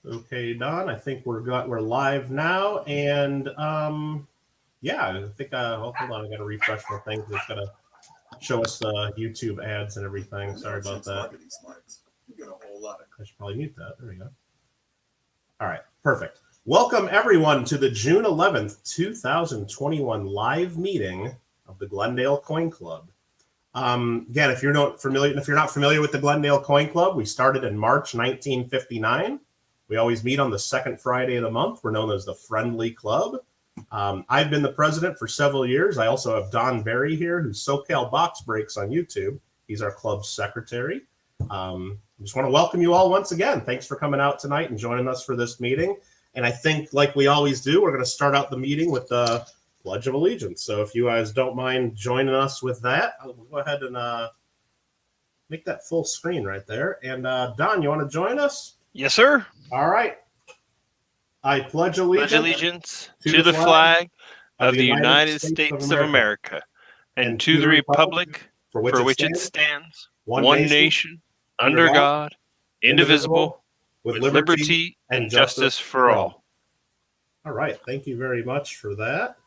Okay, Don, I think we're live now, and yeah, I think hold on, I got to refresh my thing. It's gonna show us YouTube ads and everything. Sorry about that. I should probably mute that. There we go. All right, perfect. Welcome everyone to the June 11th, 2021 live meeting of the Glendale Coin Club. Again, if you're not familiar with the Glendale Coin Club, we started in March 1959. We always meet on the second Friday of the month. We're known as the Friendly Club. I've been the president for several years. I also have Don Berry here, who's SoCal Box Breaks on YouTube. He's our club's secretary. I just want to welcome you all once again. Thanks for coming out tonight and joining us for this meeting. And I think, like we always do, we're going to start out the meeting with the Pledge of Allegiance. So if you guys don't mind joining us with that, I'll go ahead and make that full screen right there. And Don, you want to join us? Yes, sir. All right. I pledge allegiance to the flag of the United States of America and to the republic for which it stands, one nation, under God, indivisible, with liberty and justice for all. All right. Thank you very much for that.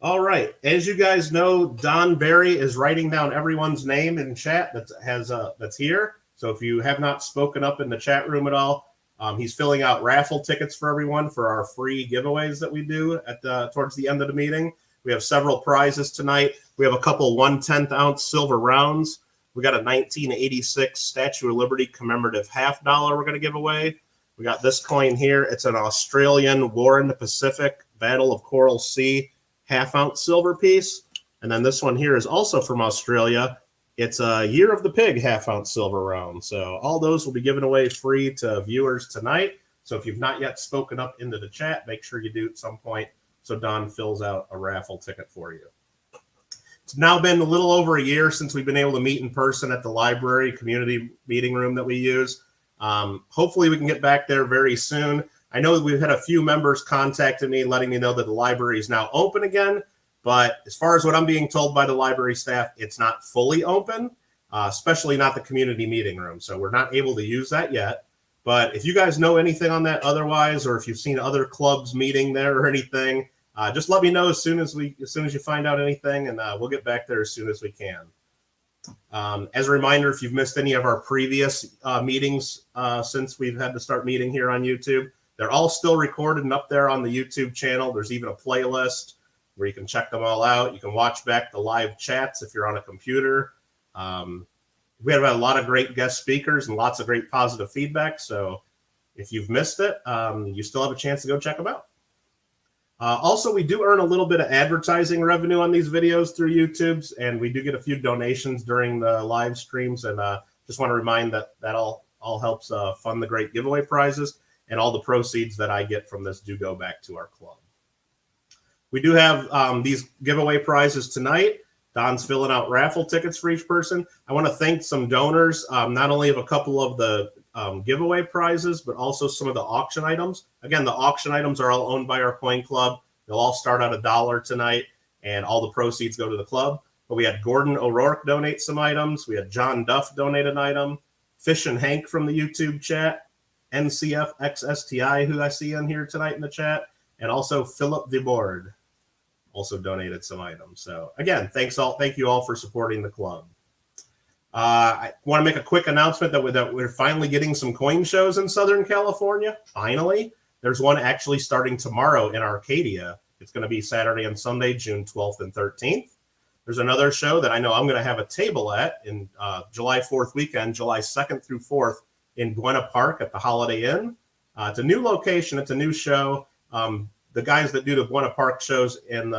All right. As you guys know, Don Berry is writing down everyone's name in chat that's here. So if you have not spoken up in the chat room at all, he's filling out raffle tickets for everyone for our free giveaways that we do towards the end of the meeting. We have several prizes tonight. We have a couple 1/10 ounce silver rounds. We got a 1986 Statue of Liberty commemorative $50 we're going to give away. We got this coin here. It's an Australian War in the Pacific Battle of Coral Sea half-ounce silver piece. And then this one here is also from Australia. It's a Year of the Pig half-ounce silver round. So all those will be given away free to viewers tonight. So if you've not yet spoken up into the chat, make sure you do at some point so Don fills out a raffle ticket for you. It's now been a little over a year since we've been able to meet in person at the library community meeting room that we use. Hopefully we can get back there very soon. I know that we've had a few members contacting me, letting me know that the library is now open again. But as far as what I'm being told by the library staff, it's not fully open, especially not the community meeting room. So we're not able to use that yet. But if you guys know anything on that otherwise, or if you've seen other clubs meeting there or anything, just let me know as soon as you find out anything, and we'll get back there as soon as we can. As a reminder, if you've missed any of our previous meetings since we've had to start meeting here on YouTube, they're all still recorded and up there on the YouTube channel. There's even a playlist where you can check them all out. You can watch back the live chats if you're on a computer. We have had a lot of great guest speakers and lots of great positive feedback. So if you've missed it, you still have a chance to go check them out. Also, we do earn a little bit of advertising revenue on these videos through YouTube, and we do get a few donations during the live streams. And just want to remind that all helps fund the great giveaway prizes, and all the proceeds that I get from this do go back to our club. We do have these giveaway prizes tonight. Don's filling out raffle tickets for each person. I want to thank some donors, not only of a couple of the giveaway prizes, but also some of the auction items. Again, the auction items are all owned by our coin club. They'll all start out $1 tonight, and all the proceeds go to the club. But we had Gordon O'Rourke donate some items. We had John Duff donate an item. Fish and Hank from the YouTube chat. NCF XSTI, who I see in here tonight in the chat. And also Philip DeBoard also donated some items. So again, thank you all for supporting the club. I want to make a quick announcement that we're finally getting some coin shows in Southern California. Finally, there's one actually starting tomorrow in Arcadia. It's going to be Saturday and Sunday, June 12th and 13th. There's another show that I know I'm going to have a table at in July 4th weekend, July 2nd through 4th in Buena Park at the Holiday Inn. It's a new location. It's a new show. The guys that do the Buena Park shows in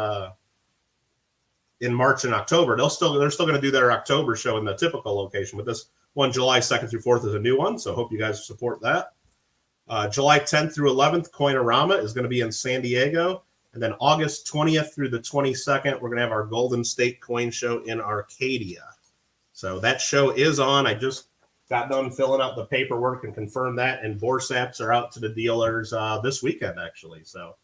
March and October, they're still going to do their October show in the typical location, but this one, July 2nd through 4th, is a new one, so hope you guys support that. July 10th through 11th, Coinorama is going to be in San Diego, and then August 20th through the 22nd, we're going to have our Golden State Coin Show in Arcadia. So that show is on. I just got done filling out the paperwork and confirmed that, and Borsaps are out to the dealers this weekend, actually. So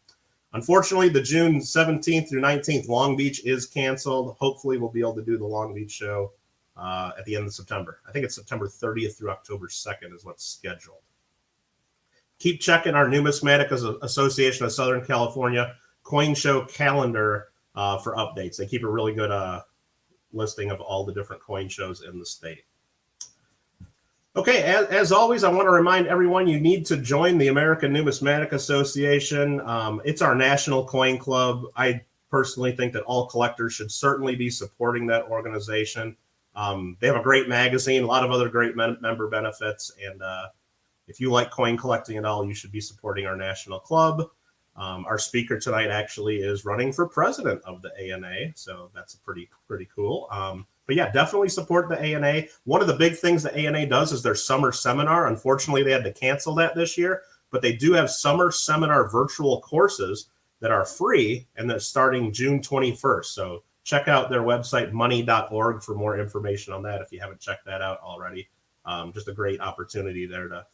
unfortunately, the June 17th through 19th Long Beach is canceled. Hopefully, we'll be able to do the Long Beach show at the end of September. I think it's September 30th through October 2nd is what's scheduled. keep checking our Numismatic Association of Southern California coin show calendar for updates. They keep a really good listing of all the different coin shows in the state. Okay, as always, I want to remind everyone you need to join the American Numismatic Association. It's our national coin club. I personally think that all collectors should certainly be supporting that organization. They have a great magazine, a lot of other great member benefits, and if you like coin collecting at all, you should be supporting our national club. Our speaker tonight actually is running for president of the ANA, so that's pretty cool. But yeah, definitely support the ANA. One of the big things the ANA does is their summer seminar. Unfortunately, they had to cancel that this year, but they do have summer seminar virtual courses that are free, and they're starting June 21st. So check out their website, money.org, for more information on that if you haven't checked that out already. Just a great opportunity there to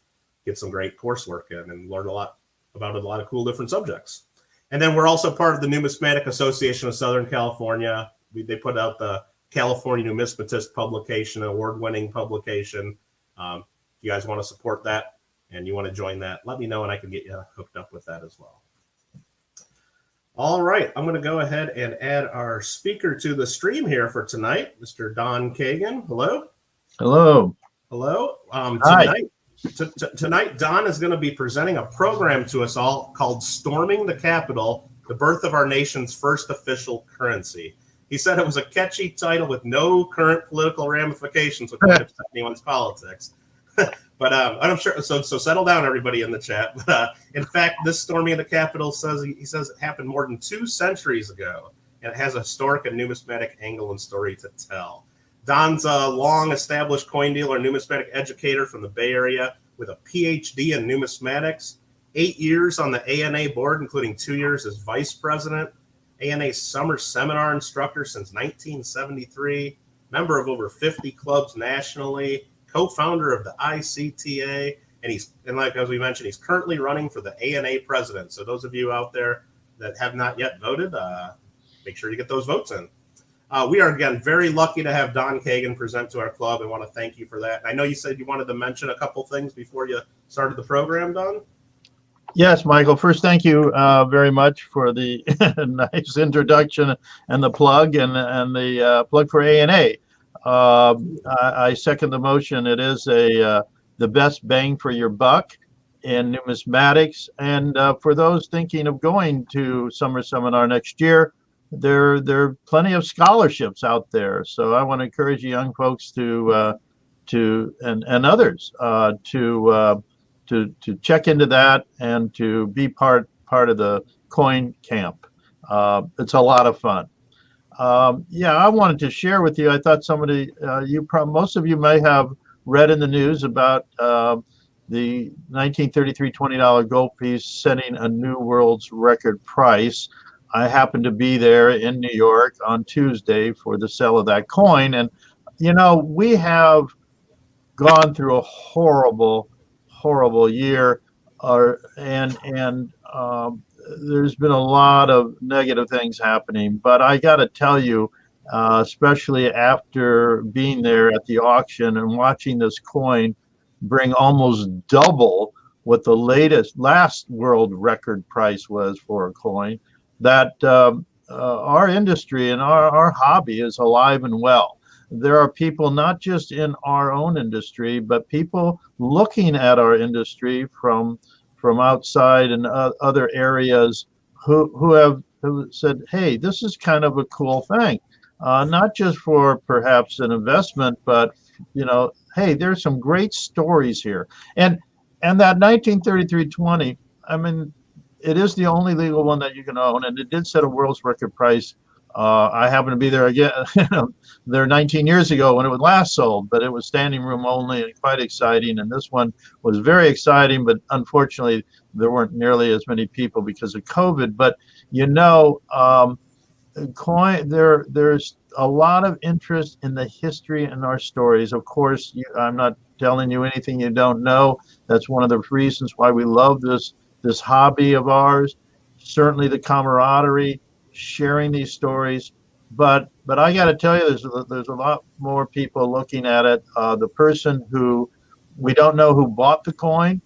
get some great coursework in and learn a lot about a lot of cool different subjects. And then we're also part of the Numismatic Association of Southern California. They put out the California Numismatist publication, award-winning publication. If you guys want to support that and you want to join that, let me know and I can get you hooked up with that as well. All right, I'm going to go ahead and add our speaker to the stream here for tonight, Mr. Don Kagin. Hello. Hello. Hello. Hi. Tonight, Don is going to be presenting a program to us all called Storming the Capitol, the Birth of Our Nation's First Official Currency. He said it was a catchy title with no current political ramifications, which might upset anyone's politics. But I'm sure, so settle down, everybody in the chat. But in fact, this storming of the Capitol he says it happened more than 2 centuries ago, and it has a historic and numismatic angle and story to tell. Don's a long-established coin dealer, numismatic educator from the Bay Area with a Ph.D. in numismatics, 8 years on the ANA board, including 2 years as vice president, ANA Summer Seminar Instructor since 1973, member of over 50 clubs nationally, co-founder of the ICTA, and like as we mentioned, he's currently running for the ANA president. So those of you out there that have not yet voted, make sure you get those votes in. We are, again, very lucky to have Don Kagin present to our club. I want to thank you for that. I know you said you wanted to mention a couple things before you started the program, Don. Yes, Michael. First, thank you very much for the nice introduction and the plug and the plug for ANA. I second the motion. It is the best bang for your buck in numismatics. And for those thinking of going to Summer Seminar next year, there are plenty of scholarships out there. So I want to encourage you young folks and others to check into that and to be part of the coin camp. It's a lot of fun. I wanted to share with you. I thought most of you may have read in the news about the 1933 $20 gold piece setting a new world's record price. I happened to be there in New York on Tuesday for the sale of that coin, and we have gone through a horrible year, and there's been a lot of negative things happening. But I got to tell you, especially after being there at the auction and watching this coin bring almost double what the last world record price was for a coin, that our industry and our hobby is alive and well. There are people not just in our own industry, but people looking at our industry from outside and other areas who said, hey, this is kind of a cool thing, not just for perhaps an investment, but hey, there's some great stories here. And that 1933 20, I mean, it is the only legal one that you can own, and it did set a world's record price. I happened to be there again, there 19 years ago when it was last sold, but it was standing room only and quite exciting. And this one was very exciting, but unfortunately there weren't nearly as many people because of COVID. But there's a lot of interest in the history and our stories. Of course, I'm not telling you anything you don't know. That's one of the reasons why we love this hobby of ours. Certainly the camaraderie, sharing these stories, but I got to tell you, there's a lot more people looking at it. The person who we don't know who bought the coin,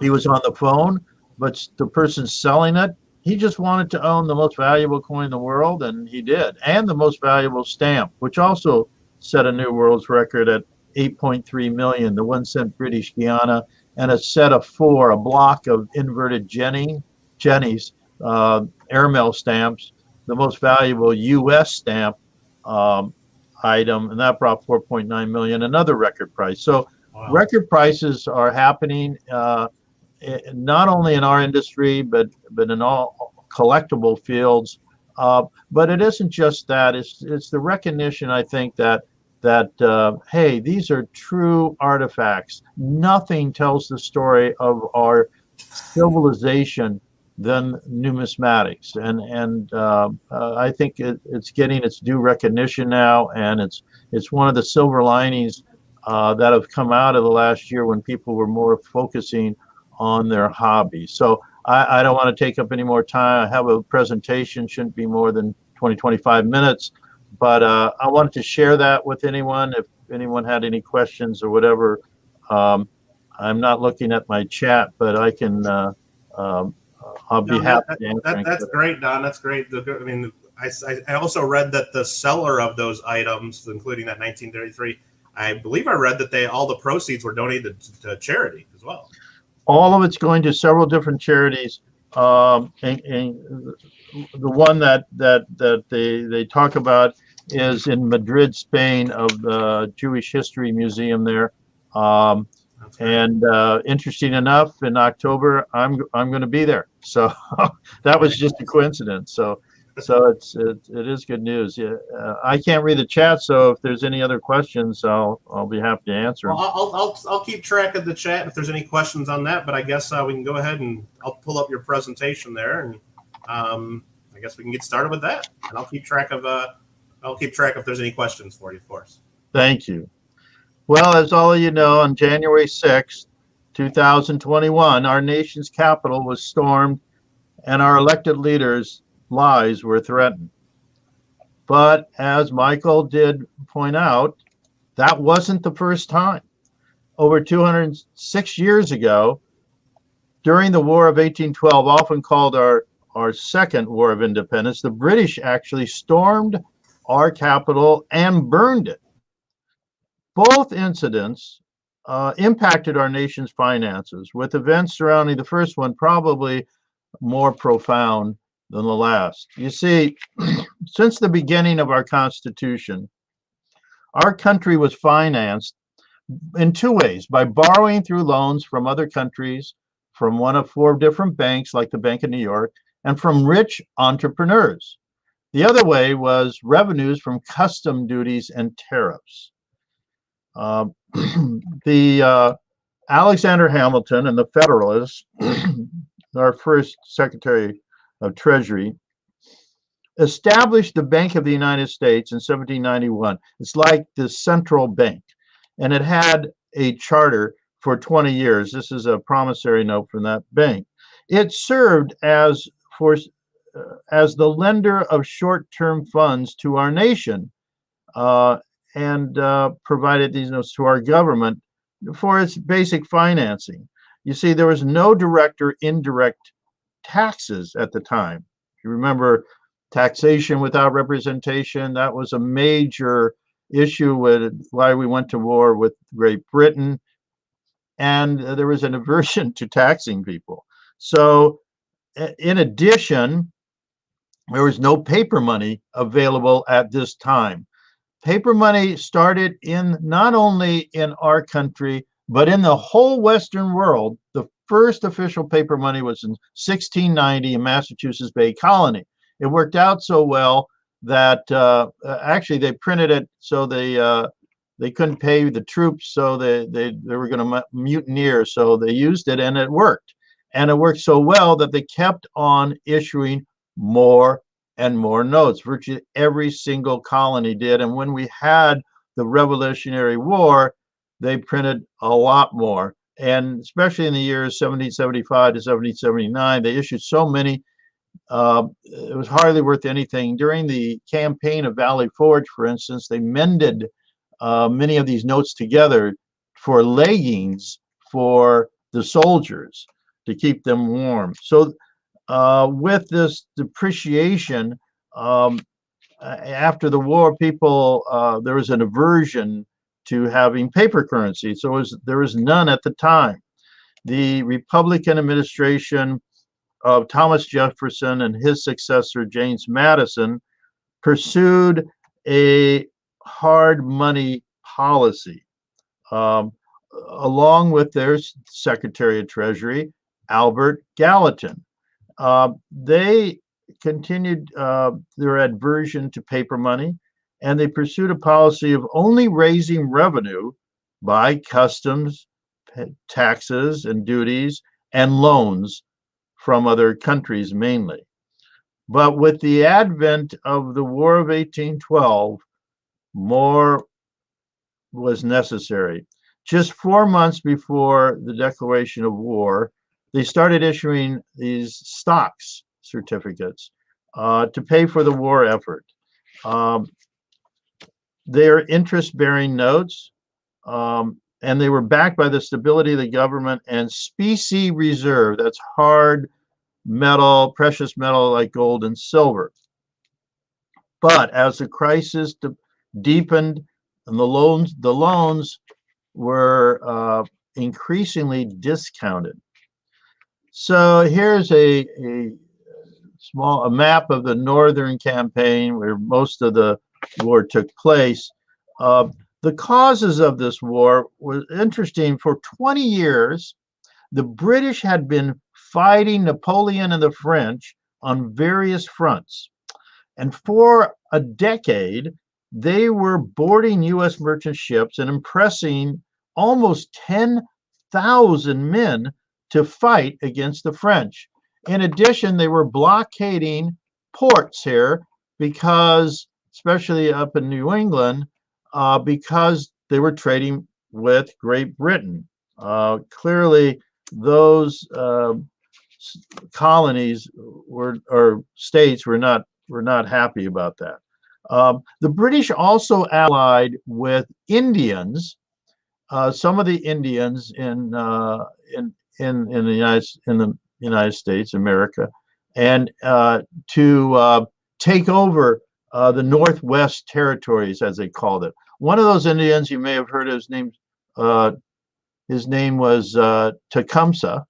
He was on the phone, but the person selling it, he just wanted to own the most valuable coin in the world, and he did, and the most valuable stamp, which also set a new world's record at 8.3 million, the 1 cent British Guiana, and a set of 4, a block of inverted Jennies, airmail stamps, the most valuable U.S. stamp item, and that brought 4.9 million, another record price. So record prices are happening not only in our industry, but in all collectible fields. But it isn't just that. It's the recognition, I think, that hey, these are true artifacts. Nothing tells the story of our civilization than numismatics, and I think it's getting its due recognition now, and it's one of the silver linings that have come out of the last year when people were more focusing on their hobby. So I don't want to take up any more time. I have a presentation, shouldn't be more than 20-25 minutes, but I wanted to share that with anyone. If anyone had any questions or whatever, I'm not looking at my chat, but I can I'll be happy to answer. That's great, Don. That's great. I mean, I also read that the seller of those items, including that 1933, I believe I read that all the proceeds were donated to charity as well. All of it's going to several different charities. And the one that they talk about is in Madrid, Spain, of the Jewish History Museum there. And interesting enough, in October, I'm going to be there. So that was just a coincidence. So it is good news. Yeah, I can't read the chat, so if there's any other questions, I'll be happy to answer. Well, I'll keep track of the chat if there's any questions on that. But I guess we can go ahead and I'll pull up your presentation there, and I guess we can get started with that. And I'll keep track of if there's any questions for you, of course. Thank you. Well, as all of you know, on January 6th, 2021, our nation's capital was stormed and our elected leaders' lives were threatened. But as Michael did point out, that wasn't the first time. Over 206 years ago, during the War of 1812, often called our Second War of Independence, the British actually stormed our capital and burned it. Both incidents impacted our nation's finances, with events surrounding the first one probably more profound than the last. You see, since the beginning of our Constitution, our country was financed in 2 ways: by borrowing through loans from other countries, from one of 4 different banks like the Bank of New York, and from rich entrepreneurs. The other way was revenues from custom duties and tariffs. Alexander Hamilton and the Federalists, our first Secretary of Treasury, established the Bank of the United States in 1791. It's like the central bank, and it had a charter for 20 years. This is a promissory note from that bank. It served as the lender of short-term funds to our nation, and provided these notes to our government for its basic financing. You see, there was no direct or indirect taxes at the time. You remember taxation without representation? That was a major issue with why we went to war with Great Britain, and there was an aversion to taxing people. So in addition, there was no paper money available at this time. Paper money started in not only in our country, but in the whole Western world. The first official paper money was in 1690 in Massachusetts Bay Colony. It worked out so well that actually they printed it so they couldn't pay the troops, so they were going to mutineer, so they used it, and it worked. And it worked so well that they kept on issuing more and more notes. Virtually every single colony did. And when we had the Revolutionary War, they printed a lot more. And especially in the years 1775 to 1779, they issued so many, it was hardly worth anything. During the campaign of Valley Forge, for instance, they mended many of these notes together for leggings for the soldiers. to keep them warm. So with this depreciation, after the war, people, there was an aversion to having paper currency. So there was none at the time. The Republican administration of Thomas Jefferson and his successor, James Madison, pursued a hard money policy, along with their Secretary of Treasury, Albert Gallatin. They continued their aversion to paper money, and they pursued a policy of only raising revenue by customs, taxes and duties, and loans from other countries mainly. But with the advent of the War of 1812, more was necessary. Just 4 months before the declaration of war, they started issuing these stocks certificates to pay for the war effort. They are interest-bearing notes, and they were backed by the stability of the government and specie reserve. That's hard metal, precious metal like gold and silver. But as the crisis deepened and the loans were increasingly discounted. So here's a map of the northern campaign where most of the war took place. The causes of this war was interesting. For 20 years, the British had been fighting Napoleon and the French on various fronts. And for a decade, they were boarding U.S. merchant ships and impressing almost 10,000 men to fight against the French. In addition, they were blockading ports here because, especially up in New England, because they were trading with Great Britain. Clearly, those colonies or states were not happy about that. The British also allied with Indians, some of the Indians in the United States, America, and to take over the Northwest Territories, as they called it. One of those Indians, you may have heard his name. His name was Tecumseh.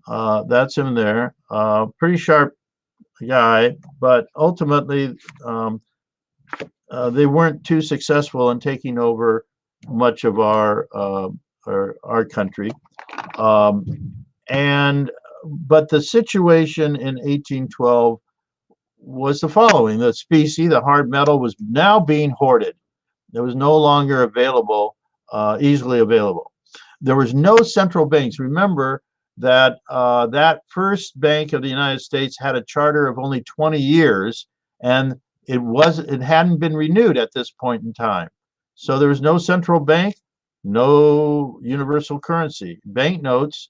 That's him there. Pretty sharp guy, but ultimately they weren't too successful in taking over much of our country. But the situation in 1812 was the following: the specie, the hard metal, was now being hoarded. It was no longer available, easily available. There was no central banks. Remember that that first Bank of the United States had a charter of only 20 years, and it hadn't been renewed at this point in time. So there was no central bank, no universal currency. Banknotes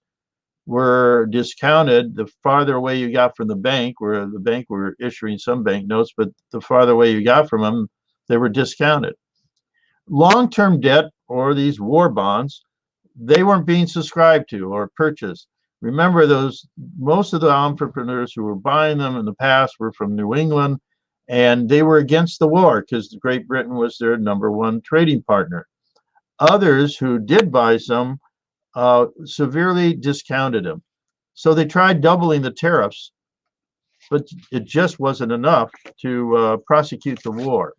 were discounted the farther away you got from the bank, where the bank were issuing some banknotes, but the farther away you got from them, they were discounted. Long-term debt, or these war bonds, they weren't being subscribed to or purchased. Remember, most of the entrepreneurs who were buying them in the past were from New England, and they were against the war because Great Britain was their #1 trading partner. Others who did buy some severely discounted them. So they tried doubling the tariffs, but it just wasn't enough to prosecute the war.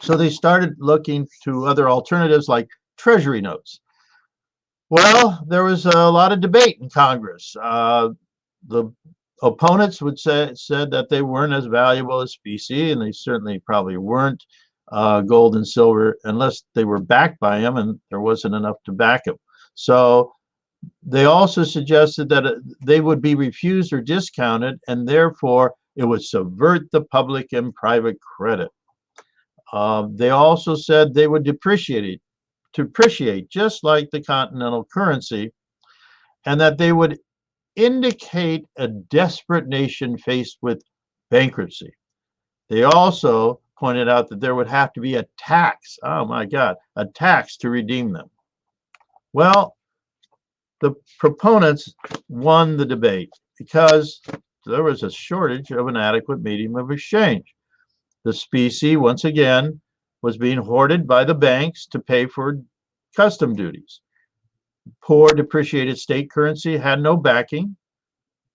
So they started looking to other alternatives like treasury notes. Well, there was a lot of debate in Congress. The opponents said that they weren't as valuable as specie, and they certainly probably weren't gold and silver unless they were backed by them, and there wasn't enough to back them. So they also suggested that they would be refused or discounted, and therefore it would subvert the public and private credit. They also said they would depreciate just like the continental currency, and that they would indicate a desperate nation faced with bankruptcy. They also pointed out that there would have to be a tax. Oh my God, a tax to redeem them. Well, the proponents won the debate because there was a shortage of an adequate medium of exchange. The specie, once again, was being hoarded by the banks to pay for custom duties. Poor depreciated state currency had no backing.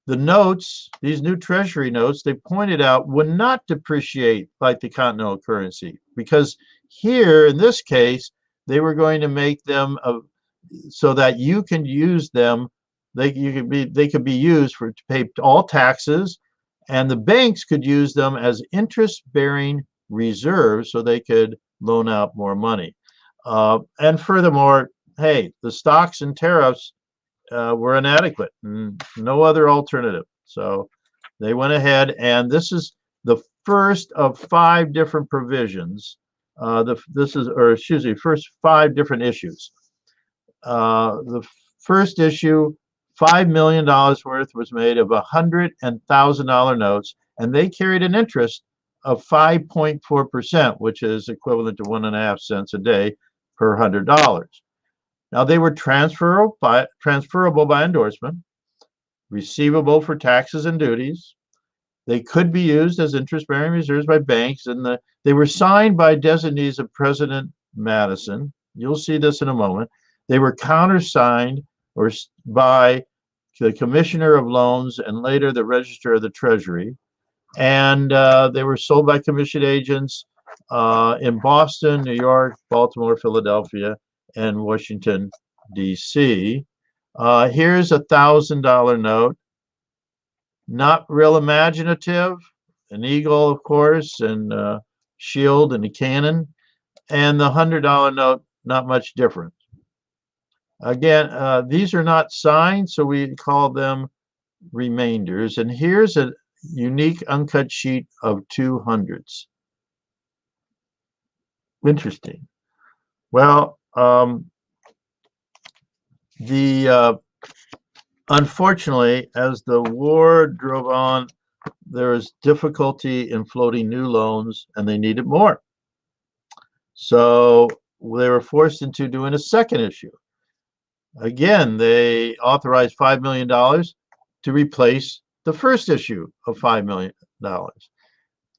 The notes, these new treasury notes, they pointed out would not depreciate like the continental currency, because here in this case they were going to make them so that you can use them. They could be used to pay all taxes, and the banks could use them as interest-bearing reserves so they could loan out more money. And furthermore, hey, the stocks and tariffs were inadequate, no other alternative. So they went ahead, and this is the first of 5 different provisions. First 5 different issues. The first issue, $5 million worth, was made of $100,000 notes, and they carried an interest of 5.4%, which is equivalent to 1.5 cents a day per $100. Now, they were transferable by endorsement, receivable for taxes and duties. They could be used as interest-bearing reserves by banks, and they were signed by designees of President Madison. You'll see this in a moment. They were countersigned by the Commissioner of Loans and later the Register of the Treasury. And they were sold by commission agents in Boston, New York, Baltimore, Philadelphia, and Washington, D.C. Here's a $1,000 note. Not real imaginative. An eagle, of course, and a shield and a cannon. And the $100 note, not much different. Again, these are not signed, so we call them remainders. And here's a unique uncut sheet of 200s. Interesting. Well, unfortunately, as the war drove on, there was difficulty in floating new loans, and they needed more. So they were forced into doing a second issue. Again, they authorized $5 million to replace the first issue of $5 million.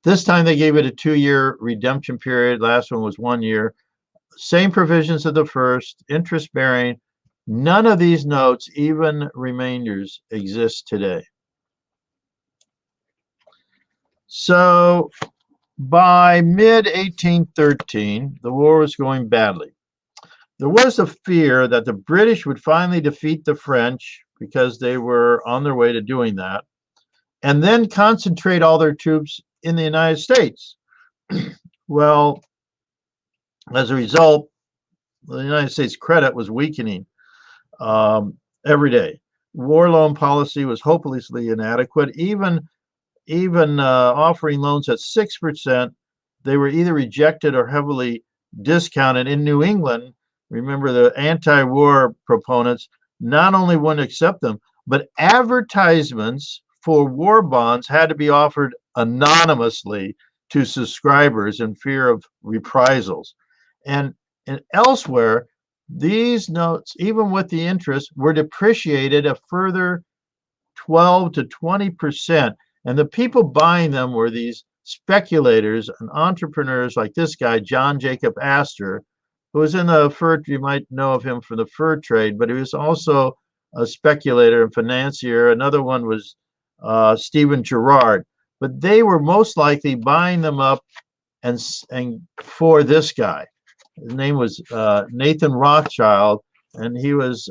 This time they gave it a 2-year redemption period. Last one was 1 year. Same provisions of the first, interest bearing. None of these notes, even remainders, exist today. So by mid-1813, the war was going badly. There was a fear that the British would finally defeat the French, because they were on their way to doing that, and then concentrate all their troops in the United States. Well, as a result, the United States credit was weakening every day. War loan policy was hopelessly inadequate. Even offering loans at 6%, they were either rejected or heavily discounted. In New England, remember, the anti-war proponents not only wouldn't accept them, but advertisements for war bonds had to be offered anonymously to subscribers in fear of reprisals. And elsewhere, these notes, even with the interest, were depreciated a further 12 to 20%. And the people buying them were these speculators and entrepreneurs like this guy, John Jacob Astor, who was in the fur. You might know of him from the fur trade, but he was also a speculator and financier. Another one was Stephen Girard. But they were most likely buying them up and for this guy. His name was Nathan Rothschild, and he was.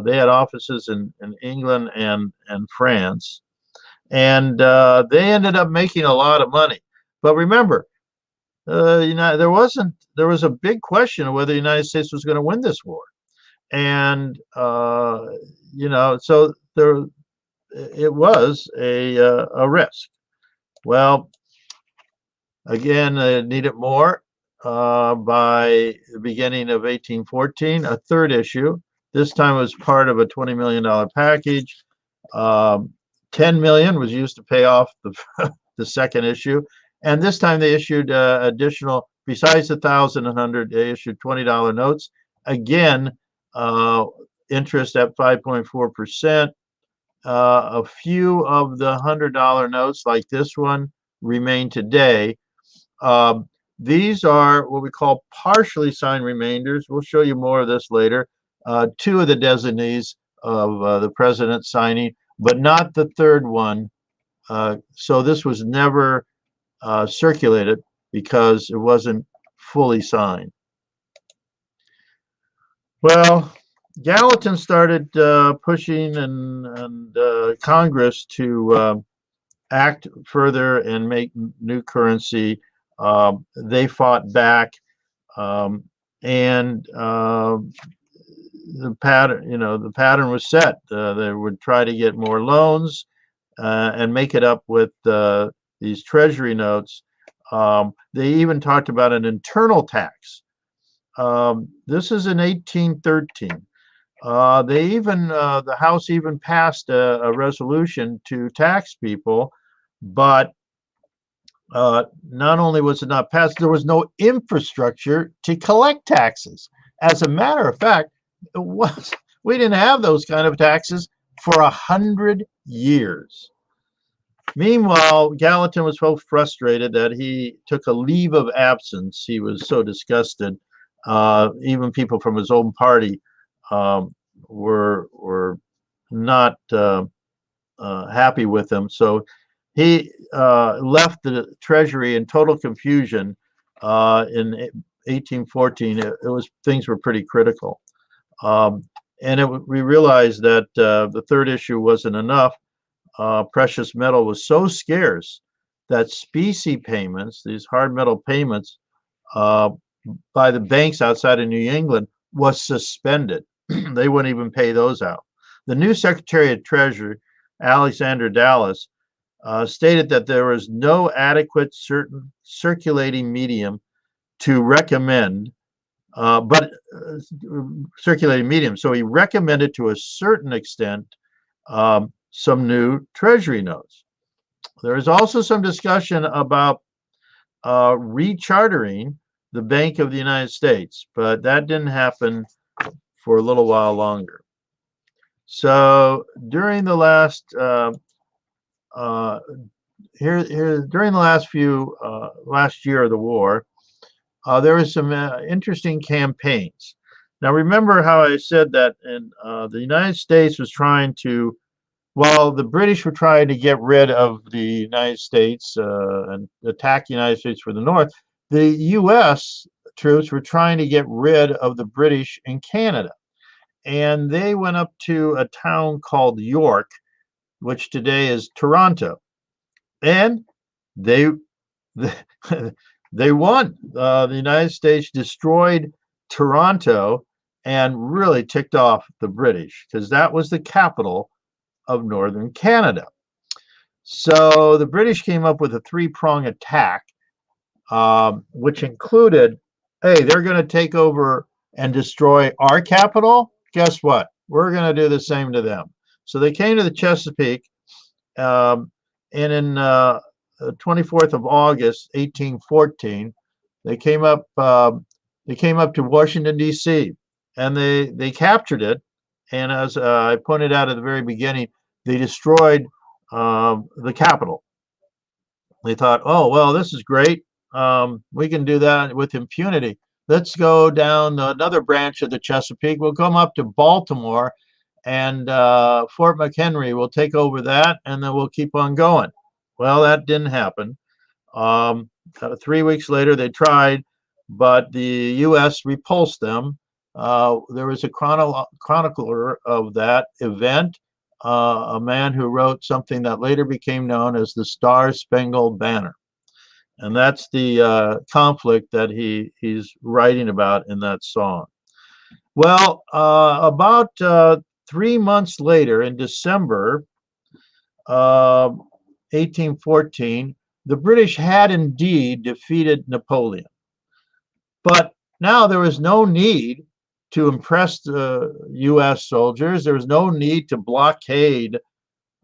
They had offices in England and France, and they ended up making a lot of money. But remember, there was a big question of whether the United States was going to win this war, and so it was a risk. Well, again, needed more. By the beginning of 1814, a third issue. This time was part of a $20 million package. $10 million was used to pay off the second issue, and this time they issued additional, besides the 1,000 and 100, they issued $20 notes. Again, interest at 5.4%. A few of the $100 notes, like this one, remain today. These are what we call partially signed remainders. We'll show you more of this later. Two of the designees of the president signing, but not the third one. So this was never circulated because it wasn't fully signed. Well, Gallatin started pushing and Congress to act further and make new currency. They fought back, and the pattern was set. They would try to get more loans and make it up with these treasury notes. They even talked about an internal tax. This is in 1813. The House even passed a resolution to tax people, but not only was it not passed, there was no infrastructure to collect taxes. As a matter of fact, we didn't have those kind of taxes for 100 years. Meanwhile, Gallatin was so frustrated that he took a leave of absence. He was so disgusted. Even people from his own party were not happy with him. So he left the Treasury in total confusion in 1814. Things were pretty critical, and we realized that the third issue wasn't enough. Precious metal was so scarce that specie payments, these hard metal payments by the banks outside of New England, was suspended. They wouldn't even pay those out. The new Secretary of Treasury, Alexander Dallas, stated that there was no adequate circulating medium to recommend, circulating medium. So he recommended to a certain extent some new treasury notes. There is also some discussion about rechartering the Bank of the United States, but that didn't happen for a little while longer. So during the last last year of the war, there was some interesting campaigns. Now remember how I said that in the United States was trying to, while the British were trying to get rid of the United States and attack the United States from the north, the U.S. troops were trying to get rid of the British in Canada. And they went up to a town called York, which today is Toronto. And they won. The United States destroyed Toronto and really ticked off the British because that was the capital of northern Canada. So the British came up with a three-prong attack, which included, hey, they're going to take over and destroy our capital. Guess what? We're going to do the same to them. So they came to the Chesapeake, and in 24th of August, 1814, they came up to Washington, D.C., and they captured it. And as I pointed out at the very beginning, they destroyed the capital. They thought, oh, well, this is great. We can do that with impunity. Let's go down another branch of the Chesapeake. We'll come up to Baltimore, and Fort McHenry will take over that, and then we'll keep on going. Well, that didn't happen. 3 weeks later, they tried, but the U.S. repulsed them. There was a chronicler of that event, a man who wrote something that later became known as the Star-Spangled Banner. And that's the conflict that he's writing about in that song. Well, about 3 months later, in December 1814, the British had indeed defeated Napoleon. But now there was no need to impress the U.S. soldiers. There was no need to blockade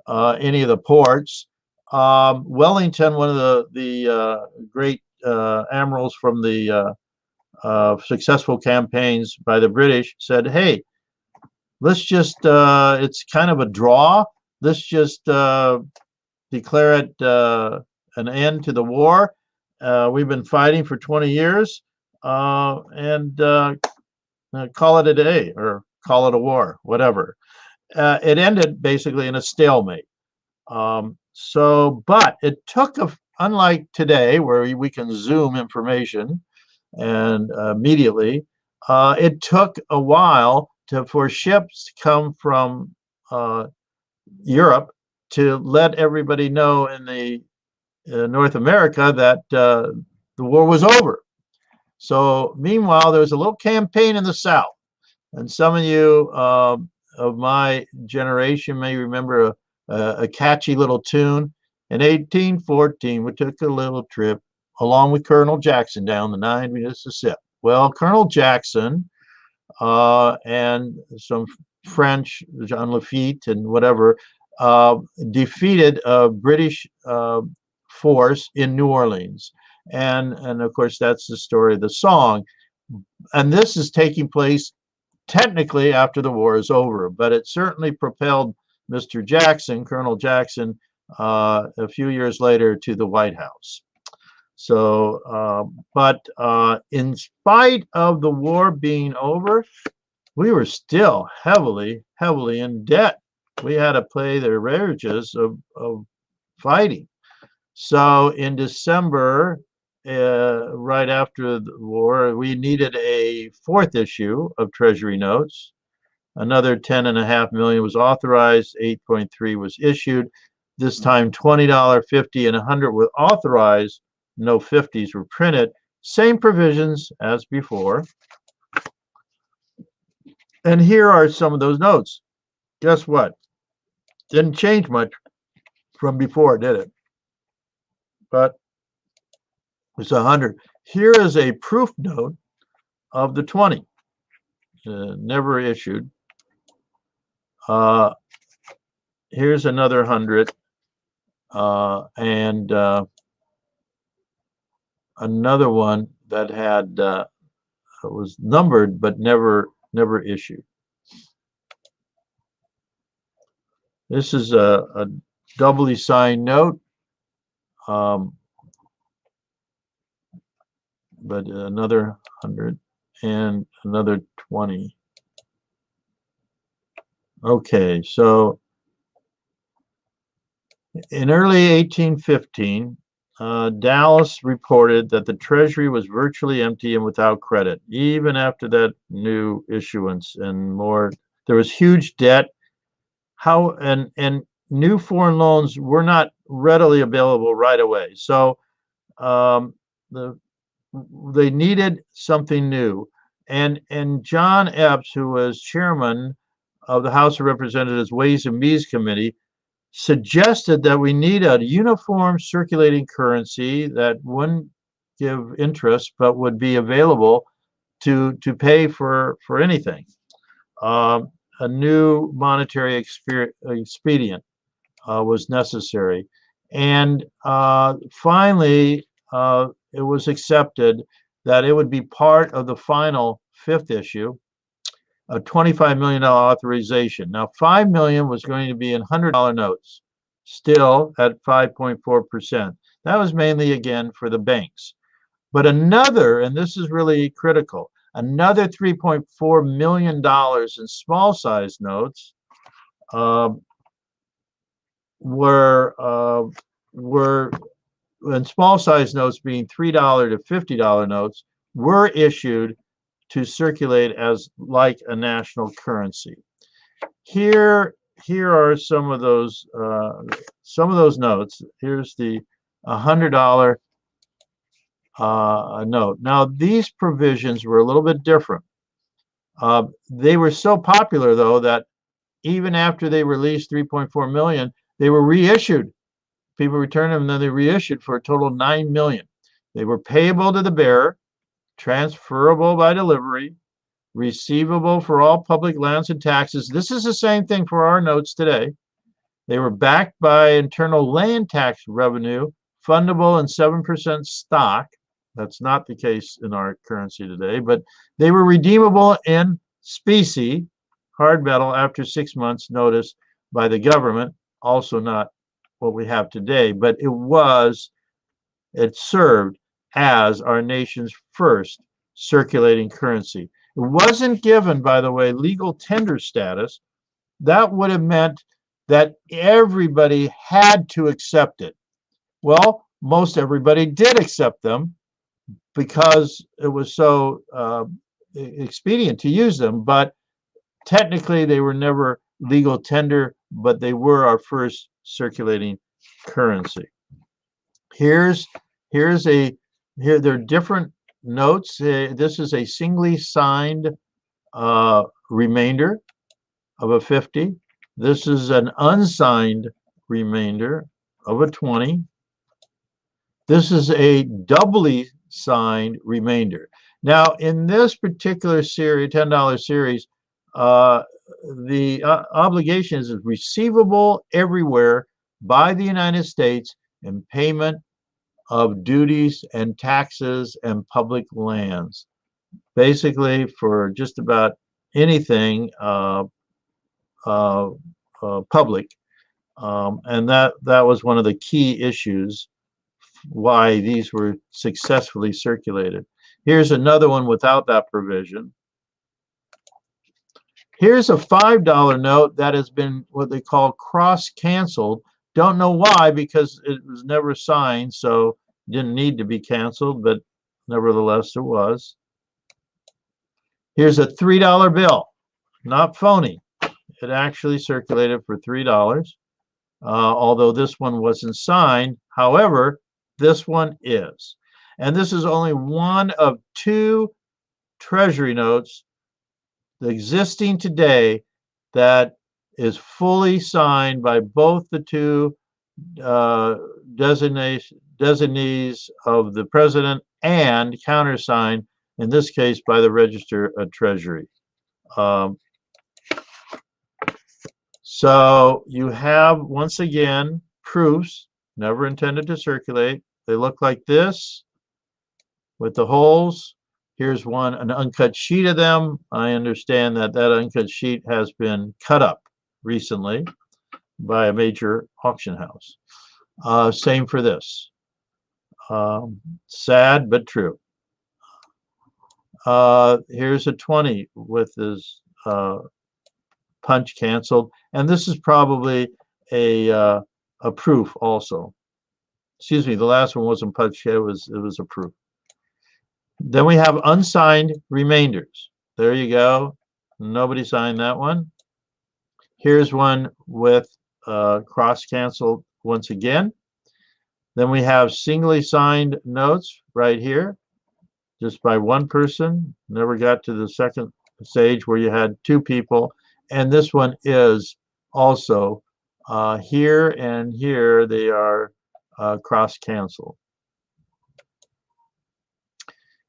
any of the ports. Wellington, one of the great admirals from the successful campaigns by the British, said, hey, let's just, it's kind of a draw. Let's just declare it an end to the war. We've been fighting for 20 years and call it a day or call it a war, whatever. It ended basically in a stalemate. But it took, unlike today where we can Zoom information and immediately, it took a while for ships to come from Europe to let everybody know in the North America that the war was over. So meanwhile, there was a little campaign in the South, and some of you of my generation may remember a catchy little tune. In 1814, we took a little trip along with Colonel Jackson down the Nine Mississippi. Well, Colonel Jackson and some French, Jean Lafitte and whatever, defeated a British force in New Orleans. And of course, that's the story of the song. And this is taking place technically after the war is over, but it certainly propelled Mr. Jackson, Colonel Jackson, a few years later to the White House. So, but in spite of the war being over, we were still heavily in debt. We had to pay the arrearages of fighting. So in December, right after the war, we needed a fourth issue of Treasury notes. Another 10.5 million was authorized, 8.3 was issued. This time $20, $50, and $100 were authorized. No 50s were printed. Same provisions as before. And here are some of those notes. Guess what? Didn't change much from before, did it? But it's 100. Here is a proof note of the 20. Never issued. Here's another 100. And another one that had was numbered but never issued. This is a doubly signed note, but another 100 and another 20. Okay, so in early 1815, Dallas reported that the Treasury was virtually empty and without credit, even after that new issuance and more. There was huge debt. And new foreign loans were not readily available right away. So they needed something new. And John Epps, who was chairman of the House of Representatives Ways and Means Committee, suggested that we need a uniform circulating currency that wouldn't give interest but would be available to pay for anything. A new monetary expedient was necessary. And finally, it was accepted that it would be part of the final fifth issue, a $25 million authorization. Now, $5 million was going to be in $100 notes, still at 5.4%. That was mainly, again, for the banks. But another, and this is really critical, another $3.4 million in small size notes were and small size notes being $3 to $50 notes were issued to circulate as like a national currency. Here are some of those notes. Here's the $100 note. Now, these provisions were a little bit different. They were so popular, though, that even after they released 3.4 million, they were reissued. People returned them, and then they reissued for a total of 9 million. They were payable to the bearer, transferable by delivery, receivable for all public lands and taxes. This is the same thing for our notes today. They were backed by internal land tax revenue, fundable in 7% stock. That's not the case in our currency today, but they were redeemable in specie, hard metal after 6 months notice by the government, also not what we have today, but it served as our nation's first circulating currency. It wasn't given, by the way, legal tender status. That would have meant that everybody had to accept it. Well, most everybody did accept them because it was so expedient to use them, but technically they were never legal tender, but they were our first circulating currency. Here there are different notes. This is a singly signed remainder of a 50. This is an unsigned remainder of a 20. This is a doubly signed remainder. Now, in this particular series, $10 series, the obligation is receivable everywhere by the United States in payment of duties and taxes and public lands. Basically, for just about anything public. And that was one of the key issues why these were successfully circulated. Here's another one without that provision. Here's a $5 note that has been what they call cross-canceled. Don't know why, because it was never signed, so didn't need to be canceled, but nevertheless it was. Here's a $3 bill, not phony. It actually circulated for $3, although this one wasn't signed. However, this one is. And this is only one of 2 treasury notes existing today that is fully signed by both the 2 designees of the president and countersigned, in this case, by the Register of Treasury. So you have, once again, proofs, never intended to circulate. They look like this with the holes. Here's one, an uncut sheet of them. I understand that that uncut sheet has been cut up recently by a major auction house. Same for this. Sad, but true. Here's a 20 with this punch canceled. And this is probably a proof also. Excuse me, the last one wasn't punched, it was a proof. Then we have unsigned remainders. There you go. Nobody signed that one. Here's one with cross-canceled once again. Then we have singly signed notes right here, just by one person. Never got to the second stage where you had 2 people. And this one is also here and here, they are cross-canceled.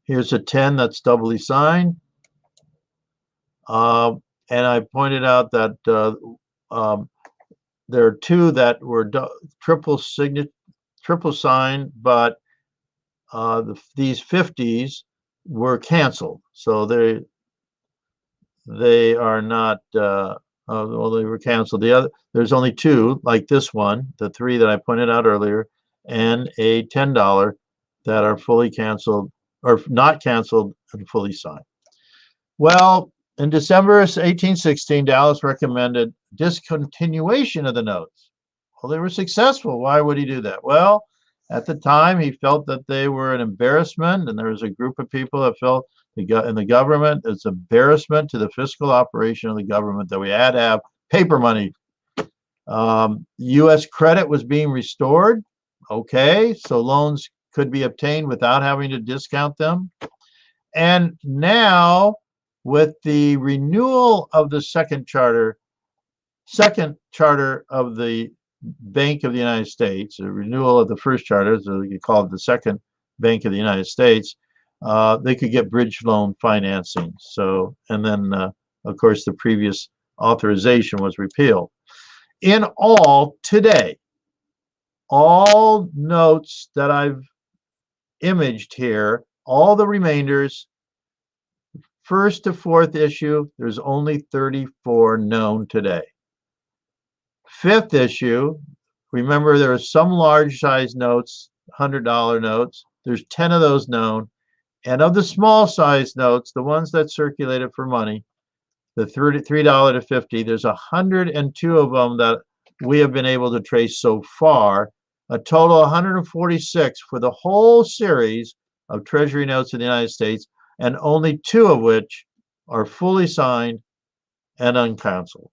Here's a 10 that's doubly signed. And I pointed out that there are 2 that were triple signed, but these 50s were canceled. So they are not, well, they were canceled. There's only 2, like this one, the 3 that I pointed out earlier, and a $10 that are fully canceled, or not canceled and fully signed. Well, in December 1816, Dallas recommended discontinuation of the notes. Well, they were successful. Why would he do that? Well, at the time, he felt that they were an embarrassment, and there was a group of people that felt in the government it's embarrassment to the fiscal operation of the government that we had to have paper money. U.S. credit was being restored. Okay, so loans could be obtained without having to discount them. And now, with the renewal of the second charter of the Bank of the United States, the renewal of the first charter, so you call it the second Bank of the United States, they could get bridge loan financing. So, and then, of course, the previous authorization was repealed. In all, today, all notes that I've imaged here, all the remainders First to fourth issue, there's only 34 known today. Fifth issue, remember there are some large size notes, $100 notes. There's 10 of those known. And of the small size notes, the ones that circulated for money, the $3 to 50, there's 102 of them that we have been able to trace so far. A total of 146 for the whole series of Treasury notes in the United States, and only 2 of which are fully signed and uncanceled.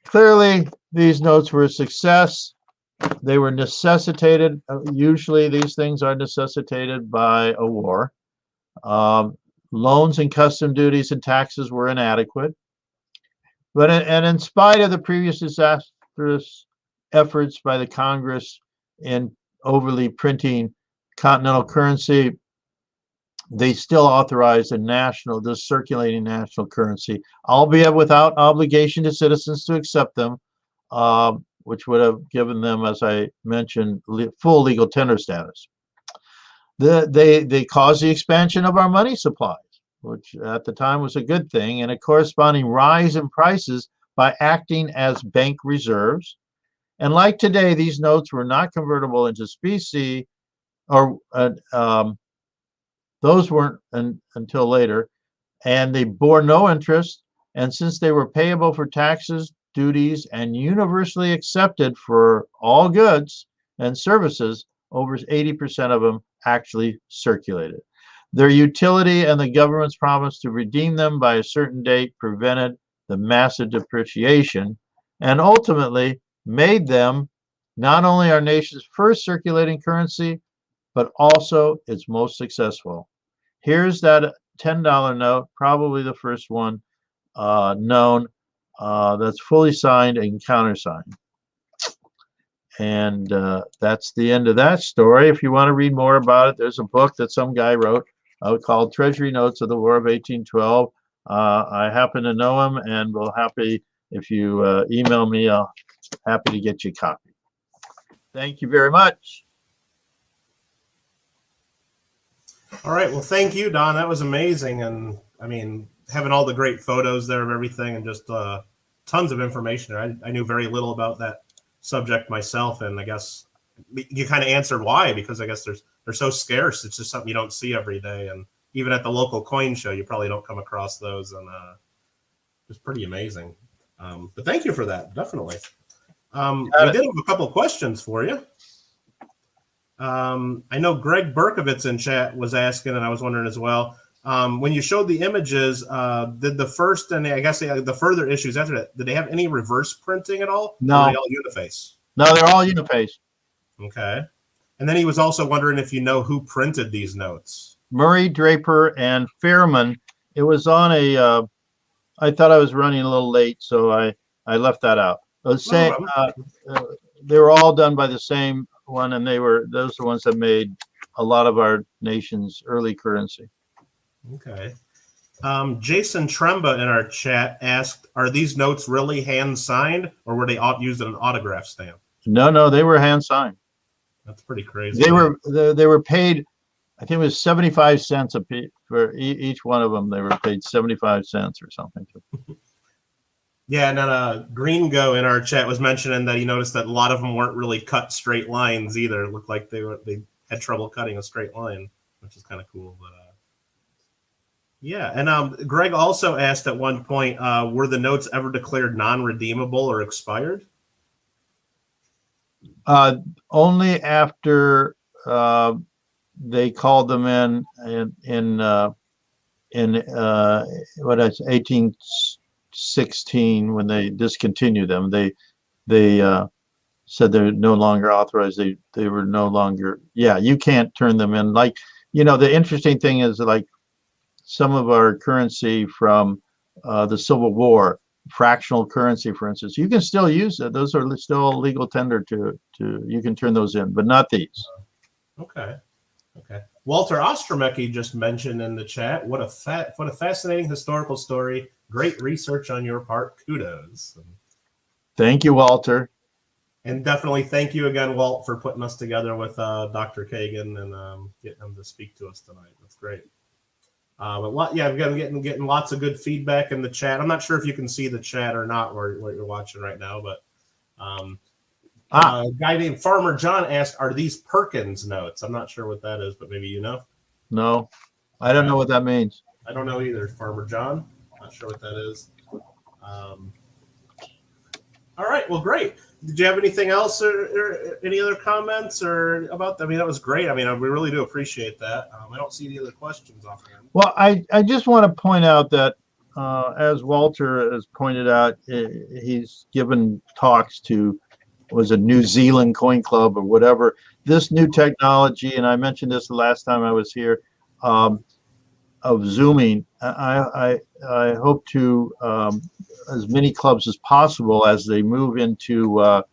Clearly, these notes were a success. They were necessitated. Usually, these things are necessitated by a war. Loans and custom duties and taxes were inadequate. And in spite of the previous disastrous efforts by the Congress in overly printing continental currency, they still authorized the circulating national currency, albeit without obligation to citizens to accept them, which would have given them, as I mentioned, full legal tender status. They caused the expansion of our money supplies, which at the time was a good thing, and a corresponding rise in prices by acting as bank reserves. And like today, these notes were not convertible into specie, or those weren't until later, and they bore no interest. And since they were payable for taxes, duties, and universally accepted for all goods and services, over 80% of them actually circulated. Their utility and the government's promise to redeem them by a certain date prevented the massive depreciation, and ultimately made them not only our nation's first circulating currency, but also its most successful. Here's that $10 note, probably the first one known, that's fully signed and countersigned. And that's the end of that story. If you want to read more about it, there's a book that some guy wrote called Treasury Notes of the War of 1812. I happen to know him, and will happy, if you email me, I'll happy to get you a copy. Thank you very much. All right. Well, thank you, Don. That was amazing. And I mean, having all the great photos there of everything, and just tons of information. I knew very little about that subject myself, and I guess you kind of answered why, because I guess they're so scarce. It's just something you don't see every day, and even at the local coin show, you probably don't come across those, and it's pretty amazing. But thank you for that, definitely. We did have a couple of questions for you. I know Greg Berkovitz in chat was asking, and I was wondering as well, when you showed the images, did the first and I guess the further issues after that, did they have any reverse printing at all? No. Or were they all uniface? No, they're all uniface. Okay. And then he was also wondering if you know who printed these notes. Murray, Draper, and Fairman. It was on a, I thought I was running a little late, so I left that out. They were all done by the same one, and those are the ones that made a lot of our nation's early currency. Okay. Jason Tremba in our chat asked, are these notes really hand signed, or were they used in an autograph stamp? No, they were hand signed. That's pretty crazy. They were paid, I think it was 75 cents a piece for each one of them. They were paid 75 cents or something. Yeah, and then Gringo in our chat was mentioning that he noticed that a lot of them weren't really cut straight lines either. It looked like they had trouble cutting a straight line, which is kind of cool. But yeah, and Greg also asked at one point, were the notes ever declared non-redeemable or expired? Only after they called them in what is 1816 when they discontinued them. They said they're no longer authorized. They were no longer. Yeah, you can't turn them in. Like, the interesting thing is, like, some of our currency from the Civil War, fractional currency, for instance, you can still use it. Those are still legal tender to you can turn those in, but not these. Okay. Walter Ostromecki just mentioned in the chat, what a fascinating historical story. Great research on your part. Kudos. Thank you, Walter. And definitely thank you again, Walt, for putting us together with Dr. Kagin and getting him to speak to us tonight. That's great. Yeah, I've been getting lots of good feedback in the chat. I'm not sure if you can see the chat or not where you're watching right now, but a guy named Farmer John asked, "Are these Perkins notes?" I'm not sure what that is, but maybe you know. No, I don't know what that means. I don't know either, Farmer John. Not sure what that is. All right, well, great. Did you have anything else or any other comments or about that? I mean, that was great. I mean, we really do appreciate that. I don't see any other questions offhand. Well, I just want to point out that as Walter has pointed out, he's given talks to, was a New Zealand Coin Club or whatever. This new technology, and I mentioned this the last time I was here, of Zooming, I hope to as many clubs as possible as they move into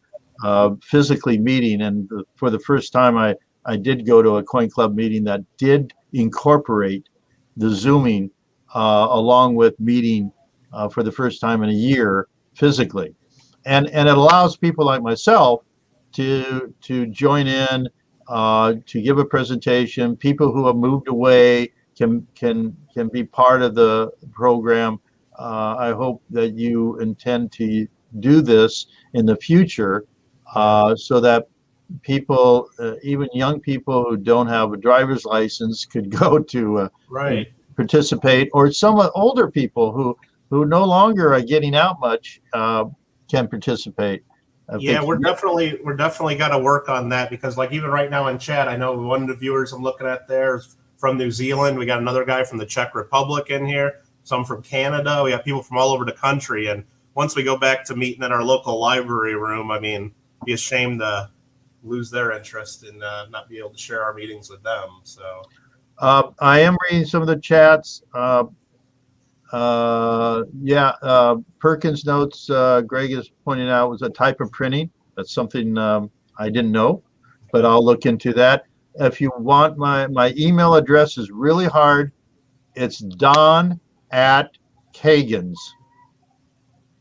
physically meeting. And for the first time, I did go to a coin club meeting that did incorporate the Zooming along with meeting for the first time in a year physically. And it allows people like myself to join in, to give a presentation. People who have moved away can be part of the program. I hope that you intend to do this in the future so that people, even young people who don't have a driver's license, could go to participate, or some older people who no longer are getting out much can participate. Yeah, we're definitely got to work on that, because like even right now in chat, I know one of the viewers I'm looking at there is from New Zealand. We got another guy from the Czech Republic in here, some from Canada. We have people from all over the country. And once we go back to meeting in our local library room, I mean, be ashamed to lose their interest and not be able to share our meetings with them. So I am reading some of the chats. Perkins notes, Greg is pointing out, was a type of printing. That's something I didn't know, but I'll look into that. If you want, my email address is really hard. It's don@kagins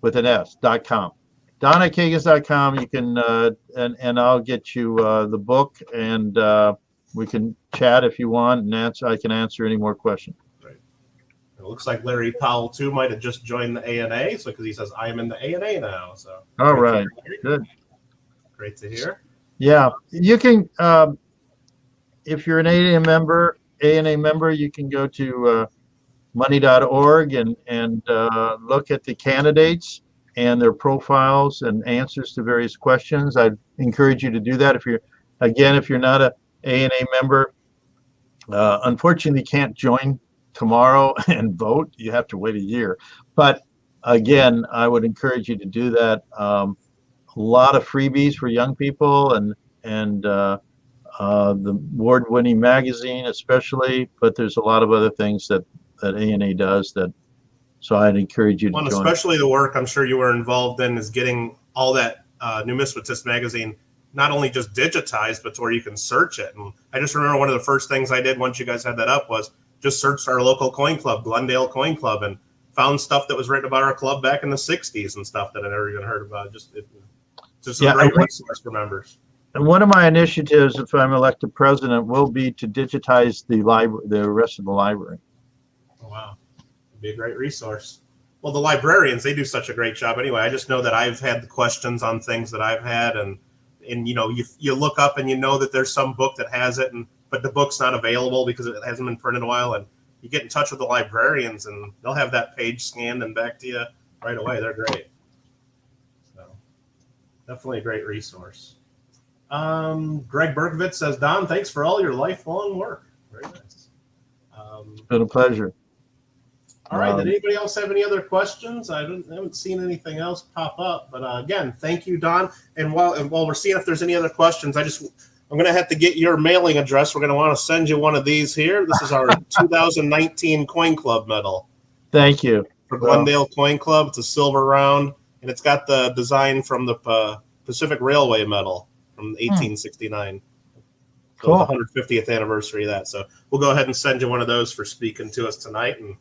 with an s.com. don@kagins.com. You can and I'll get you the book, and we can chat if you want, and I can answer any more questions. Right. It looks like Larry Powell too might have just joined the ANA, so because he says I am in the ANA now. So all right, good, great to hear. Yeah, you can. If you're an ANA member, you can go to money.org and look at the candidates and their profiles and answers to various questions. I'd encourage you to do that. If you're not a ANA member, unfortunately, you can't join tomorrow and vote. You have to wait a year. But again, I would encourage you to do that. A lot of freebies for young people and the award-winning magazine especially, but there's a lot of other things that ANA does so I'd encourage you to join. Especially the work I'm sure you were involved in is getting all that Numismatist magazine not only just digitized, but to where you can search it. And I just remember one of the first things I did once you guys had that up was just searched our local coin club, Glendale Coin Club, and found stuff that was written about our club back in the 60s and stuff that I never even heard about. Just a great resource for members. And one of my initiatives, if I'm elected president, will be to digitize the rest of the library. Oh, wow. It'd be a great resource. Well, the librarians, they do such a great job anyway. I just know that I've had the questions on things that I've had, and you know, you look up and you know that there's some book that has it, but the book's not available because it hasn't been printed in a while, and you get in touch with the librarians and they'll have that page scanned and back to you right away. They're great. So definitely a great resource. Greg Berkovitz says, Don, thanks for all your lifelong work. Very nice. It's been a pleasure. All right. Did anybody else have any other questions? I haven't seen anything else pop up. But again, thank you, Don. And while we're seeing if there's any other questions, I'm going to have to get your mailing address. We're going to want to send you one of these here. This is our 2019 Coin Club medal. Thank you. For Glendale Coin Club. It's a silver round, and it's got the design from the Pacific Railway medal from 1869. So cool. It's the 150th anniversary of that. So we'll go ahead and send you one of those for speaking to us tonight. And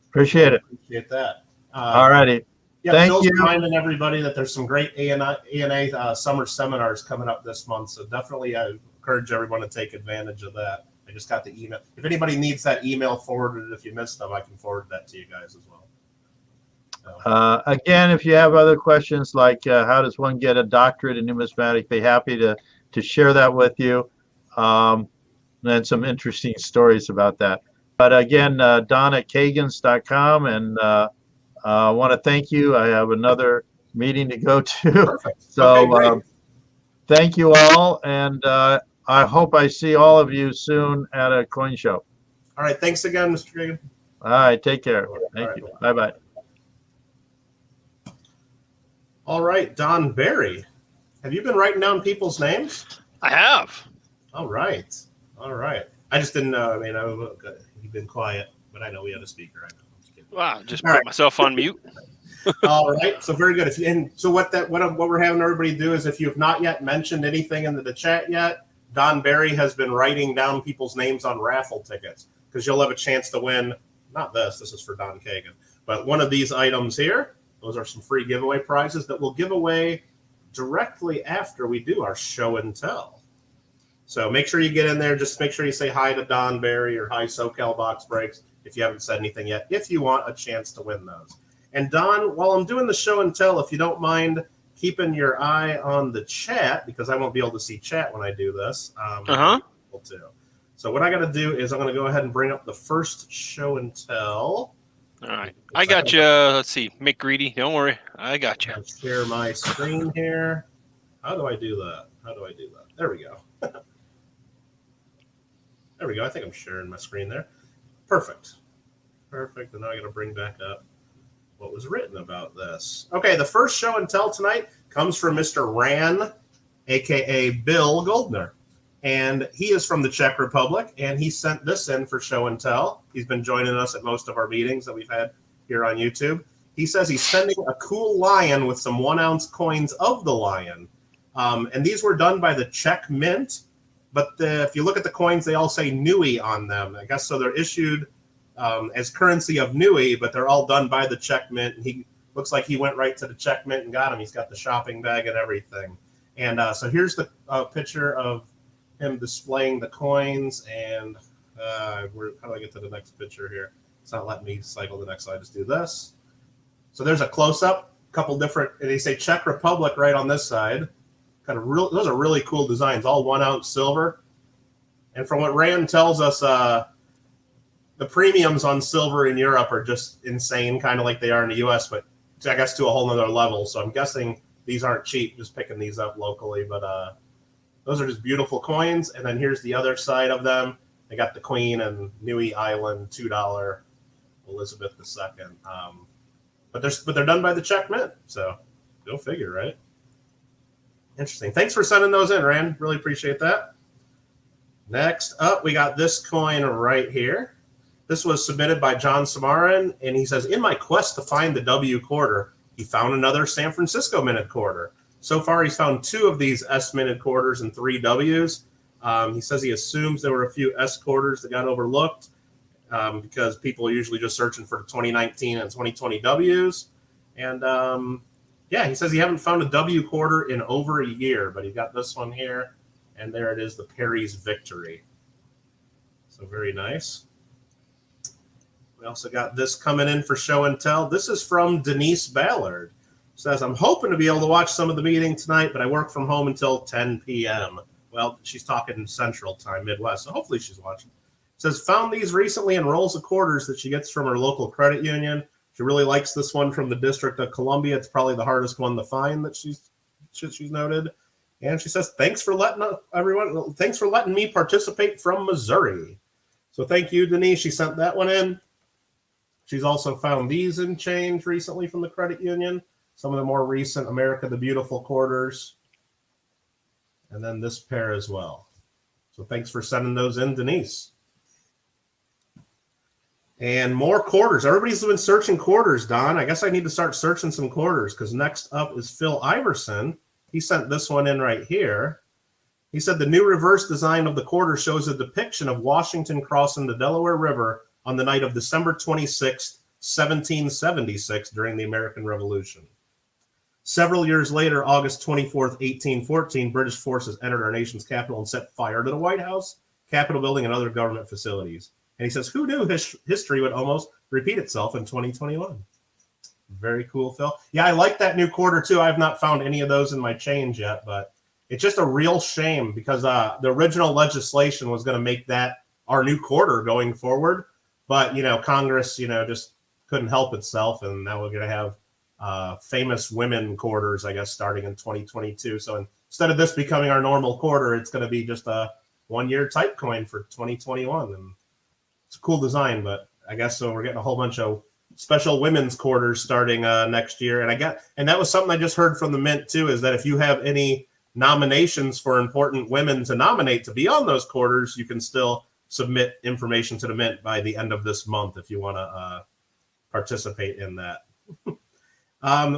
appreciate it. Appreciate that. All righty. Yeah, thank Phil's you. Reminding everybody that there's some great ANA summer seminars coming up this month. So definitely I encourage everyone to take advantage of that. I just got the email. If anybody needs that email forwarded, if you missed them, I can forward that to you guys as well. So. Again, if you have other questions like how does one get a doctorate in numismatic, be happy to share that with you. And some interesting stories about that. But again, Don at Kagins.com, and I want to thank you. I have another meeting to go to. Perfect. So okay, thank you all, and I hope I see all of you soon at a coin show. All right. Thanks again, Mr. Kagin. All right. Take care. Thank you. Bye-bye. All right. Don Barry, have you been writing down people's names? I have. All right. All right. I just didn't know. I mean, you've been quiet, but I know we had a speaker. I know. I'm just kidding. Wow. Just put myself on mute. All right. So very good. So what we're having everybody do is, if you have not yet mentioned anything in the chat yet, Don Barry has been writing down people's names on raffle tickets, because you'll have a chance to win. Not this. This is for Don Kagin, but one of these items here. Those are some free giveaway prizes that we'll give away directly after we do our show and tell. So make sure you get in there. Just make sure you say hi to Don Barry or hi SoCal Box Breaks if you haven't said anything yet, if you want a chance to win those. And Don, while I'm doing the show and tell, if you don't mind keeping your eye on the chat, because I won't be able to see chat when I do this. Too. So what I got to do is I'm going to go ahead and bring up the first show and tell. All right. I got you. Let's see. Mick Greedy. Don't worry. I got you. I'll share my screen here. How do I do that? There we go. There we go. I think I'm sharing my screen there. Perfect. And now I got to bring back up what was written about this. Okay, the first show and tell tonight comes from Mr. Ran, a.k.a. Bill Goldner. And he is from the Czech Republic, and he sent this in for show and tell. He's been joining us at most of our meetings that we've had here on YouTube. He says he's sending a cool lion with some 1-ounce coins of the lion. And these were done by the Czech Mint. But if you look at the coins, they all say Nui on them. I guess so they're issued as currency of Nui, but they're all done by the Czech Mint. And he looks like he went right to the Czech Mint and got them. He's got the shopping bag and everything. And so here's the picture of him displaying the coins. And how do I get to the next picture here? It's not letting me cycle the next slide. Just do this. So there's a close-up, a couple different, and they say Czech Republic right on this side. Those are really cool designs, all 1-ounce silver. And from what Rand tells us, the premiums on silver in Europe are just insane, kind of like they are in the U.S., but I guess to a whole nother level. So I'm guessing these aren't cheap, just picking these up locally. But those are just beautiful coins. And then here's the other side of them. They got the Queen and Nui Island $2 Elizabeth II. But they're done by the Czech Mint. So go figure, right? Interesting. Thanks for sending those in, Rand. Really appreciate that. Next up, we got this coin right here. This was submitted by John Samarin, and he says, in my quest to find the W quarter, he found another San Francisco minted quarter. So far, he's found 2 of these S minted quarters and 3 Ws. He says he assumes there were a few S quarters that got overlooked because people are usually just searching for the 2019 and 2020 Ws. And yeah, he says he haven't found a W quarter in over a year, but he got this one here, and there it is, the Perry's Victory. So very nice. We also got this coming in for show and tell. This is from Denise Ballard. Says, I'm hoping to be able to watch some of the meeting tonight, but I work from home until 10 p.m. Well, she's talking Central Time, Midwest, so hopefully she's watching. Says, found these recently in rolls of quarters that she gets from her local credit union. She really likes this one from the District of Columbia. It's probably the hardest one to find that she's noted. And she says, thanks for letting me participate from Missouri. So thank you, Denise. She sent that one in. She's also found these in change recently from the credit union. Some of the more recent America the Beautiful quarters. And then this pair as well. So thanks for sending those in, Denise. And more quarters. Everybody's been searching quarters, Don. I guess I need to start searching some quarters, because next up is Phil Iverson. He sent this one in right here. He said the new reverse design of the quarter shows a depiction of Washington crossing the Delaware River on the night of December 26, 1776, during the American Revolution. Several years later, August 24th, 1814, British forces entered our nation's capital and set fire to the White House Capitol building, and other government facilities. And he says, who knew history would almost repeat itself in 2021? Very cool, Phil. Yeah, I like that new quarter, too. I have not found any of those in my change yet, but it's just a real shame because the original legislation was going to make that our new quarter going forward. But, Congress, just couldn't help itself. And now we're going to have famous women quarters, I guess, starting in 2022. So instead of this becoming our normal quarter, it's going to be just a one-year type coin for 2021. And it's a cool design, but I guess so we're getting a whole bunch of special women's quarters starting next year. And that was something I just heard from the Mint, too, is that if you have any nominations for important women to nominate to be on those quarters, you can still submit information to the Mint by the end of this month if you want to participate in that.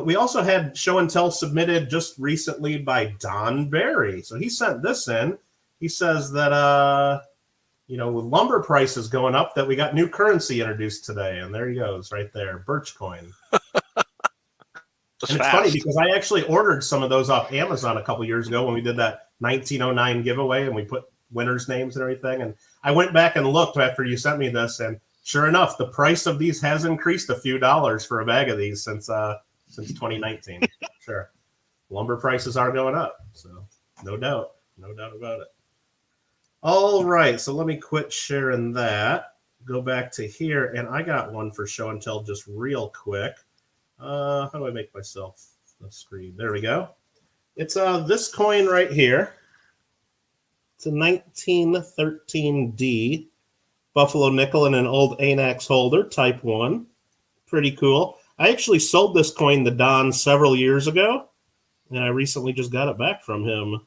We also had show and tell submitted just recently by Don Barry. So he sent this in. He says that, with lumber prices going up, that we got new currency introduced today. And there he goes right there, birch coin. And it's funny because I actually ordered some of those off Amazon a couple years ago when we did that 1909 giveaway and we put winners' names and everything. And I went back and looked after you sent me this, and sure enough, the price of these has increased a few dollars for a bag of these since 2019. Sure. Lumber prices are going up. So no doubt about it. All right. So let me quit sharing that. Go back to here. And I got one for show and tell just real quick. How do I make myself the screen? There we go. It's this coin right here. It's a 1913D Buffalo nickel in an old Anax holder, type 1. Pretty cool. I actually sold this coin to Don several years ago, and I recently just got it back from him.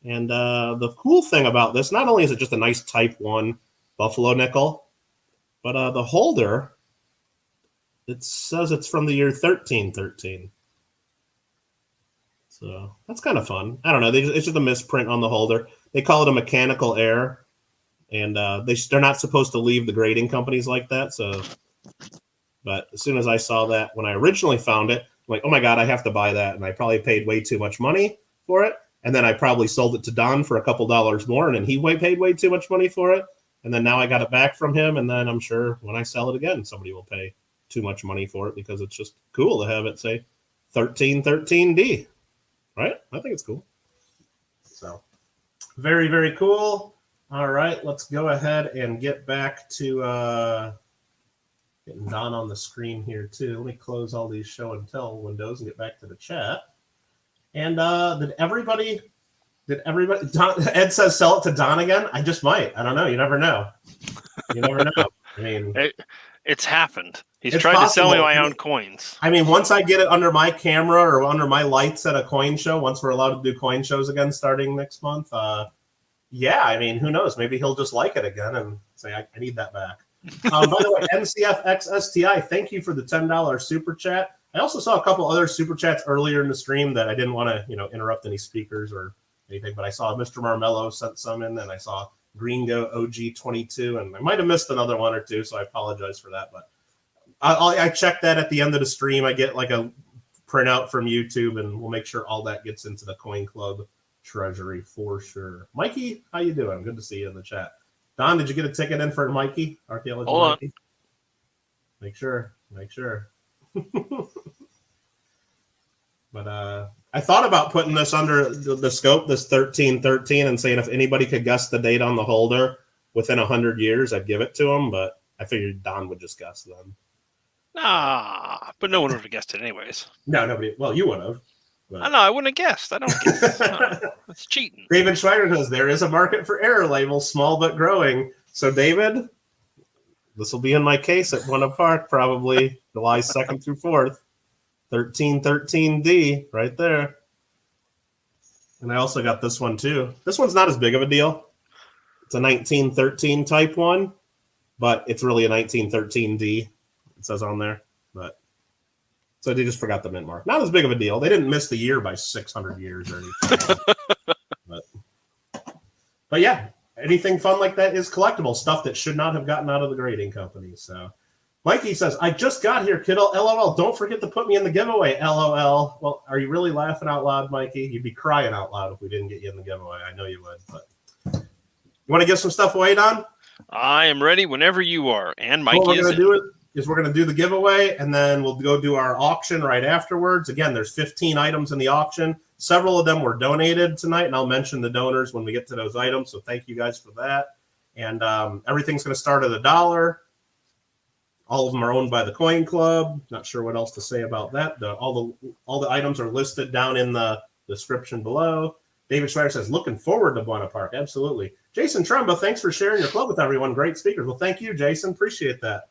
And the cool thing about this, not only is it just a nice type 1 Buffalo nickel, but the holder, it says it's from the year 1313. So that's kind of fun. I don't know. It's just a misprint on the holder. They call it a mechanical error, and they're not supposed to leave the grading companies like that. So, but as soon as I saw that when I originally found it, I'm like, oh my God, I have to buy that. And I probably paid way too much money for it. And then I probably sold it to Don for a couple dollars more, and then he paid way too much money for it. And then now I got it back from him. And then I'm sure when I sell it again, somebody will pay too much money for it because it's just cool to have it say 1313D. Right? I think it's cool. So very, very cool. All right, let's go ahead and get back to getting Don on the screen here too. Let me close all these show and tell windows and get back to the chat. And did everybody, Don, Ed says sell it to Don again? I just might. I don't know. You never know. You never know. I mean, it's happened. He's tried to sell me my own coins. I mean, once I get it under my camera or under my lights at a coin show, once we're allowed to do coin shows again starting next month, yeah, I mean, who knows? Maybe he'll just like it again and say, I need that back. By the way, NCFXSTI, thank you for the $10 super chat. I also saw a couple other super chats earlier in the stream that I didn't want to, interrupt any speakers or anything, but I saw Mr. Marmello sent some in, and I saw Gringo OG22, and I might have missed another one or two, so I apologize for that, but I check that at the end of the stream. I get like a printout from YouTube, and we'll make sure all that gets into the Coin Club treasury for sure. Mikey, how you doing? Good to see you in the chat. Don, did you get a ticket in for Mikey? Archaeology Hold Mikey? On. Make sure. But I thought about putting this under the scope, this 1313, and saying if anybody could guess the date on the holder within 100 years, I'd give it to them, but I figured Don would just guess them. But no one would have guessed it anyways. No, nobody. Well, you would have. But... I know. I wouldn't have guessed. I don't guess. No, that's cheating. David Schreider says there is a market for error labels, small but growing. So, David, this will be in my case at Buena Park probably July 2nd through 4th. 1313D right there. And I also got this one too. This one's not as big of a deal. It's a 1913 type one, but it's really a 1913D. It says on there, but so they just forgot the mint mark. Not as big of a deal. They didn't miss the year by 600 years or anything. but yeah, anything fun like that is collectible stuff that should not have gotten out of the grading company. So Mikey says, I just got here, Kittle. LOL. Don't forget to put me in the giveaway. LOL. Well, are you really laughing out loud, Mikey? You'd be crying out loud if we didn't get you in the giveaway. I know you would, but You want to give some stuff away, Don? I am ready whenever you are. And Mikey what we're is going to do is we're going to do the giveaway, and then we'll go do our auction right afterwards. Again, there's 15 items in the auction. Several of them were donated tonight, and I'll mention the donors when we get to those items. So thank you guys for that. And everything's going to start at $1. All of them are owned by the Coin Club. Not sure what else to say about that. All the items are listed down in the description below. David Schreier says, looking forward to Buena Park. Absolutely. Jason Trumba, thanks for sharing your club with everyone. Great speakers. Well, thank you, Jason. Appreciate that.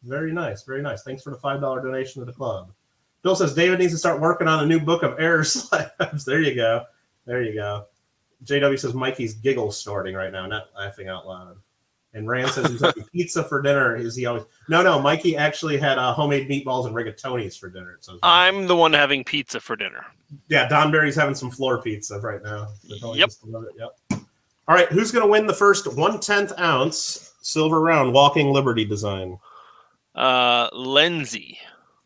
Very nice. Very nice. Thanks for the $5 donation to the club. Bill says, David needs to start working on a new book of error slabs. There you go. There you go. JW says, Mikey's giggle snorting right now, not laughing out loud. And Rand says he's having pizza for dinner. Is he always? No. Mikey actually had homemade meatballs and rigatonis for dinner. So I'm the one having pizza for dinner. Yeah, Don Barry's having some floor pizza right now. Yep. Yep. All right, who's going to win the first 1/10 ounce silver round walking Liberty design? Lindsay.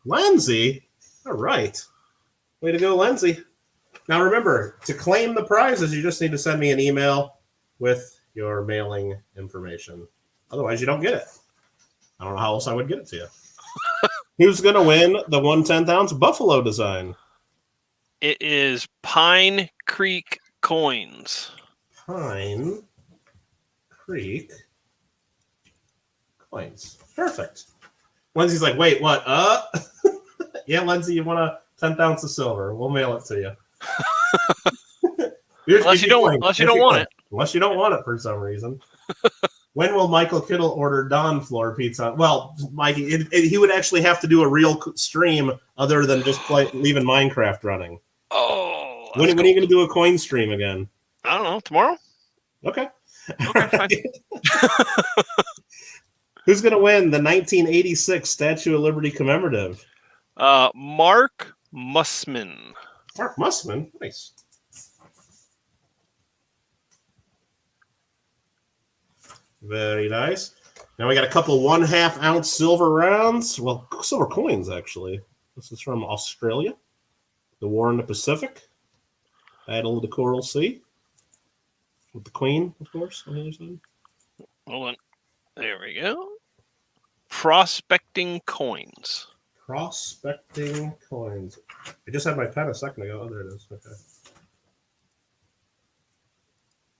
Lindsay? All right. Way to go, Lindsay. Now remember, to claim the prizes, you just need to send me an email with your mailing information. Otherwise, you don't get it. I don't know how else I would get it to you. Who's going to win the 1/10 ounce Buffalo design? It is Pine Creek Coins. Pine Creek Coins. Perfect. Lindsay's like, wait, what? Yeah, Lindsay, you want a 10th ounce of silver? We'll mail it to you. Unless you don't want it. Unless you don't want it for some reason. When will Michael Kittle order Don floor pizza? Well, Mikey, he would actually have to do a real stream other than just leaving Minecraft running. Oh. When are you going to do a coin stream again? I don't know. Tomorrow? Okay. Fine. Who's going to win the 1986 Statue of Liberty commemorative? Mark Mussman. Mark Mussman? Nice. Very nice. Now we got a couple 1/2 ounce silver rounds. Well, silver coins, actually. This is from Australia. The War in the Pacific. Battle of the Coral Sea. With the Queen, of course, on the other side. Hold on. There we go. Prospecting coins. Prospecting coins. I just had my pen a second ago. Oh, there it is. Okay.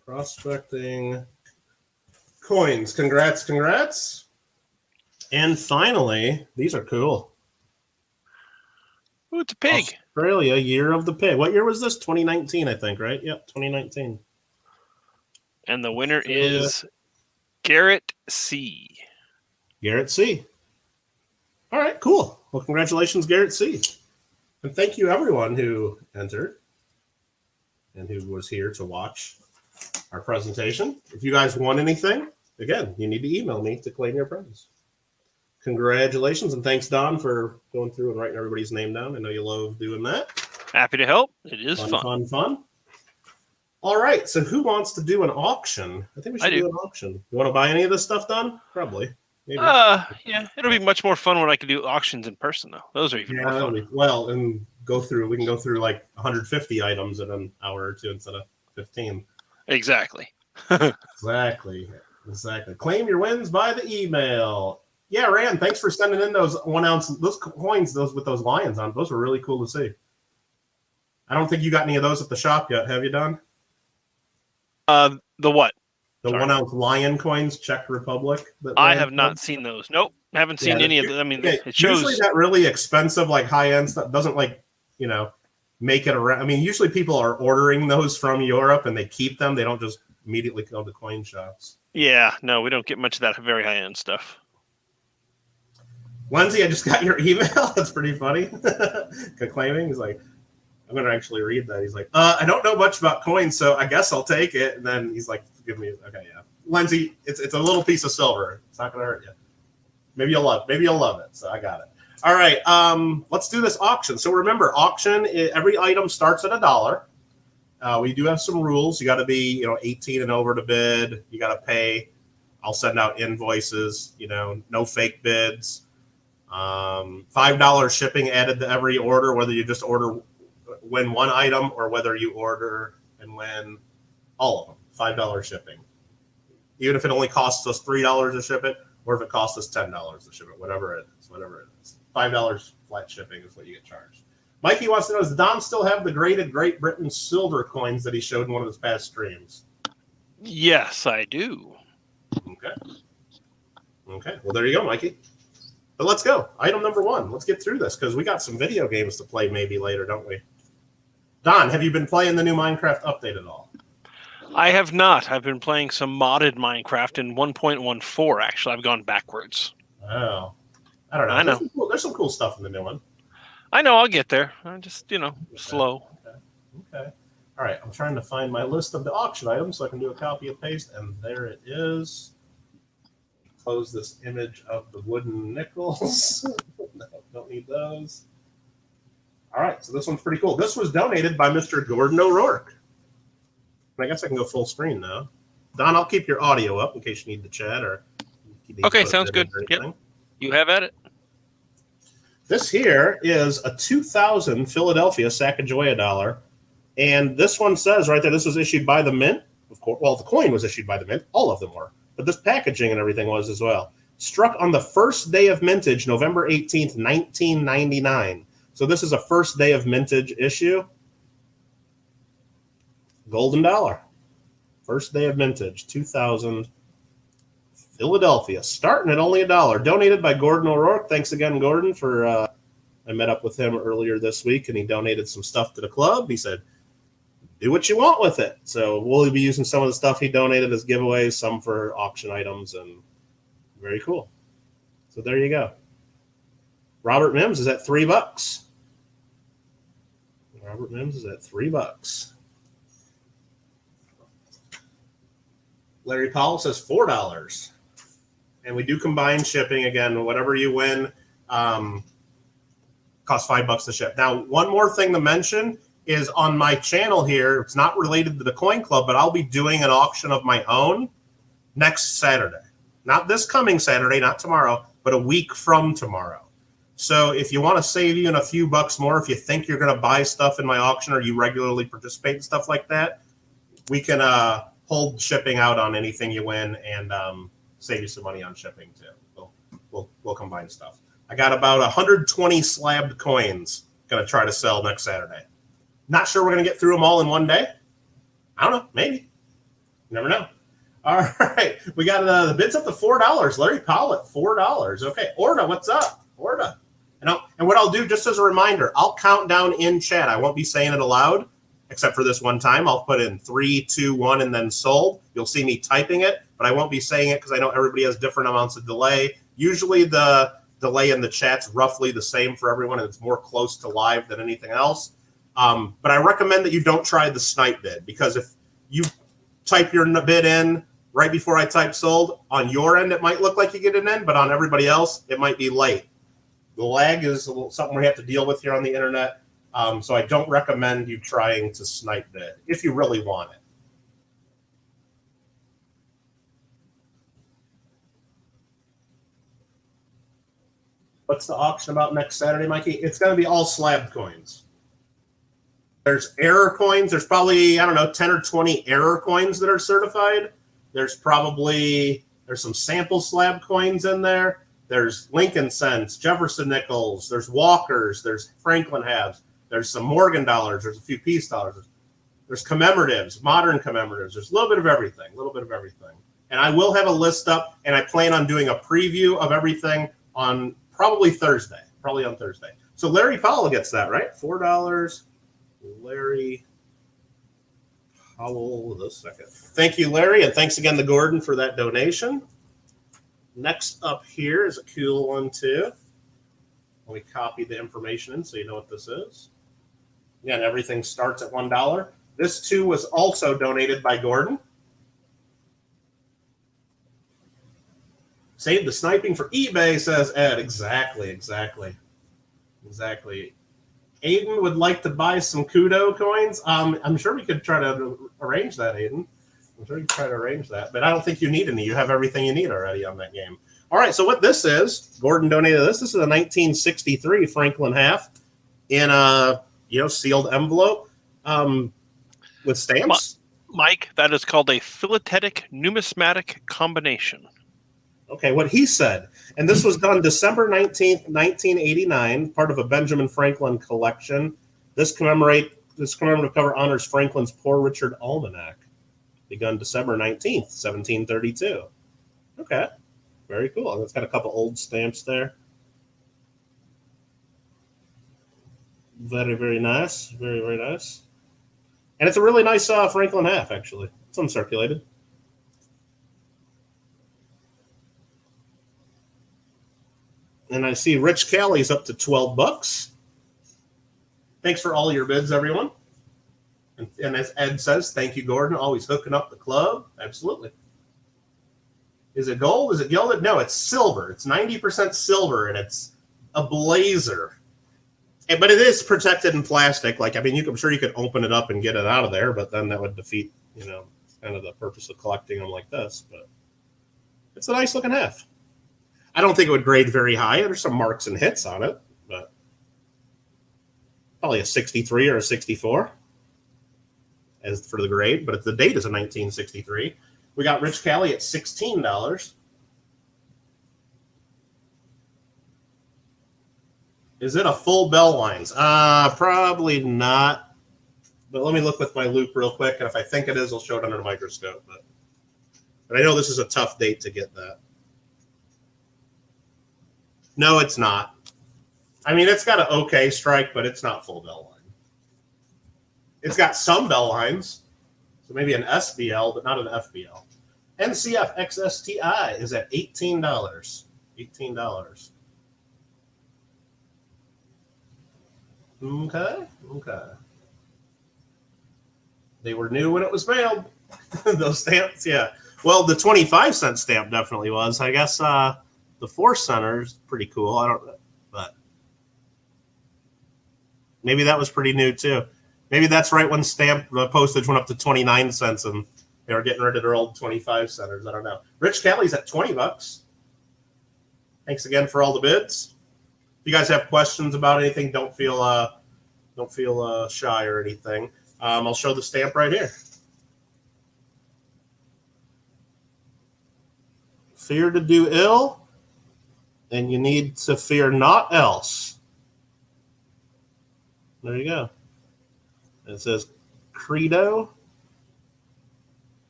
Prospecting coins. Congrats. And finally, these are cool. Ooh, it's a pig. Australia, Year of the Pig. What year was this? 2019, I think, right? Yep, 2019. And the winner is Garrett C. Garrett C. All right, cool. Well, congratulations, Garrett C. And thank you, everyone who entered and who was here to watch our presentation. If you guys want anything, again, you need to email me to claim your prize. Congratulations, and thanks, Don, for going through and writing everybody's name down. I know you love doing that. Happy to help. It is fun. All right, so who wants to do an auction? I think we should do an auction. You want to buy any of this stuff, Don? Probably. Maybe. Yeah, it'll be much more fun when I can do auctions in person, though. Those are even more fun. And we can go through like 150 items in an hour or two instead of 15. Exactly. Exactly. Claim your wins by the email. Yeah, Rand, thanks for sending in those 1 ounce, those coins, those with those lions on. Those were really cool to see. I don't think you got any of those at the shop yet, have you, Don? The what? The 1 ounce lion coins, Czech Republic. I have not seen those. Nope. Haven't seen any of them. I mean, it shows. Usually that really expensive, like high end stuff doesn't make it around. I mean, usually people are ordering those from Europe and they keep them. They don't just immediately go to coin shops. Yeah, no, we don't get much of that very high end stuff. Lindsay, I just got your email. That's pretty funny. Claiming, he's like, I'm going to actually read that. He's like, I don't know much about coins, so I guess I'll take it. And then he's like, give me, okay, yeah. Lindsay, it's a little piece of silver. It's not going to hurt you. Maybe you'll love it. So I got it. All right, let's do this auction. So remember, auction, every item starts at $1. We do have some rules. You got to be, 18 and over to bid. You got to pay. I'll send out invoices, no fake bids. $5 shipping added to every order, whether you just win one item or whether you order and win all of them. $5 shipping. even if it only costs us $3 to ship it, or if it costs us $10 to ship it, whatever it is. $5 flat shipping is what you get charged. Mikey wants to know, does Don still have the graded Great Britain silver coins that he showed in one of his past streams? Yes, I do. Okay. Well, there you go, Mikey. But let's go. Item number 1. Let's get through this because we got some video games to play maybe later, don't we? Don, have you been playing the new Minecraft update at all? I have not. I've been playing some modded Minecraft in 1.14, actually. I've gone backwards. Oh. I don't know. I know. There's some cool stuff in the new one. I know. I'll get there. I'm just, slow. Okay. All right. I'm trying to find my list of the auction items so I can do a copy and paste, and there it is. Close this image of the wooden nickels. No, don't need those. All right, so this one's pretty cool. This was donated by Mr. Gordon O'Rourke. I guess I can go full screen now. Don, I'll keep your audio up in case you need to chat or. Okay, sounds good. Yep. You have at it. This here is a 2000 Philadelphia Sacagawea dollar, and this one says right there, this was issued by the Mint. Of course, well, the coin was issued by the Mint. All of them were. But this packaging and everything was as well. Struck on the first day of mintage, November 18th, 1999. So this is a first day of mintage issue. Golden dollar. First day of mintage, 2000 Philadelphia. Starting at only $1. Donated by Gordon O'Rourke. Thanks again, Gordon, for I met up with him earlier this week, and he donated some stuff to the club. He said, do what you want with it. So we'll be using some of the stuff he donated as giveaways, some for auction items, and very cool. So there you go. Robert Mims is at $3. Robert Mims is at $3. Larry Powell says $4. And we do combine shipping again. Whatever you win costs $5 to ship. Now, one more thing to mention is on my channel here, it's not related to the Coin Club, but I'll be doing an auction of my own next Saturday. Not this coming Saturday, not tomorrow, but a week from tomorrow. So if you want to save even a few bucks more, if you think you're going to buy stuff in my auction or you regularly participate in stuff like that, we can hold shipping out on anything you win and save you some money on shipping too. We'll combine stuff. I got about 120 slabbed coins going to try to sell next Saturday. Not sure we're going to get through them all in one day. I don't know. Maybe. You never know. All right. We got the bids up to $4. Larry Powell at $4. Okay. Orda, what's up? Orda. And what I'll do, just as a reminder, I'll count down in chat. I won't be saying it aloud, except for this one time. I'll put in 3, 2, 1, and then sold. You'll see me typing it, but I won't be saying it because I know everybody has different amounts of delay. Usually the delay in the chat's roughly the same for everyone, and it's more close to live than anything else. But I recommend that you don't try the snipe bid, because if you type your bid in right before I type sold, on your end it might look like you get it in, but on everybody else it might be late. The lag is something we have to deal with here on the internet, so I don't recommend you trying to snipe bid if you really want it. What's the auction about next Saturday, Mikey? It's going to be all slabbed coins. There's error coins. There's probably, 10 or 20 error coins that are certified. There's some sample slab coins in there. There's Lincoln cents, Jefferson nickels. There's Walkers. There's Franklin halves. There's some Morgan dollars. There's a few peace dollars. There's commemoratives, modern commemoratives. There's a little bit of everything, And I will have a list up, and I plan on doing a preview of everything on probably on Thursday. So Larry Powell gets that, right? $4. Larry Powell, the second. Thank you, Larry, and thanks again to Gordon for that donation. Next up here is a cool one, too. Let me copy the information in so you know what this is. Again, everything starts at $1. This, too, was also donated by Gordon. Save the sniping for eBay, says Ed. Exactly. Aiden would like to buy some Kudo coins. I'm sure we could try to arrange that, Aiden. I'm sure you can try to arrange that, but I don't think you need any. You have everything you need already on that game. All right, so what this is, Gordon donated this. This is a 1963 Franklin half in a sealed envelope with stamps. Mike, that is called a philatelic numismatic combination. Okay, what he said. And this was done December 19th, 1989, part of a Benjamin Franklin collection. This commemorative cover honors Franklin's Poor Richard Almanac, begun December 19th, 1732. Okay, very cool. And it's got a couple old stamps there. Very, very nice. Very, very nice. And it's a really nice Franklin half, actually. It's uncirculated. And I see Rich Callie's up to $12. Thanks for all your bids, everyone. And as Ed says, thank you, Gordon. Always hooking up the club. Absolutely. Is it gold? Is it gilded? No, it's silver. It's 90% silver, and it's a blazer. But it is protected in plastic. Like, I mean, I'm sure you could open it up and get it out of there, but then that would defeat, kind of the purpose of collecting them like this. But it's a nice looking half. I don't think it would grade very high. There's some marks and hits on it, but probably a 63 or a 64 as for the grade. But the date is a 1963. We got Rich Callie at $16. Is it a full bell lines? Probably not. But let me look with my loupe real quick, and if I think it is, I'll show it under the microscope. But I know this is a tough date to get that. No, it's not. I mean, it's got an okay strike, but it's not full bell line. It's got some bell lines, so maybe an SBL, but not an FBL. NCF XSTI is at $18. $18. Okay. They were new when it was mailed. Those stamps, yeah. Well, the 25-cent stamp definitely was. I guess the 4-center is pretty cool. I don't know, but maybe that was pretty new too. Maybe that's right when postage went up to 29 cents and they were getting rid of their old 25-centers. I don't know. Rich Callie's at $20. Thanks again for all the bids. If you guys have questions about anything, don't feel shy or anything. I'll show the stamp right here. Fear to do ill, and you need to fear naught else. There you go. It says Credo.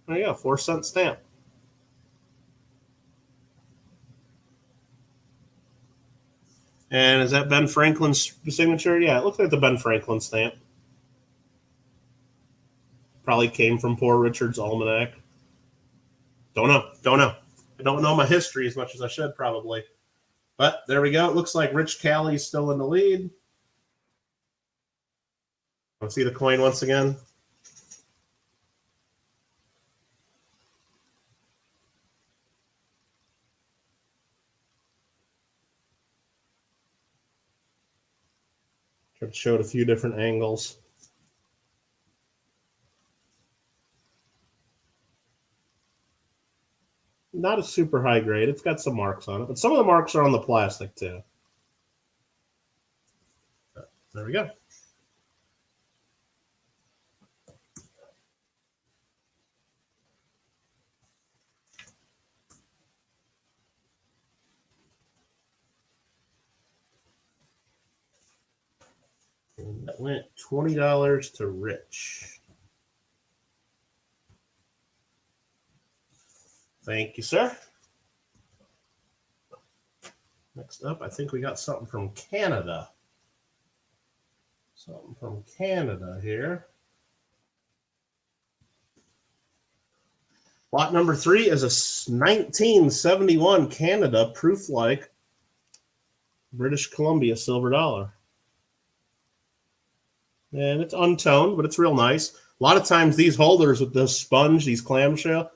There you go, 4-cent stamp. And is that Ben Franklin's signature? Yeah, it looks like the Ben Franklin stamp. Probably came from Poor Richard's Almanac. Don't know. I don't know my history as much as I should probably. But there we go. It looks like Rich Callie's still in the lead. Let's see the coin once again. Try to show it a few different angles. Not a super high grade. It's got some marks on it, but some of the marks are on the plastic too. There we go. And that went $20 to Rich. Thank you, sir. Next up, I think we got something from Canada. Something from Canada here. Lot number 3 is a 1971 Canada proof-like British Columbia silver dollar. And it's untoned, but it's real nice. A lot of times these holders with this sponge, these clamshell,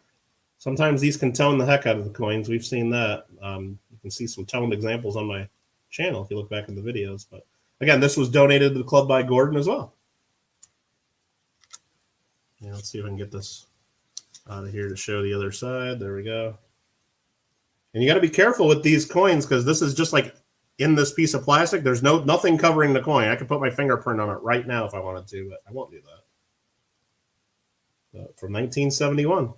sometimes these can tone the heck out of the coins. We've seen that. You can see some toned examples on my channel if you look back in the videos. But again, this was donated to the club by Gordon as well. Yeah, let's see if I can get this out of here to show the other side. There we go. And you got to be careful with these coins because this is just like in this piece of plastic. There's nothing covering the coin. I could put my fingerprint on it right now if I wanted to, but I won't do that. from 1971.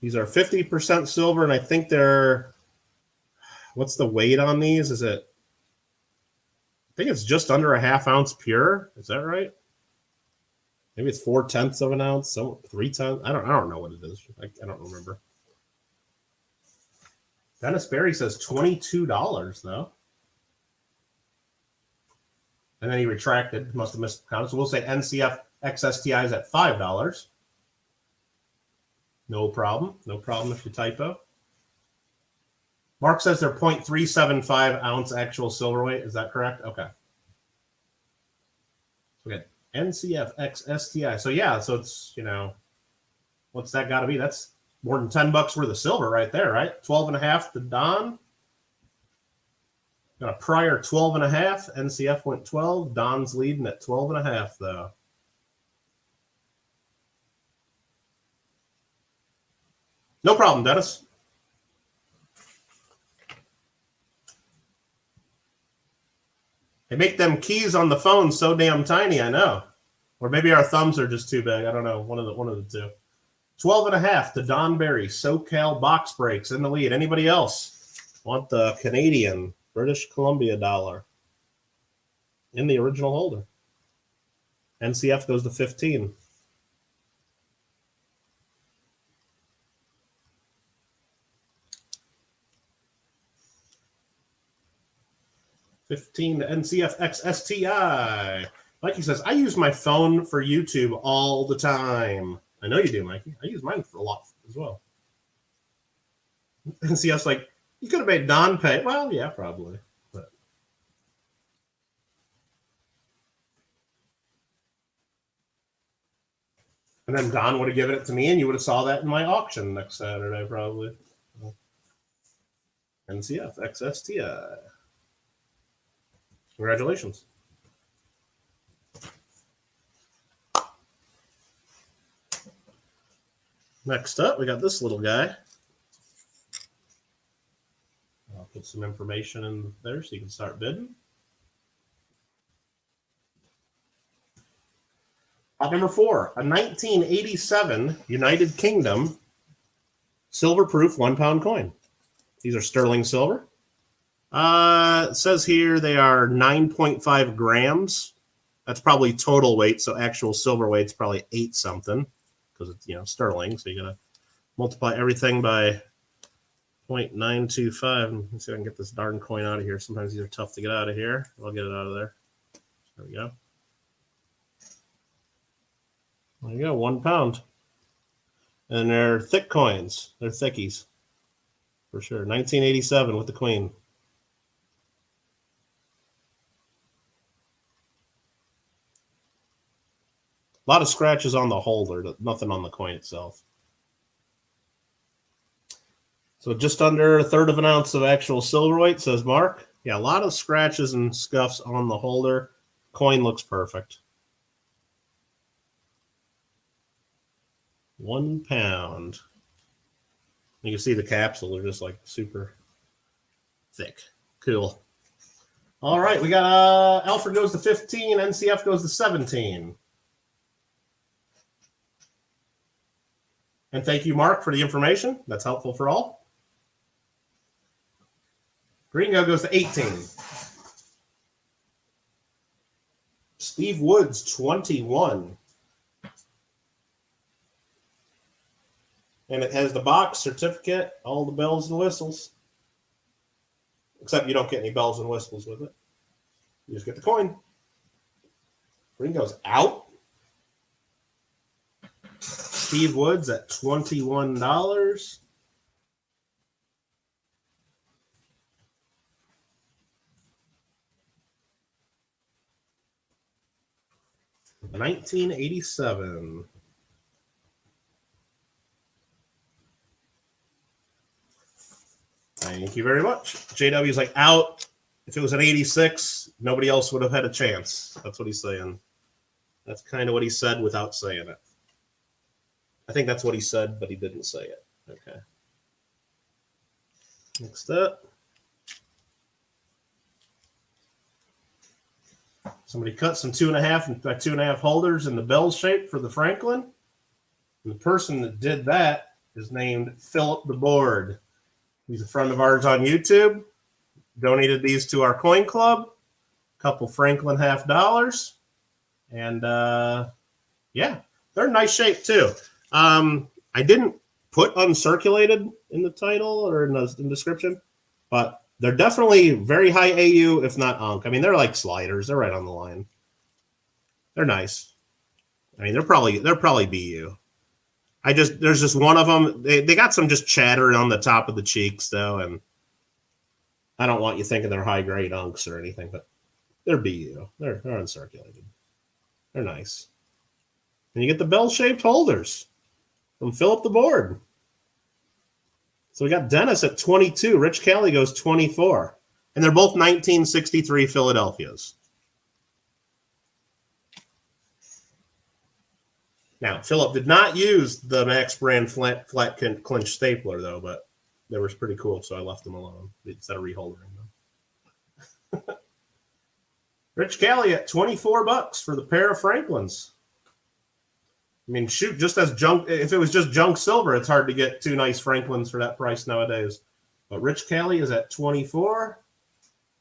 These are 50% silver, and I think they're, what's the weight on these? Is it, I think it's just under a ½ ounce pure. Is that right? Maybe it's 4/10 of an ounce, so 3/10. I don't know what it is. I don't remember. Dennis Berry says $22 though. And then he retracted. Must have missed the count. So we'll say NCF XSTI is at $5. No problem. No problem if you typo. Mark says they're 0.375 ounce actual silver weight. Is that correct? Okay. Okay. NCF XSTI. So yeah, so it's, you know, what's that got to be? That's more than $10 worth of silver right there, right? 12.5 to Don. Got a prior 12.5. NCF went 12. Don's leading at 12.5 though. No problem, Dennis. They make them keys on the phone so damn tiny, I know. Or maybe our thumbs are just too big. I don't know. One of the two. 12.5 to Don Berry. SoCal box breaks in the lead. Anybody else want the Canadian British Columbia dollar in the original holder? NCF goes to 15. $15 to NCF XSTI. Mikey says, I use my phone for YouTube all the time. I know you do, Mikey. I use mine for a lot as well. NCF's like, you could have made Don pay. Well, yeah, probably. But. And then Don would have given it to me, and you would have saw that in my auction next Saturday, probably. NCF XSTI. Congratulations. Next up, we got this little guy. I'll put some information in there so you can start bidding. Lot number 4, a 1987 United Kingdom silver proof 1 pound coin. These are sterling silver. It says here they are 9.5 grams. That's probably total weight, so actual silver weight's probably 8 something because it's, you know, sterling. So you gotta multiply everything by 0.925. Let's see if I can get this darn coin out of here. Sometimes these are tough to get out of here. I'll get it out of there. There we go. There you go, 1 pound. And they're thick coins. They're thickies for sure. 1987 with the queen. A lot of scratches on the holder, nothing on the coin itself. So just under 1/3 of an ounce of actual silver weight, says Mark. Yeah, a lot of scratches and scuffs on the holder. Coin looks perfect. 1 pound. You can see the capsule are just like super thick. Cool. All right, we got Alfred goes to 15, NCF goes to 17. And thank you, Mark, for the information. That's helpful for all. Gringo goes to 18. Steve Woods, 21. And it has the box, certificate, all the bells and whistles. Except you don't get any bells and whistles with it. You just get the coin. Gringo's out. Steve Woods at $21. $1987. Thank you very much. JW's like out. If it was an 86, nobody else would have had a chance. That's what he's saying. That's kind of what he said without saying it. I think that's what he said, but he didn't say it. Okay. Next up. Somebody cut some 2.5 by 2.5 holders in the bell shape for the Franklin. And the person that did that is named Philip the Board. He's a friend of ours on YouTube. Donated these to our coin club. A couple Franklin $50. And yeah, they're in nice shape too. I didn't put uncirculated in the title or in the description, but they're definitely very high AU, if not UNC. I mean, they're like sliders. They're right on the line. They're nice. I mean, they're probably BU. There's just one of them. They got some just chatter on the top of the cheeks though, and I don't want you thinking they're high grade UNCs or anything, but they're BU. They're uncirculated. They're nice. And you get the bell-shaped holders from Philip the Board. So we got Dennis at 22. Rich Kelly goes 24. And they're both 1963 Philadelphias. Now, Philip did not use the Max brand flat clinch stapler, though, but they were pretty cool, so I left them alone instead of reholdering them. Rich Kelly at $24 for the pair of Franklins. I mean, shoot, just as junk, if it was just junk silver, it's hard to get two nice Franklins for that price nowadays. But Rich Kelly is at 24.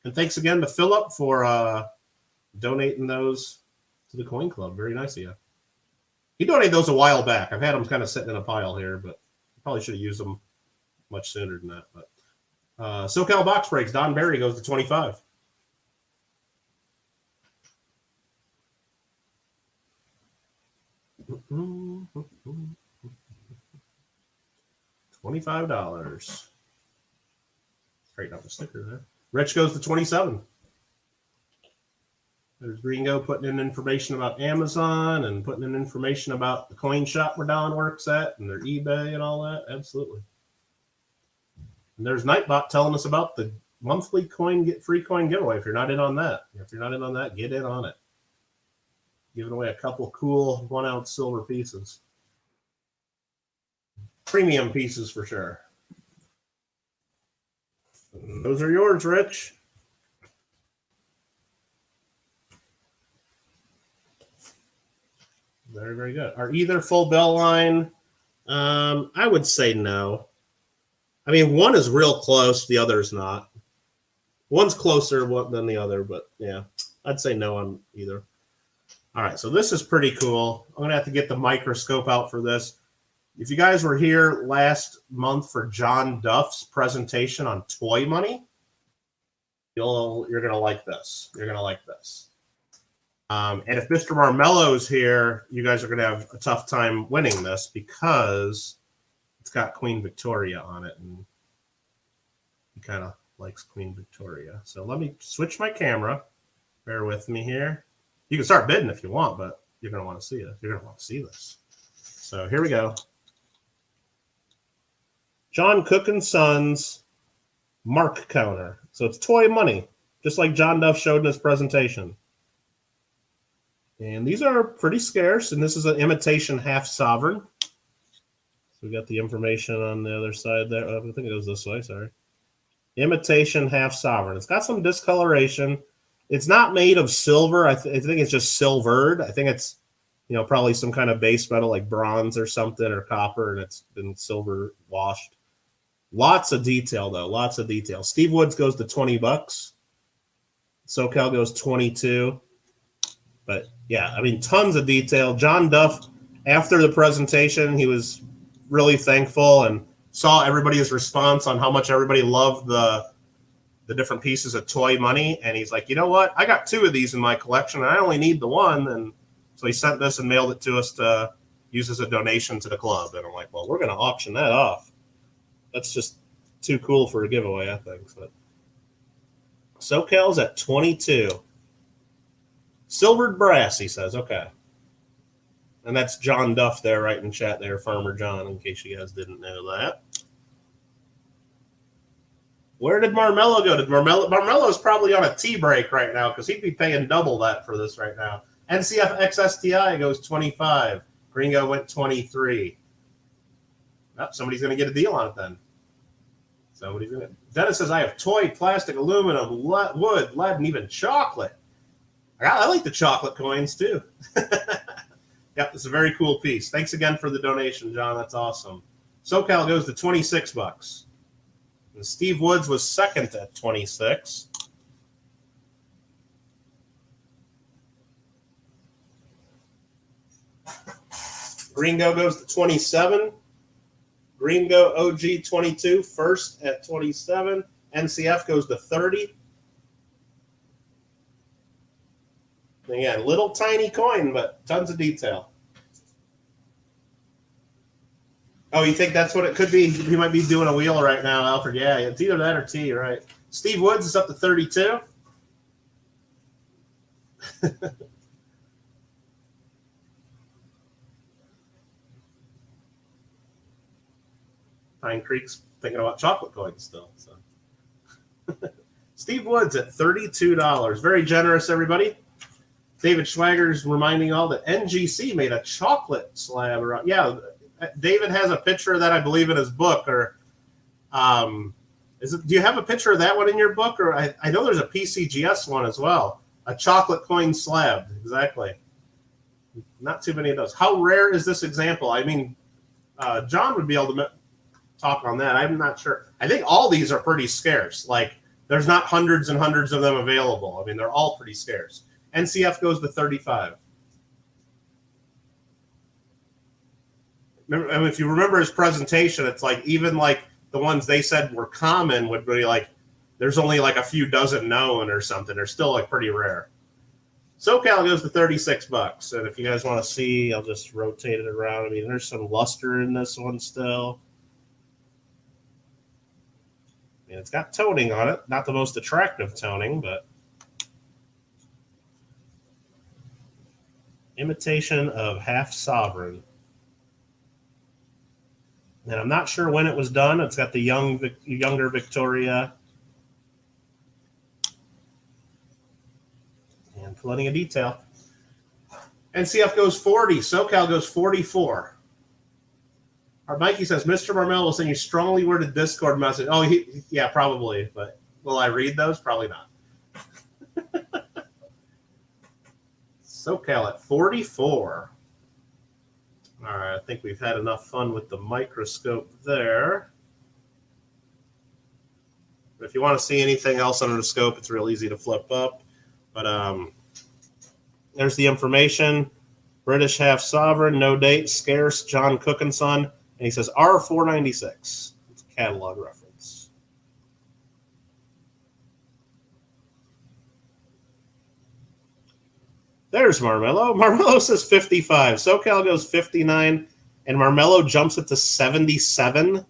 And thanks again to Philip for donating those to the Coin Club. Very nice of you. He donated those a while back. I've had them kind of sitting in a pile here, but probably should have used them much sooner than that. But SoCal Box Breaks, Don Berry goes to 25. $25. Straighten out the sticker there. Rich goes to 27. There's Gringo putting in information about Amazon and putting in information about the coin shop where Don works at and their eBay and all that. Absolutely. And there's Nightbot telling us about the monthly free coin giveaway. If you're not in on that, get in on it. Giving away a couple cool 1 ounce silver pieces. Premium pieces for sure. And those are yours, Rich. Very, very good. Are either full bell line? I would say no. I mean, one is real close. The other is not. One's closer than the other, but yeah, I'd say no on either. All right, so this is pretty cool. I'm going to have to get the microscope out for this. If you guys were here last month for John Duff's presentation on toy money, you're going to like this. You're going to like this. And if Mr. Marmello's here, you guys are going to have a tough time winning this because it's got Queen Victoria on it, and he kind of likes Queen Victoria. So let me switch my camera. Bear with me here. You can start bidding if you want, but you're going to want to see it. You're going to want to see this. So here we go. John Cook & Sons mark counter. So it's toy money, just like John Duff showed in his presentation. And these are pretty scarce, and this is an imitation half sovereign. So we got the information on the other side there. Oh, I think it goes this way, sorry. Imitation half sovereign. It's got some discoloration. It's not made of silver. I think it's just silvered. I think it's, probably some kind of base metal like bronze or something or copper, and it's been silver washed. Lots of detail, though. Lots of detail. Steve Woods goes to $20. SoCal goes 22. But yeah, I mean, tons of detail. John Duff, after the presentation, he was really thankful and saw everybody's response on how much everybody loved the different pieces of toy money. And he's like, you know what? I got 2 of these in my collection, and I only need the one. And so he sent this and mailed it to us to use as a donation to the club. And I'm like, well, we're going to auction that off. That's just too cool for a giveaway, I think. But SoCal's at 22. Silvered brass, he says. Okay. And that's John Duff there, right in chat there, Farmer John, in case you guys didn't know that. Where did Marmello go? Marmello's probably on a tea break right now because he'd be paying double that for this right now. NCF XSTI goes 25. Gringo went 23. Oh, somebody's going to get a deal on it then. Somebody's going to. Dennis says, I have toy, plastic, aluminum, wood, lead, and even chocolate. I like the chocolate coins too. Yep, it's a very cool piece. Thanks again for the donation, John. That's awesome. SoCal goes to $26. And Steve Woods was second at 26. Gringo goes to 27. Gringo OG 22, first at 27. NCF goes to 30. Again, little tiny coin, but tons of detail. Oh, you think that's what it could be? He might be doing a wheel right now, Alfred. Yeah, it's either that or T, right? Steve Woods is up to 32. Pine Creek's thinking about chocolate coins still. So, Steve Woods at $32. Very generous, everybody. David Schwager's reminding all that NGC made a chocolate slab around. Yeah, David has a picture of that, I believe, in his book. Or do you have a picture of that one in your book? Or I know there's a PCGS one as well. A chocolate coin slab, exactly. Not too many of those. How rare is this example? I mean, John would be able to talk on that. I'm not sure. I think all these are pretty scarce. Like, there's not hundreds and hundreds of them available. I mean, they're all pretty scarce. NCF goes to 35. Remember, I mean, if you remember his presentation, it's like even like the ones they said were common would be like there's only like a few dozen known or something. They're still like pretty rare. SoCal goes to $36. And if you guys want to see, I'll just rotate it around. I mean, there's some luster in this one still. I mean, it's got toning on it. Not the most attractive toning, but imitation of half sovereign. And I'm not sure when it was done. It's got the younger Victoria. And plenty of detail. NCF goes 40. SoCal goes 44. Our Mikey says, Mr. Marmel will send you strongly worded Discord message. Oh, yeah, probably. But will I read those? Probably not. SoCal at 44. All right, I think we've had enough fun with the microscope there. But if you want to see anything else under the scope, it's real easy to flip up. But there's the information. British half sovereign, no date, scarce, John Cook and Son. And he says R496. It's a catalog reference. There's Marmello. Marmello says 55. SoCal goes 59, and Marmello jumps it to 77.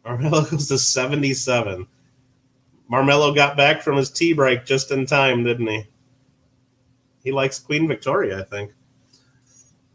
Marmello goes to 77. Marmello got back from his tea break just in time, didn't he? He likes Queen Victoria, I think.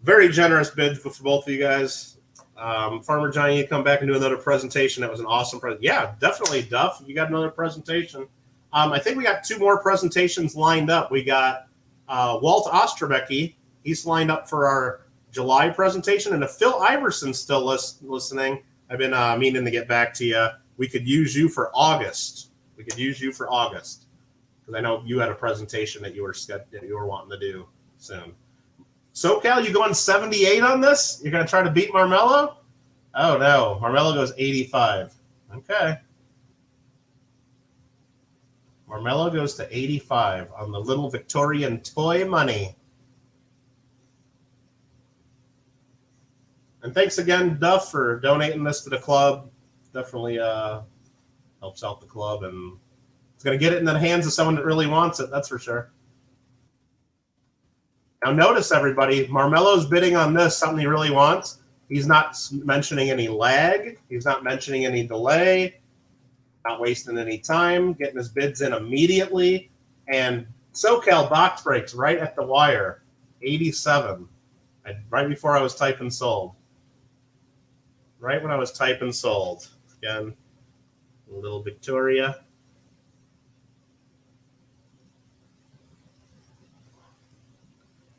Very generous bid for both of you guys. Farmer Johnny, you come back and do another presentation. That was an awesome presentation. Yeah, definitely, Duff. You got another presentation. I think we got two more presentations lined up. We got Walt Osterbecke. He's lined up for our July presentation. And if Phil Iverson's still listening, I've been meaning to get back to you. We could use you for August. Because I know you had a presentation that you were wanting to do soon. SoCal, you going 78 on this? You're going to try to beat Marmello? Oh, no. Marmello goes 85. Okay. Marmello goes to 85 on the little Victorian toy money. And thanks again, Duff, for donating this to the club. Definitely helps out the club, and it's going to get it in the hands of someone that really wants it, that's for sure. Now notice, everybody, Marmello's bidding on this, something he really wants. He's not mentioning any lag. He's not mentioning any delay. Not wasting any time, getting his bids in immediately. And SoCal box breaks right at the wire, 87. Right before I was typing sold. Right when I was typing sold. Again, little Victoria.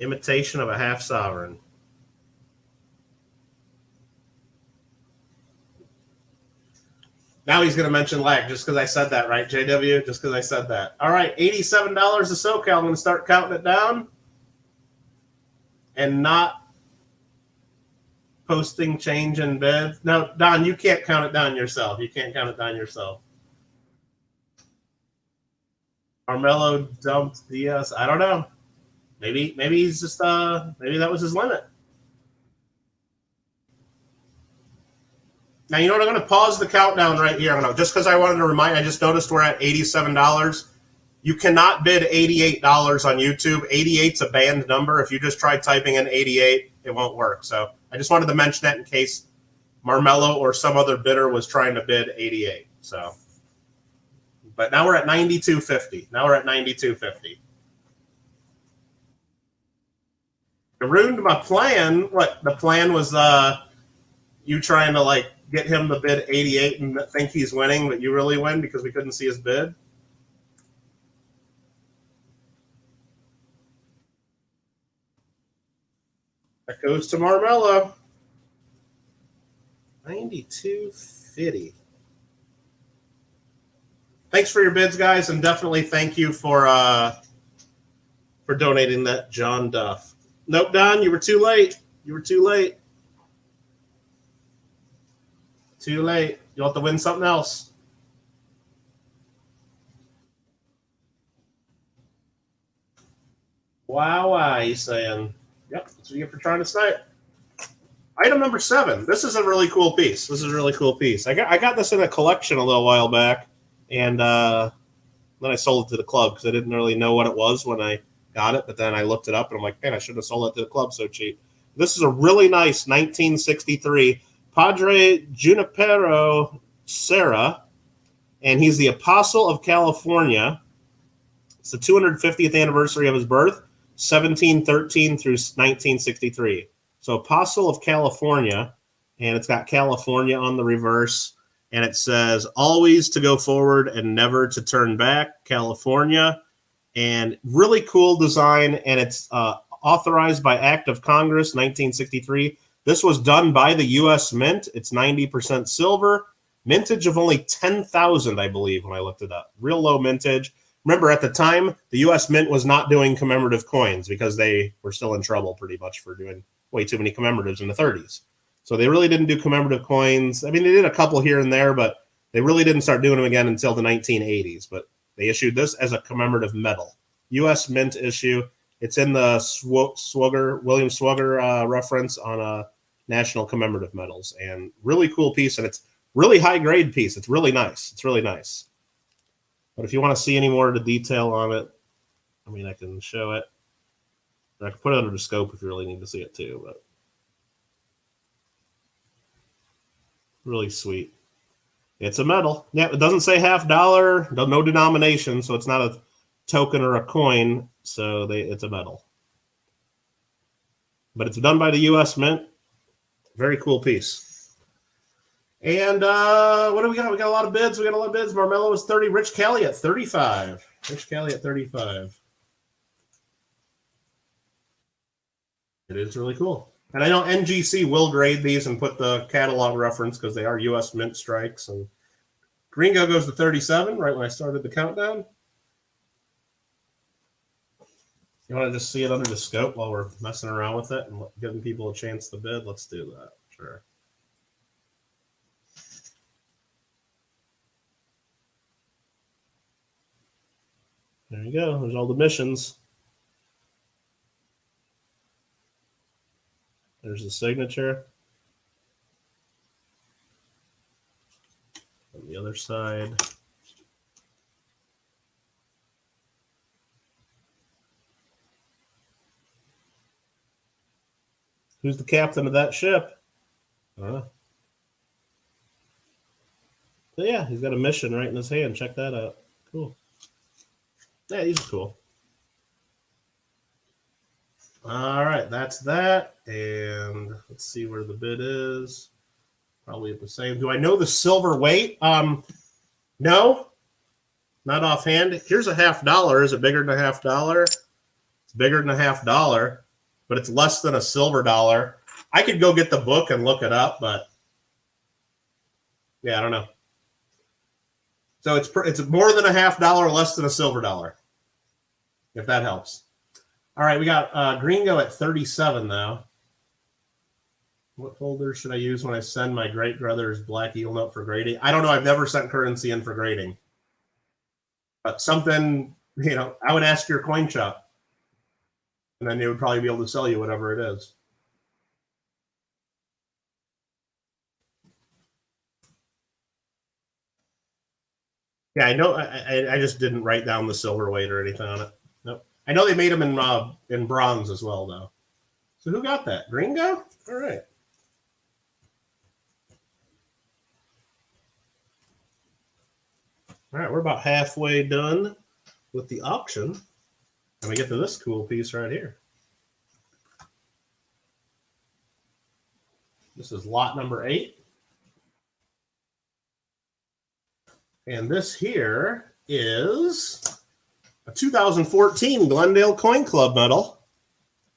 Imitation of a half sovereign. Now he's going to mention lag just because I said that, right, JW? Just because I said that. All right, $87 a SoCal. I'm going to start counting it down and not posting change in bids. No, Don, you can't count it down yourself. You can't count it down yourself. Carmelo dumped Diaz. I don't know. Maybe he's just maybe that was his limit. Now, you know what? I'm going to pause the countdown right here. Just because I wanted to remind, I just noticed we're at $87. You cannot bid $88 on YouTube. 88's a banned number. If you just try typing in 88, it won't work. So I just wanted to mention that in case Marmello or some other bidder was trying to bid 88. So, but now we're at 92.50. Now we're at 92.50. It ruined my plan. What the plan was? You trying to like get him to bid 88 and think he's winning, but you really win because we couldn't see his bid. That goes to Marmello. 92.50. Thanks for your bids, guys, and definitely thank you for donating that, John Duff. Nope, Don, you were too late. You were too late. Too late. You'll have to win something else. Wow, he's saying. Yep, that's what you get for trying to snipe. Item number 7. This is a really cool piece. This is a really cool piece. I got this in a collection a little while back, and then I sold it to the club because I didn't really know what it was when I got it. But then I looked it up, and I'm like, man, I shouldn't have sold it to the club so cheap. This is a really nice 1963 Padre Junipero Serra, and he's the Apostle of California. It's the 250th anniversary of his birth, 1713 through 1963. So Apostle of California, and it's got California on the reverse, and it says, always to go forward and never to turn back, California. And really cool design, and it's authorized by Act of Congress, 1963. This was done by the U.S. Mint. It's 90% silver. Mintage of only 10,000, I believe, when I looked it up. Real low mintage. Remember, at the time, the U.S. Mint was not doing commemorative coins because they were still in trouble pretty much for doing way too many commemoratives in the 30s. So they really didn't do commemorative coins. I mean, they did a couple here and there, but they really didn't start doing them again until the 1980s. But they issued this as a commemorative medal. U.S. Mint issue. It's in the William Swigger reference on national commemorative medals. And really cool piece, and it's really high-grade piece. It's really nice. It's really nice. But if you want to see any more of the detail on it, I mean, I can show it. Or I can put it under the scope if you really need to see it too. But really sweet. It's a medal. Yeah, it doesn't say $50, no denomination, so it's not a token or a coin. So it's a medal. But it's done by the U.S. Mint. Very cool piece. And what do we got? We got a lot of bids. Marmello was 30. Rich Kelly at 35. It is really cool. And I know NGC will grade these and put the catalog reference because they are U.S. Mint strikes. And Gringo goes to 37 right when I started the countdown. You want to just see it under the scope while we're messing around with it and giving people a chance to bid? Let's do that. Sure. There you go. There's all the missions. There's the signature. On the other side. Who's the captain of that ship? I don't know. But yeah, he's got a mission right in his hand. Check that out. Cool. Yeah, these are cool. All right, that's that. And let's see where the bid is. Probably at the same. Do I know the silver weight? No, not offhand. Here's a $50. Is it bigger than a $50? It's bigger than a $50, but it's less than a silver dollar. I could go get the book and look it up, but yeah, I don't know. So it's more than a $50 less than a silver dollar, if that helps. All right, we got Gringo at 37 now. What folder should I use when I send my great brother's Black Eagle note for grading? I don't know. I've never sent currency in for grading. But something, I would ask your coin shop. And then they would probably be able to sell you whatever it is. Yeah, I know. I just didn't write down the silver weight or anything on it. Nope. I know they made them in bronze as well, though. So who got that? Gringo? All right. All right, we're about halfway done with the auction. And we get to this cool piece right here. This is lot number 8. And this here is a 2014 Glendale Coin Club medal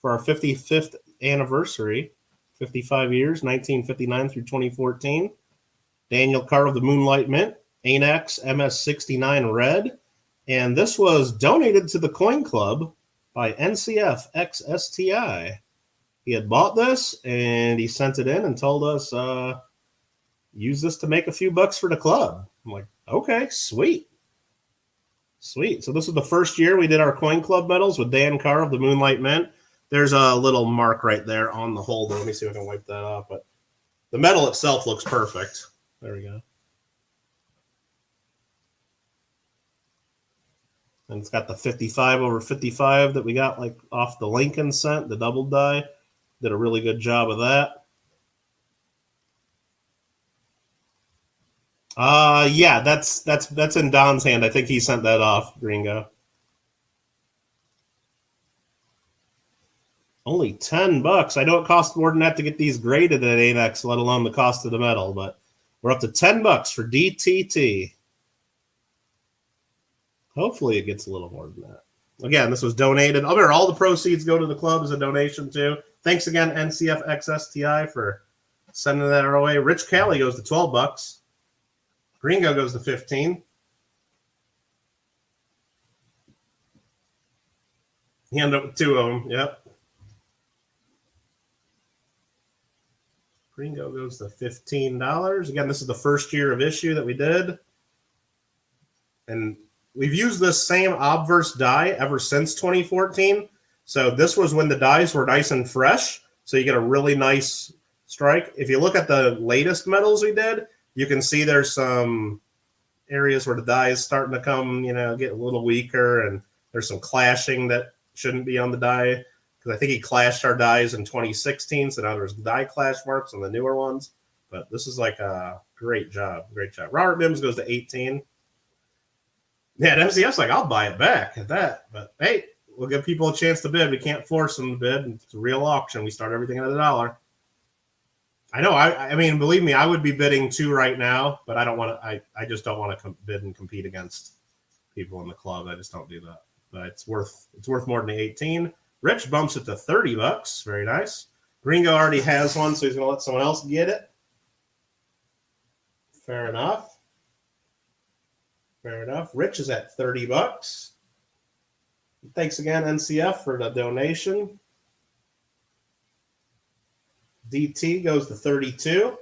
for our 55th anniversary, 55 years, 1959 through 2014. Daniel Carr of the Moonlight Mint, ANAX MS69 Red. And this was donated to the Coin Club by NCF XSTI. He had bought this and he sent it in and told us, use this to make a few bucks for the club. I'm like, okay, sweet. Sweet. So this was the first year we did our Coin Club medals with Dan Carr of the Moonlight Mint. There's a little mark right there on the holder. Let me see if I can wipe that off. But the medal itself looks perfect. There we go. And it's got the 55/55 that we got like off the Lincoln cent, the double die. Did a really good job of that. Yeah, that's in Don's hand. I think he sent that off, Gringo. Only $10. I know it costs more than that to get these graded at ANAX, let alone the cost of the metal, but we're up to $10 for DTT. Hopefully it gets a little more than that. Again, this was donated. All the proceeds go to the club as a donation too. Thanks again, NCF XSTI, for sending that our way. Rich Cali goes to $12. Gringo goes to 15. He ended up with 2 of them. Yep. Gringo goes to $15. Again, this is the first year of issue that we did. And we've used this same obverse die ever since 2014. So this was when the dies were nice and fresh. So you get a really nice strike. If you look at the latest medals we did, you can see there's some areas where the die is starting to come, get a little weaker. And there's some clashing that shouldn't be on the die. Because I think he clashed our dies in 2016. So now there's die clash marks on the newer ones. But this is like a great job. Great job. Robert Mims goes to 18. Yeah, at MCF's like, I'll buy it back at that. But hey, we'll give people a chance to bid. We can't force them to bid. It's a real auction. We start everything at $1. I know. I mean, believe me, I would be bidding 2 right now, but I don't want to. I just don't want to bid and compete against people in the club. I just don't do that. But it's worth more than the 18. Rich bumps it to $30. Very nice. Gringo already has one, so he's going to let someone else get it. Fair enough. Fair enough. Rich is at $30. Thanks again, NCF, for the donation. DT goes to 32.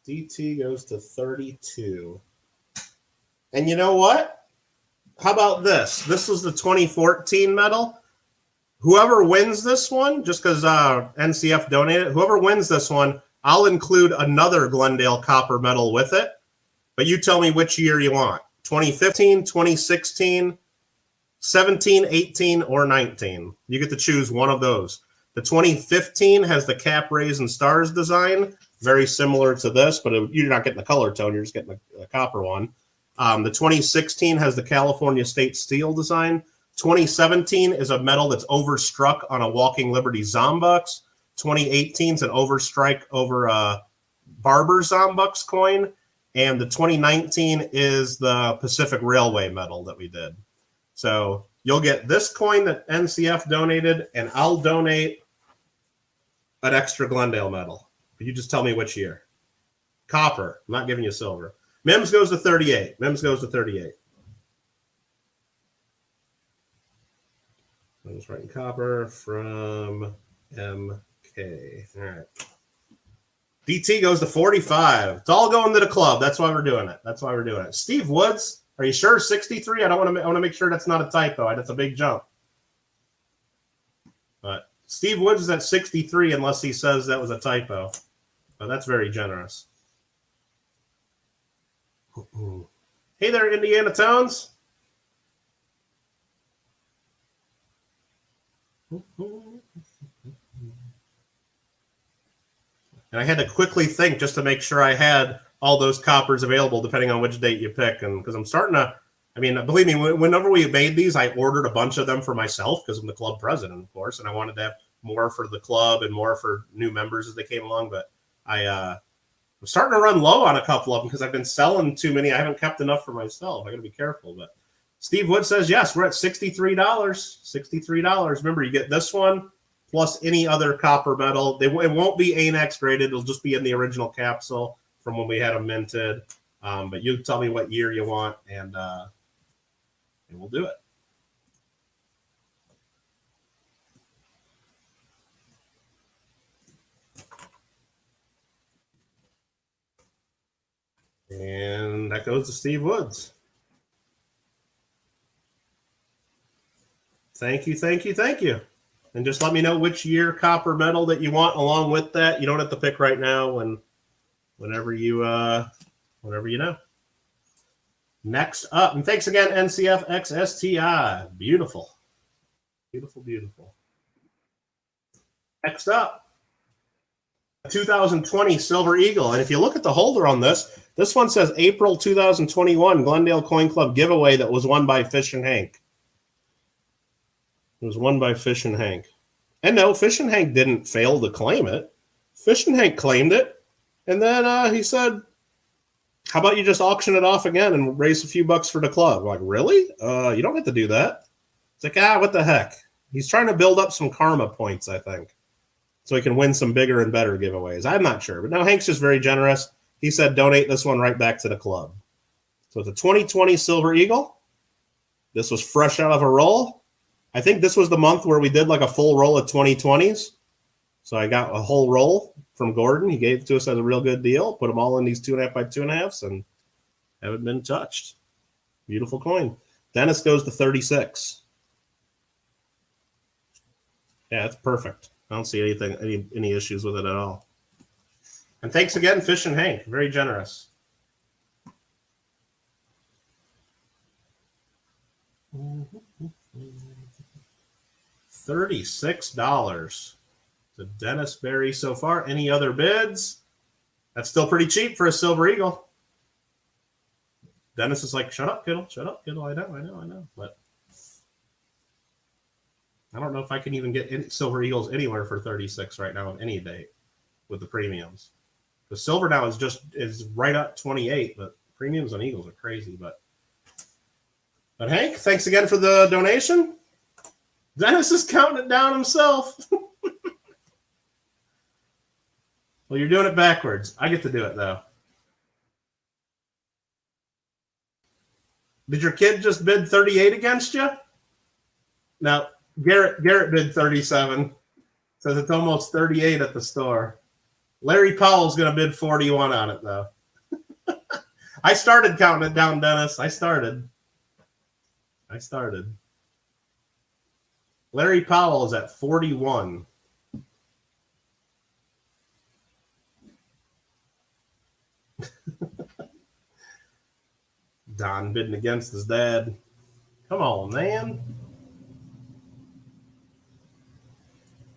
DT goes to 32. And you know what? How about this? This was the 2014 medal. Whoever wins this one, just because NCF donated, whoever wins this one, I'll include another Glendale copper medal with it. But you tell me which year you want. 2015, 2016, 17, 18, or 19. You get to choose one of those. The 2015 has the cap, rays, and stars design, very similar to this, but you're not getting the color tone. You're just getting a copper one. The 2016 has the California State Steel design. 2017 is a medal that's overstruck on a Walking Liberty Zombucks. 2018 is an overstrike over a Barber Zombucks coin. And the 2019 is the Pacific Railway medal that we did. So you'll get this coin that NCF donated, and I'll donate an extra Glendale medal. You just tell me which year. Copper. I'm not giving you silver. Mims goes to 38. Mims goes to 38. I was writing copper from MK. All right. DT goes to 45. It's all going to the club. That's why we're doing it. Steve Woods, are you sure 63? I want to make sure that's not a typo. That's a big jump. But Steve Woods is at 63 unless he says that was a typo. But that's very generous. Hey there, Indiana Towns. And I had to quickly think just to make sure I had all those coppers available depending on which date you pick. And because I'm starting to, I mean, believe me, whenever we made these, I ordered a bunch of them for myself because I'm the club president, of course, and I wanted to have more for the club and more for new members as they came along. But I'm starting to run low on a couple of them because I've been selling too many. I haven't kept enough for myself. I got to be careful. But Steve Wood says, yes, we're at $63. $63. Remember, you get this one plus any other copper medal. It won't be ANAX graded. It'll just be in the original capsule from when we had them minted. But you tell me what year you want, and we'll do it. And that goes to Steve Woods. Thank you, thank you, thank you. And just let me know which year copper medal that you want along with that. You don't have to pick right now, whenever you know. Next up, and thanks again, NCF XSTI. Beautiful. Beautiful, beautiful. Next up, 2020 Silver Eagle. And if you look at the holder on this one says April 2021 Glendale Coin Club giveaway that was won by Fish and Hank. It was won by Fish and Hank. And no, Fish and Hank didn't fail to claim it. Fish and Hank claimed it. And then he said, how about you just auction it off again and raise a few bucks for the club? I'm like, really? You don't have to do that. It's like, what the heck? He's trying to build up some karma points, I think, so he can win some bigger and better giveaways. I'm not sure. But no, Hank's just very generous. He said, donate this one right back to the club. So it's a 2020 Silver Eagle. This was fresh out of a roll. I think this was the month where we did like a full roll of 2020s. So I got a whole roll from Gordon. He gave it to us as a real good deal. Put them all in these 2.5 by 2.5s and haven't been touched. Beautiful coin. Dennis goes to 36. Yeah, it's perfect. I don't see any issues with it at all. And thanks again, Fish and Hank. Very generous. $36 to Dennis Berry so far. Any other bids? That's still pretty cheap for a Silver Eagle. Dennis is like, shut up, Kittle. Shut up, Kittle. I know. But I don't know if I can even get any Silver Eagles anywhere for 36 right now on any date with the premiums. The silver now is right at 28, but premiums on Eagles are crazy. But Hank, thanks again for the donation. Dennis is counting it down himself. Well, you're doing it backwards. I get to do it, though. Did your kid just bid 38 against you? No, Garrett bid 37. Says it's almost 38 at the store. Larry Powell's going to bid 41 on it, though. I started counting it down, Dennis. I started. Larry Powell is at 41. Don bidding against his dad. Come on, man.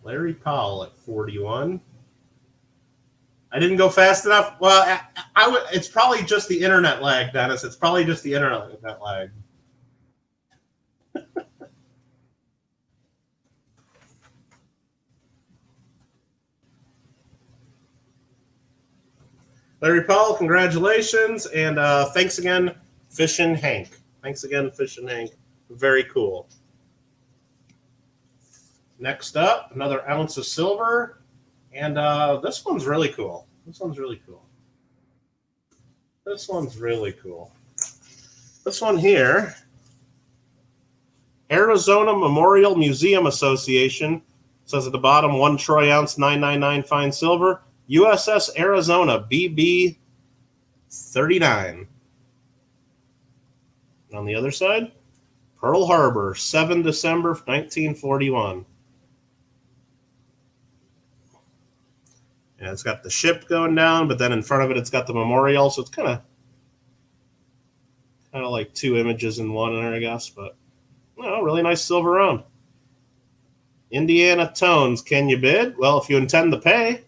Larry Powell at 41. I didn't go fast enough. Well, it's probably just the internet lag, Dennis. It's probably just the internet lag. Larry Powell, congratulations. And thanks again, Fish and Hank. Very cool. Next up, another ounce of silver And this one's really cool. This one's really cool. This one's really cool. This one here, Arizona Memorial Museum Association, says at the bottom, 1 troy ounce, 999 fine silver, USS Arizona, BB 39. On the other side, Pearl Harbor, 7 December 1941. And it's got the ship going down, but then in front of it, it's got the memorial. So it's kind of like 2 images in one there, I guess. But, really nice silver round. Indiana Tones, can you bid? Well, if you intend to pay,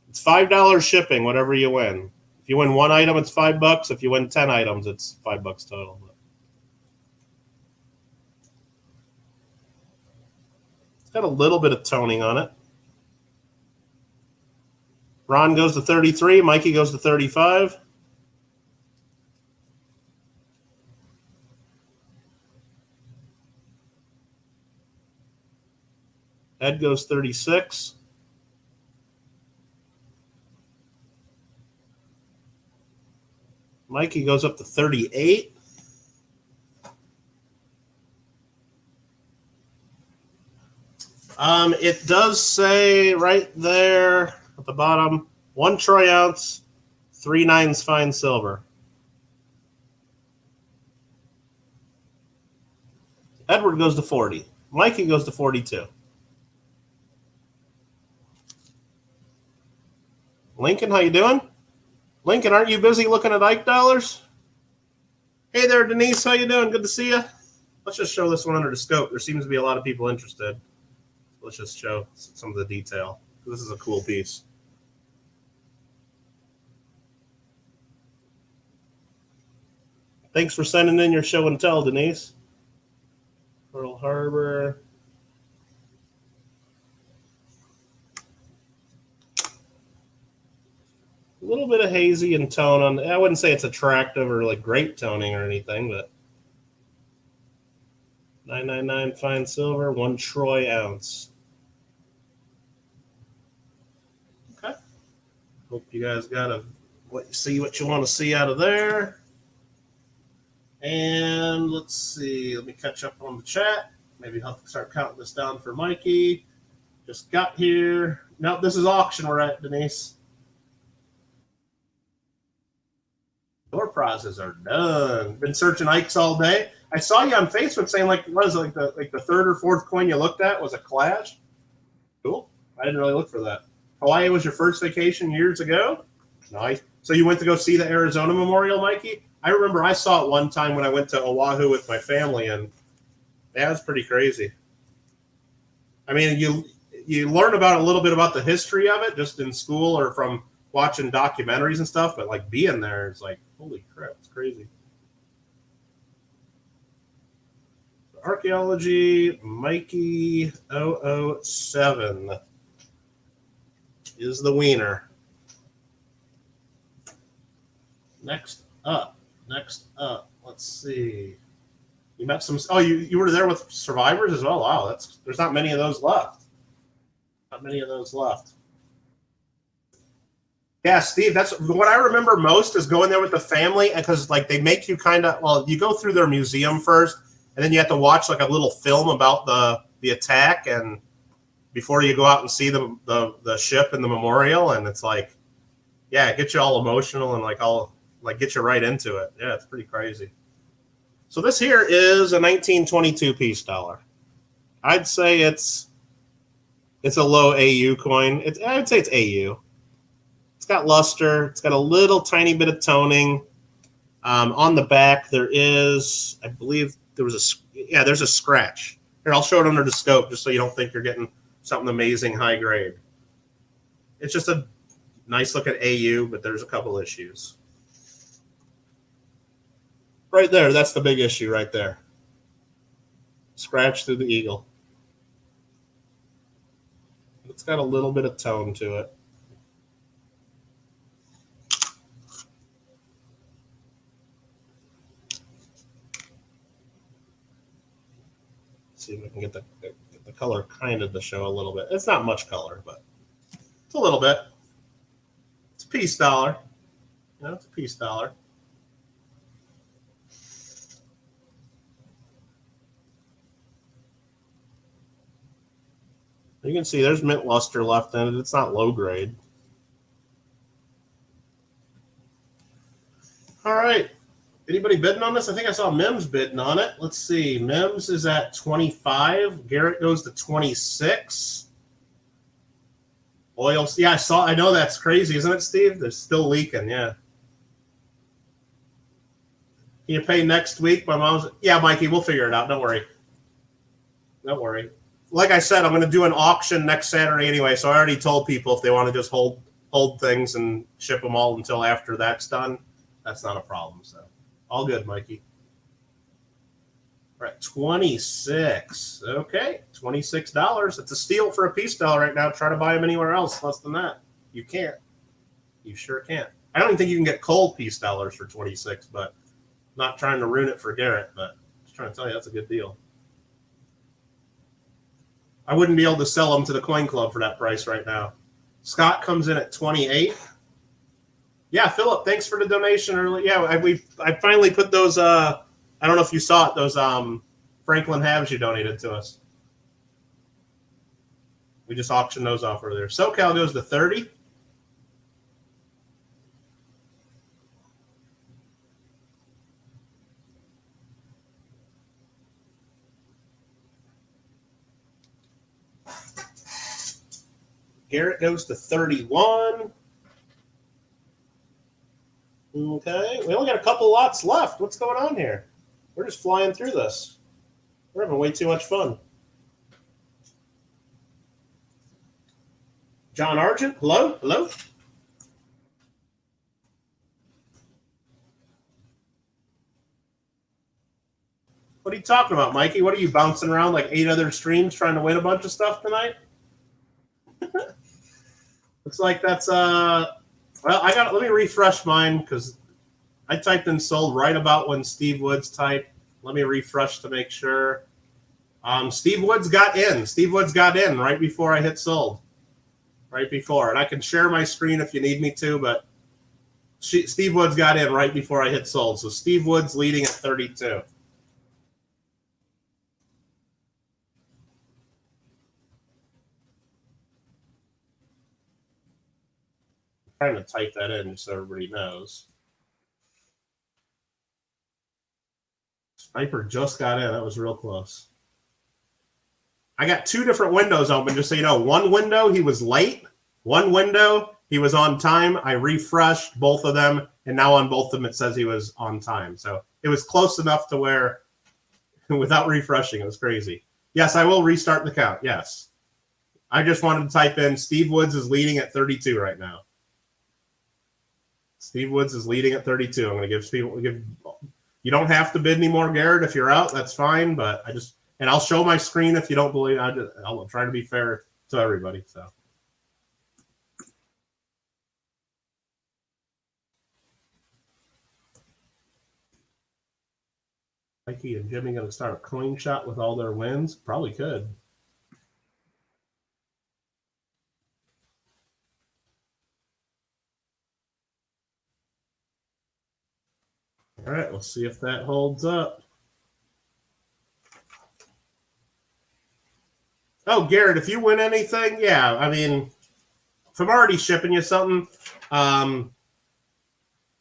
it's $5 shipping, whatever you win. If you win 1 item, it's $5. If you win 10 items, it's $5 total. It's got a little bit of toning on it. Ron goes to 33. Mikey goes to 35. Ed goes 36. Mikey goes up to 38. It does say right there at the bottom, 1 troy ounce, 3 nines fine silver. Edward goes to 40. Mikey goes to 42. Lincoln, how you doing? Lincoln, aren't you busy looking at Ike dollars? Hey there, Denise. How you doing? Good to see you. Let's just show this one under the scope. There seems to be a lot of people interested. Let's just show some of the detail. This is a cool piece. Thanks for sending in your show and tell, Denise. Pearl Harbor. A little bit of hazy in tone on. I wouldn't say it's attractive or like great toning or anything, but 999 fine silver, 1 troy ounce. Okay. Hope you guys got see what you want to see out of there. And let's see. Let me catch up on the chat. Maybe I'll start counting this down for Mikey. Just got here. Nope, this is auction we're at, Denise. Door prizes are done. Been searching Ike's all day. I saw you on Facebook saying what is it, the 3rd or 4th coin you looked at was a Clash. Cool. I didn't really look for that. Hawaii was your first vacation years ago. Nice. So you went to go see the Arizona Memorial, Mikey? I remember I saw it one time when I went to Oahu with my family, and that was pretty crazy. I mean, you learn about a little bit about the history of it just in school or from watching documentaries and stuff, but like being there, it's like, holy crap, it's crazy. Archaeology, Mikey 007 is the wiener. Next up, let's see. You met some, you were there with survivors as well? Wow, there's not many of those left. Yeah, Steve, that's what I remember most is going there with the family, because they make you you go through their museum first, and then you have to watch a little film about the attack, and before you go out and see the ship and the memorial, and it's it gets you all emotional and get you right into it. Yeah, it's pretty crazy. So this here is a 1922 peace dollar. I'd say it's a low AU coin. I would say it's AU. It's got luster. It's got a little tiny bit of toning. On the back, there is, I believe, there's a scratch. Here, I'll show it under the scope just so you don't think you're getting something amazing high grade. It's just a nice looking AU, but there's a couple issues. Right there, that's the big issue right there. Scratch through the eagle. It's got a little bit of tone to it. See if we can get the color kind of to show a little bit. It's not much color, but It's a little bit. It's a peace dollar. It's a peace dollar. You can see there's mint luster left in it. It's not low grade. All right. Anybody bidding on this? I think I saw Mims bidding on it. Let's see. Mims is at 25. Garrett goes to 26. Oil. Yeah, I know that's crazy, isn't it, Steve? They're still leaking. Yeah. Can you pay next week? My mom's. Yeah, Mikey, we'll figure it out. Don't worry. Don't worry. Like I said, I'm going to do an auction next Saturday anyway. So I already told people if they want to just hold things and ship them all until after that's done, that's not a problem. So all good, Mikey. We're at 26. Okay, $26. It's a steal for a peace dollar right now. Try to buy them anywhere else less than that. You can't. You sure can't. I don't even think you can get cold peace dollars for 26, but not trying to ruin it for Garrett, but just trying to tell you that's a good deal. I wouldn't be able to sell them to the Coin Club for that price right now. Scott comes in at 28. Yeah, Philip, thanks for the donation early. Yeah, I finally put those. I don't know if you saw it. Those Franklin halves you donated to us. We just auctioned those off earlier. SoCal goes to 30. Garrett goes to 31. Okay, we only got a couple lots left. What's going on here? We're just flying through this. We're having way too much fun. John Argent, hello? Hello? What are you talking about, Mikey? What are you bouncing around like 8 other streams trying to win a bunch of stuff tonight? Looks like that's well, let me refresh mine because I typed in sold right about when Steve Woods typed. Let me refresh to make sure. Steve Woods got in. Steve Woods got in right before I hit sold. Right before. And I can share my screen if you need me to, but Steve Woods got in right before I hit sold. So Steve Woods leading at 32. Trying to type that in so everybody knows. Sniper just got in. That was real close. I got 2 different windows open, just so you know. One window, he was late. One window, he was on time. I refreshed both of them, and now on both of them, it says he was on time. So it was close enough to where, without refreshing, it was crazy. Yes, I will restart the count. Yes. I just wanted to type in Steve Woods is leading at 32 right now. Steve Woods is leading at 32. I'm going to give you don't have to bid anymore, Garrett. If you're out, that's fine. But and I'll show my screen if you don't believe. I'll try to be fair to everybody. So. Mikey and Jimmy going to start a coin shot with all their wins? Probably could. All right, let's see if that holds up. Oh, Garrett, if you win anything, yeah, I mean, if I'm already shipping you something,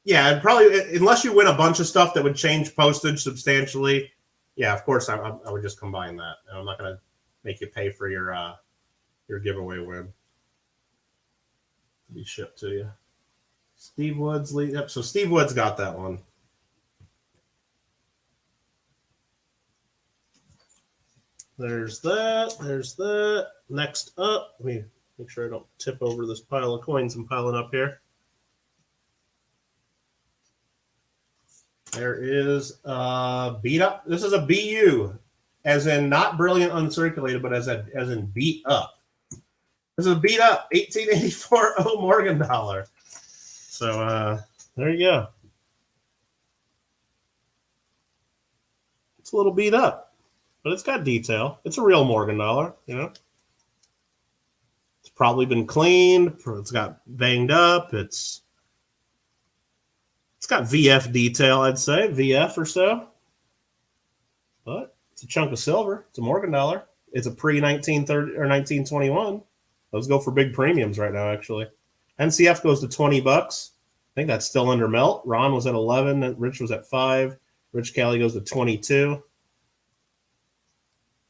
yeah, probably, unless you win a bunch of stuff that would change postage substantially, yeah, of course, I would just combine that. I'm not going to make you pay for your giveaway win to be shipped to you. Steve Woods lead up. So Steve Woods got that one. There's that. There's that. Next up, let me make sure I don't tip over this pile of coins I'm piling up here. There is beat up. This is a BU, as in not brilliant uncirculated, but as in beat up. This is a beat up 1884 O Morgan dollar. So there you go. It's a little beat up, but it's got detail. It's a real Morgan dollar, you know. It's probably been cleaned. It's got banged up. It's got VF detail, I'd say, VF or so. But it's a chunk of silver. It's a Morgan dollar. It's a pre-1930 or 1921. Those go for big premiums right now, actually. NCF goes to $20. I think that's still under melt. Ron was at 11. Rich was at 5. Rich Cali goes to 22.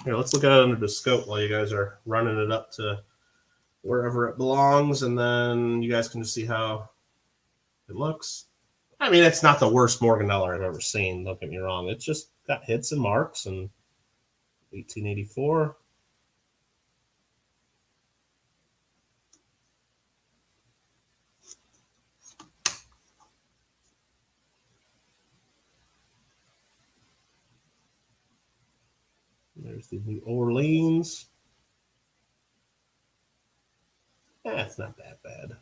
Here, let's look at it under the scope while you guys are running it up to wherever it belongs, and then you guys can just see how it looks. I mean, it's not the worst Morgan dollar I've ever seen. Don't get me wrong. It's just got hits and marks. And 1884. There's the New Orleans. It's not that bad.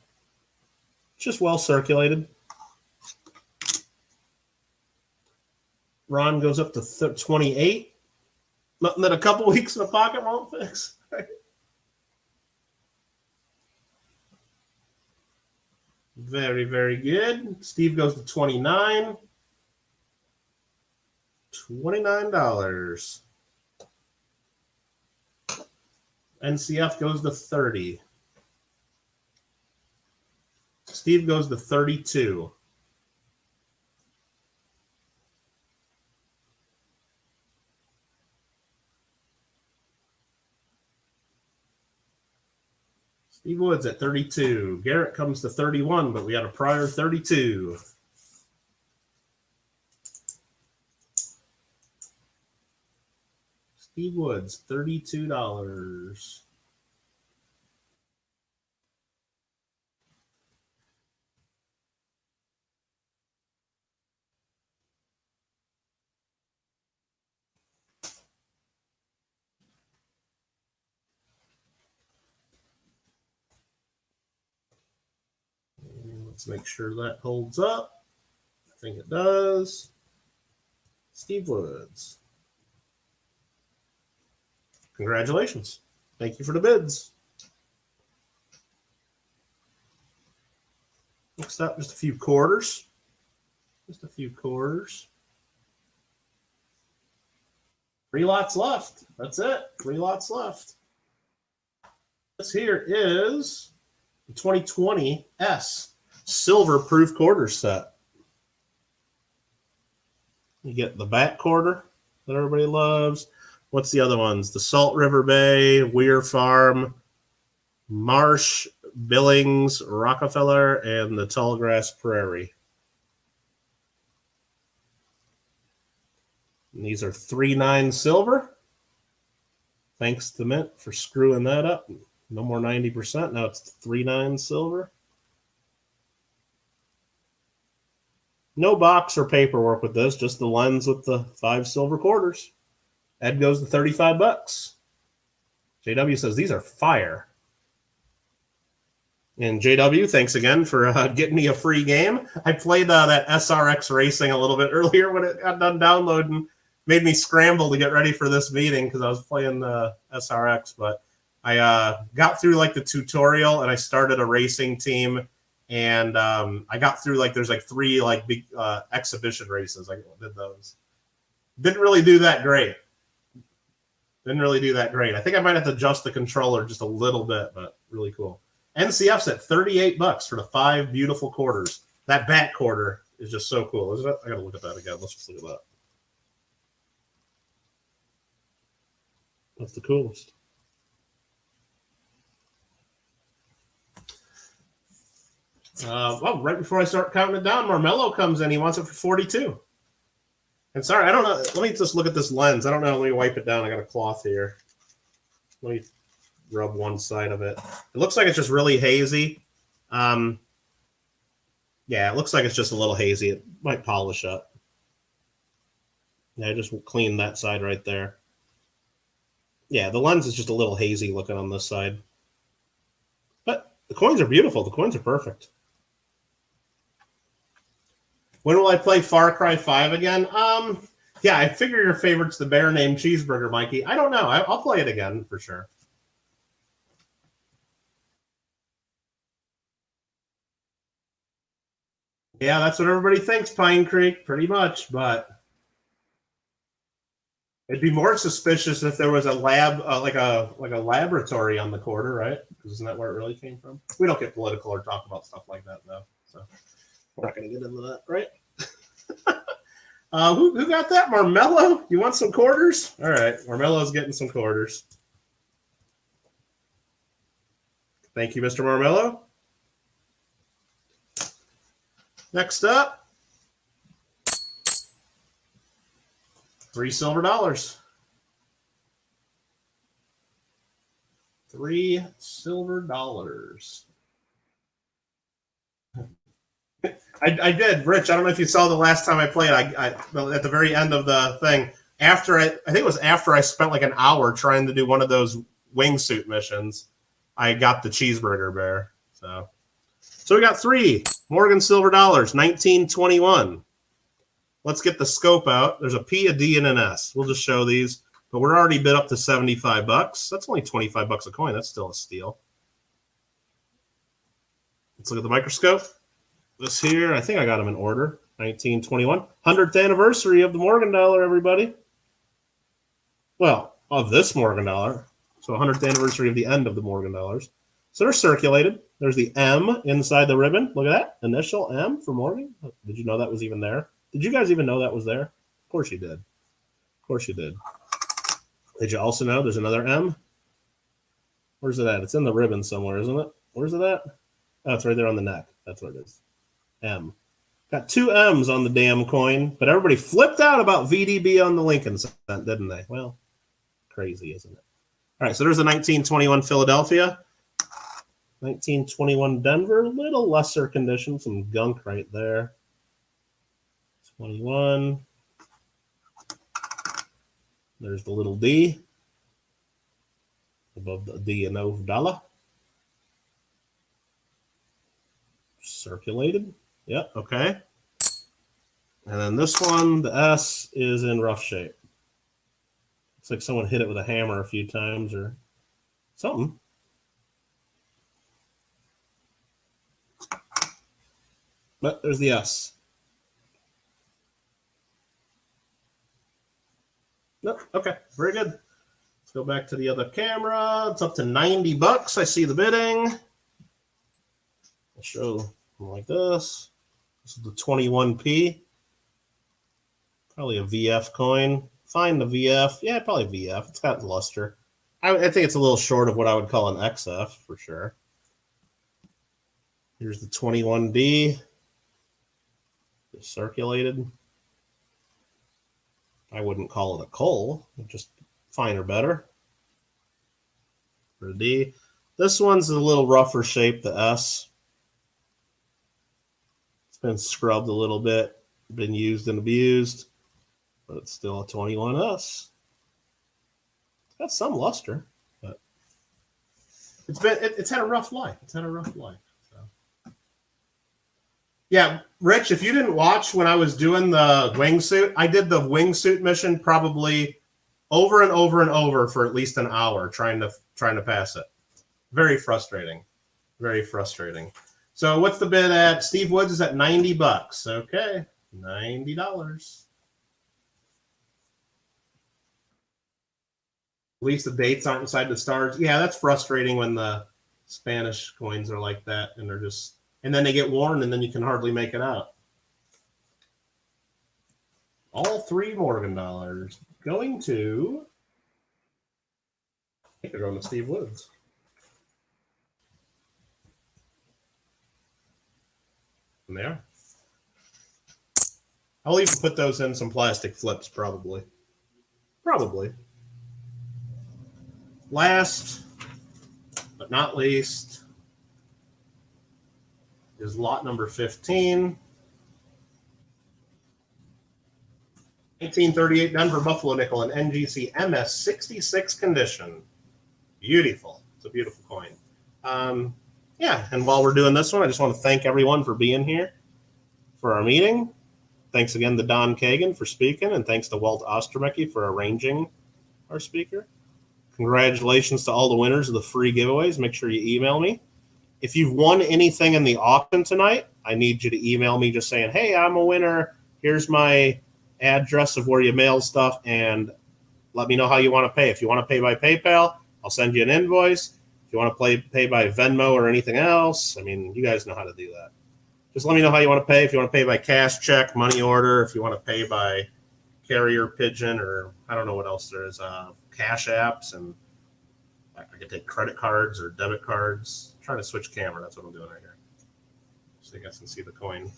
It's just well circulated. Ron goes up to 28. Nothing that a couple weeks in the pocket won't fix. Very, very good. Steve goes to 29. $29. NCF goes to 30. Steve goes to 32. Steve Woods at 32. Garrett comes to 31, but we had a prior 32. Steve Woods, $32. Let's make sure that holds up. I think it does. Steve Woods. Congratulations. Thank you for the bids. Next up, just a few quarters. Just a few quarters. 3 lots left. That's it. 3 lots left. This here is the 2020 S Silver Proof Quarter set. You get the back quarter that everybody loves. What's the other ones? The Salt River Bay, Weir Farm, Marsh, Billings, Rockefeller, and the Tallgrass Prairie. And these are 3.9 silver. Thanks to Mint for screwing that up. No more 90%. Now it's 3.9 silver. No box or paperwork with this, just the lens with the 5 silver quarters. Ed goes to $35. JW says these are fire. And JW, thanks again for getting me a free game. I played that SRX Racing a little bit earlier when it got done downloading. Made me scramble to get ready for this meeting because I was playing the SRX. But I got through like the tutorial and I started a racing team. And I got through there's 3 big exhibition races. I did those. Didn't really do that great. I think I might have to adjust the controller just a little bit, but really cool. NCF's at $38 for the 5 beautiful quarters. That back quarter is just so cool, isn't it? I got to look at that again. Let's just look at that. That's the coolest. Well, right before I start counting it down, Marmello comes in. He wants it for 42. And sorry, I don't know. Let me just look at this lens. I don't know. Let me wipe it down. I got a cloth here. Let me rub one side of it. It looks like it's just really hazy. Yeah, it looks like it's just a little hazy. It might polish up. Yeah, I just cleaned that side right there. Yeah, the lens is just a little hazy looking on this side. But the coins are beautiful. The coins are perfect. When will I play Far Cry 5 again? Yeah, I figure your favorite's the bear named Cheeseburger, Mikey. I don't know. I'll play it again for sure. Yeah, that's what everybody thinks, Pine Creek, pretty much. But it'd be more suspicious if there was a lab, like a laboratory on the quarter, right? Because isn't that where it really came from? We don't get political or talk about stuff like that, though. So we're not going to get into that, right? Who got that? Marmello? You want some quarters? All right, Marmello's getting some quarters. Thank you, Mr. Marmello. Next up, $3 silver. $3 silver. I did, Rich. I don't know if you saw the last time I played. I at the very end of the thing, after I think it was after I spent like an hour trying to do one of those wingsuit missions, I got the cheeseburger bear. So we got 3 Morgan silver dollars, 1921. Let's get the scope out. There's a P, a D, and an S. We'll just show these, but we're already bid up to $75. That's only $25 a coin. That's still a steal. Let's look at the microscope. This here, I think I got them in order. 1921, 100th anniversary of the Morgan dollar, everybody. Well, of this Morgan dollar. So 100th anniversary of the end of the Morgan dollars. So they're circulated. There's the M inside the ribbon. Look at that. Initial M for Morgan. Did you know that was even there? Did you guys even know that was there? Of course you did. Of course you did. Did you also know there's another M? Where's it at? It's in the ribbon somewhere, isn't it? Where's it at? Oh, it's right there on the neck. That's what it is. M. Got 2 M's on the damn coin, but everybody flipped out about VDB on the Lincoln cent, didn't they? Well, crazy, isn't it? All right, so there's the 1921 Philadelphia. 1921 Denver, little lesser condition, some gunk right there. 21. There's the little D above the D and O dollar. Circulated. Yep, okay. And then this one, the S, is in rough shape. Looks like someone hit it with a hammer a few times or something. But there's the S. Nope. Okay. Very good. Let's go back to the other camera. It's up to $90. I see the bidding. I'll show them like this. This is the 21p. Probably a VF coin. Find the VF. Yeah, probably VF. It's got luster. I think it's a little short of what I would call an XF for sure. Here's the 21D. It's circulated. I wouldn't call it a coal. Just fine or better. For the D. This one's a little rougher shape, the S. It's been scrubbed a little bit, been used and abused, but it's still a 21S. It's got some luster, but it's had a rough life. It's had a rough life. So. Yeah, Rich, if you didn't watch when I was doing the wingsuit, I did the wingsuit mission probably over and over and over for at least an hour trying to pass it. Very frustrating. Very frustrating. So what's the bid at? Steve Woods is at $90. Okay, $90. At least the dates aren't inside the stars. Yeah, that's frustrating when the Spanish coins are like that and they're just, and then they get worn and then you can hardly make it out. All 3 Morgan dollars going to, I think they're going to Steve Woods. And they are. I'll even put those in some plastic flips, probably. Probably. Last, but not least, is lot number 15. 1938 Denver Buffalo Nickel in NGC MS 66 condition. Beautiful. It's a beautiful coin. Yeah, and while we're doing this one, I just want to thank everyone for being here for our meeting. Thanks again to Don Kagin for speaking, and thanks to Walt Ostermecki for arranging our speaker. Congratulations to all the winners of the free giveaways. Make sure you email me. if you've won anything in the auction tonight, I need you to email me just saying, hey, I'm a winner. Here's my address of where you mail stuff, and let me know how you want to pay. If you want to pay by PayPal, I'll send you an invoice. If you want to pay by Venmo or anything else, I mean, you guys know how to do that. Just let me know how you want to pay. If you want to pay by cash, check, money order, if you want to pay by carrier pigeon, or I don't know what else there is, cash apps, and I can take credit cards or debit cards. I'm trying to switch camera. That's what I'm doing right here, so you guys can see the coin.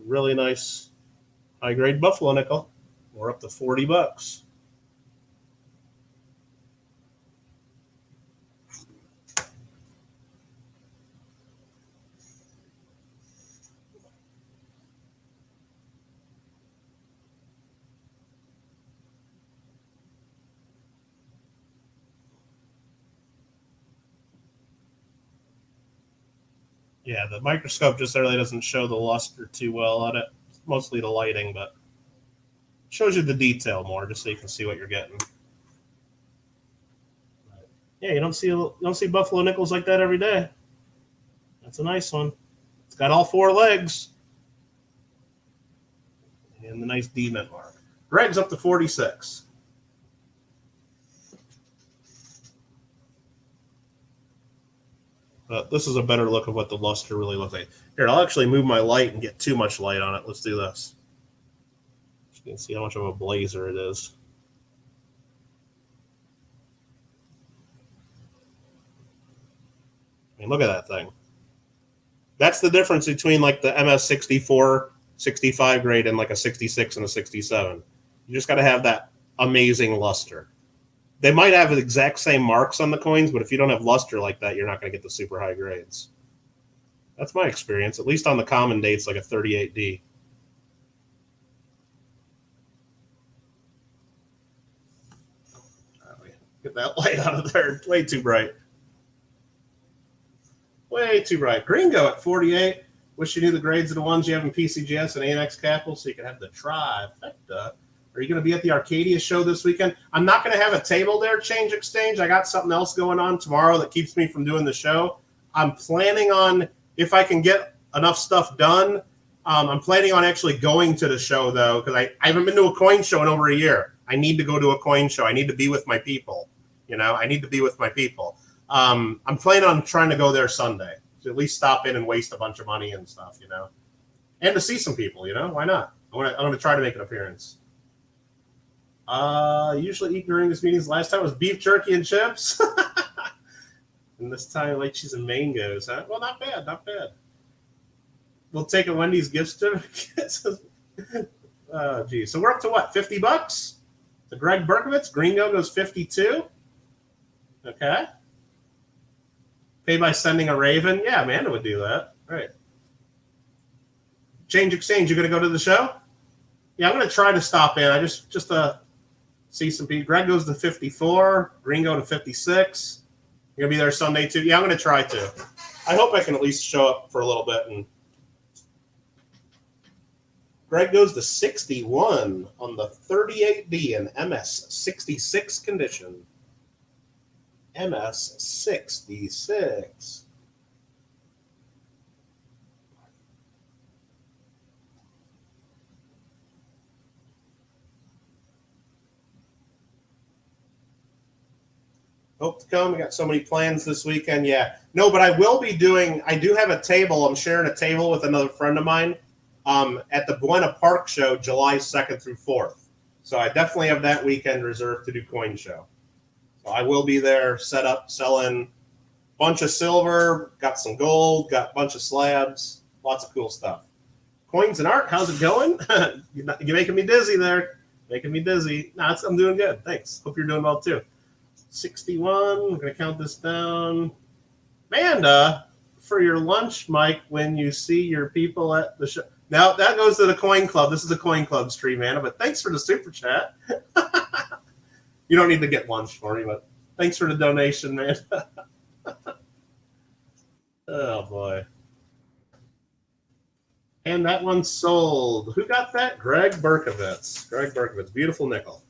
Really nice high grade buffalo nickel. We're up to $40. Yeah, the microscope just really doesn't show the luster too well on it. It's mostly the lighting, but it shows you the detail more, just so you can see what you're getting. Yeah, you don't see buffalo nickels like that every day. That's a nice one. It's got all 4 legs and the nice D mint mark. Greg's up to 46. This is a better look of what the luster really looks like. Here, I'll actually move my light and get too much light on it. Let's do this. You can see how much of a blazer it is. I mean, look at that thing. That's the difference between like the MS 64, 65 grade and like a 66 and a 67. You just got to have that amazing luster. They might have the exact same marks on the coins, but if you don't have luster like that, you're not going to get the super high grades. That's my experience, at least on the common dates, like a 38D. Get that light out of there. It's way too bright. Way too bright. Gringo at 48. Wish you knew the grades of the ones you have in PCGS and ANX Capital so you could have the trifecta. Are you going to be at the Arcadia show this weekend? I'm not going to have a table there, Change Exchange. I got something else going on tomorrow that keeps me from doing the show. I'm planning on, if I can get enough stuff done, I'm planning on actually going to the show, though, because I haven't been to a coin show in over a year. I need to go to a coin show. I need to be with my people. I need to be with my people. I'm planning on trying to go there Sunday to at least stop in and waste a bunch of money and stuff, and to see some people, why not? I'm going to try to make an appearance. Usually eat during this meetings. Last time was beef jerky and chips. And this time, like cheese and mangoes, huh? Well, not bad, not bad. We'll take a Wendy's gift certificate. Geez. So we're up to what, $50? To Greg Berkovitz. Gringo goes 52. Okay. Pay by sending a raven. Yeah, Amanda would do that. All right. Change Exchange, you going to go to the show? Yeah, I'm going to try to stop in. I just see some people. Greg goes to 54. Gringo to 56. You're going to be there Sunday, too? Yeah, I'm going to try to. I hope I can at least show up for a little bit. And Greg goes to 61 on the 38D in MS 66 condition. MS 66. Hope to come. We got so many plans this weekend. Yeah. No, but I will be doing, I do have a table. I'm sharing a table with another friend of mine at the Buena Park show, July 2nd through 4th. So I definitely have that weekend reserved to do coin show. So I will be there, set up, selling a bunch of silver, got some gold, got a bunch of slabs, lots of cool stuff. Coins and art, how's it going? You're making me dizzy there. Making me dizzy. No, I'm doing good. Thanks. Hope you're doing well too. 61. I'm going to count this down. Amanda, for your lunch, Mike, when you see your people at the show. Now, that goes to the Coin Club. This is the Coin Club stream, Anna, but thanks for the super chat. You don't need to get lunch for me, but thanks for the donation, man. Oh, boy. And that one's sold. Who got that? Greg Berkovitz. Greg Berkovitz. Beautiful nickel.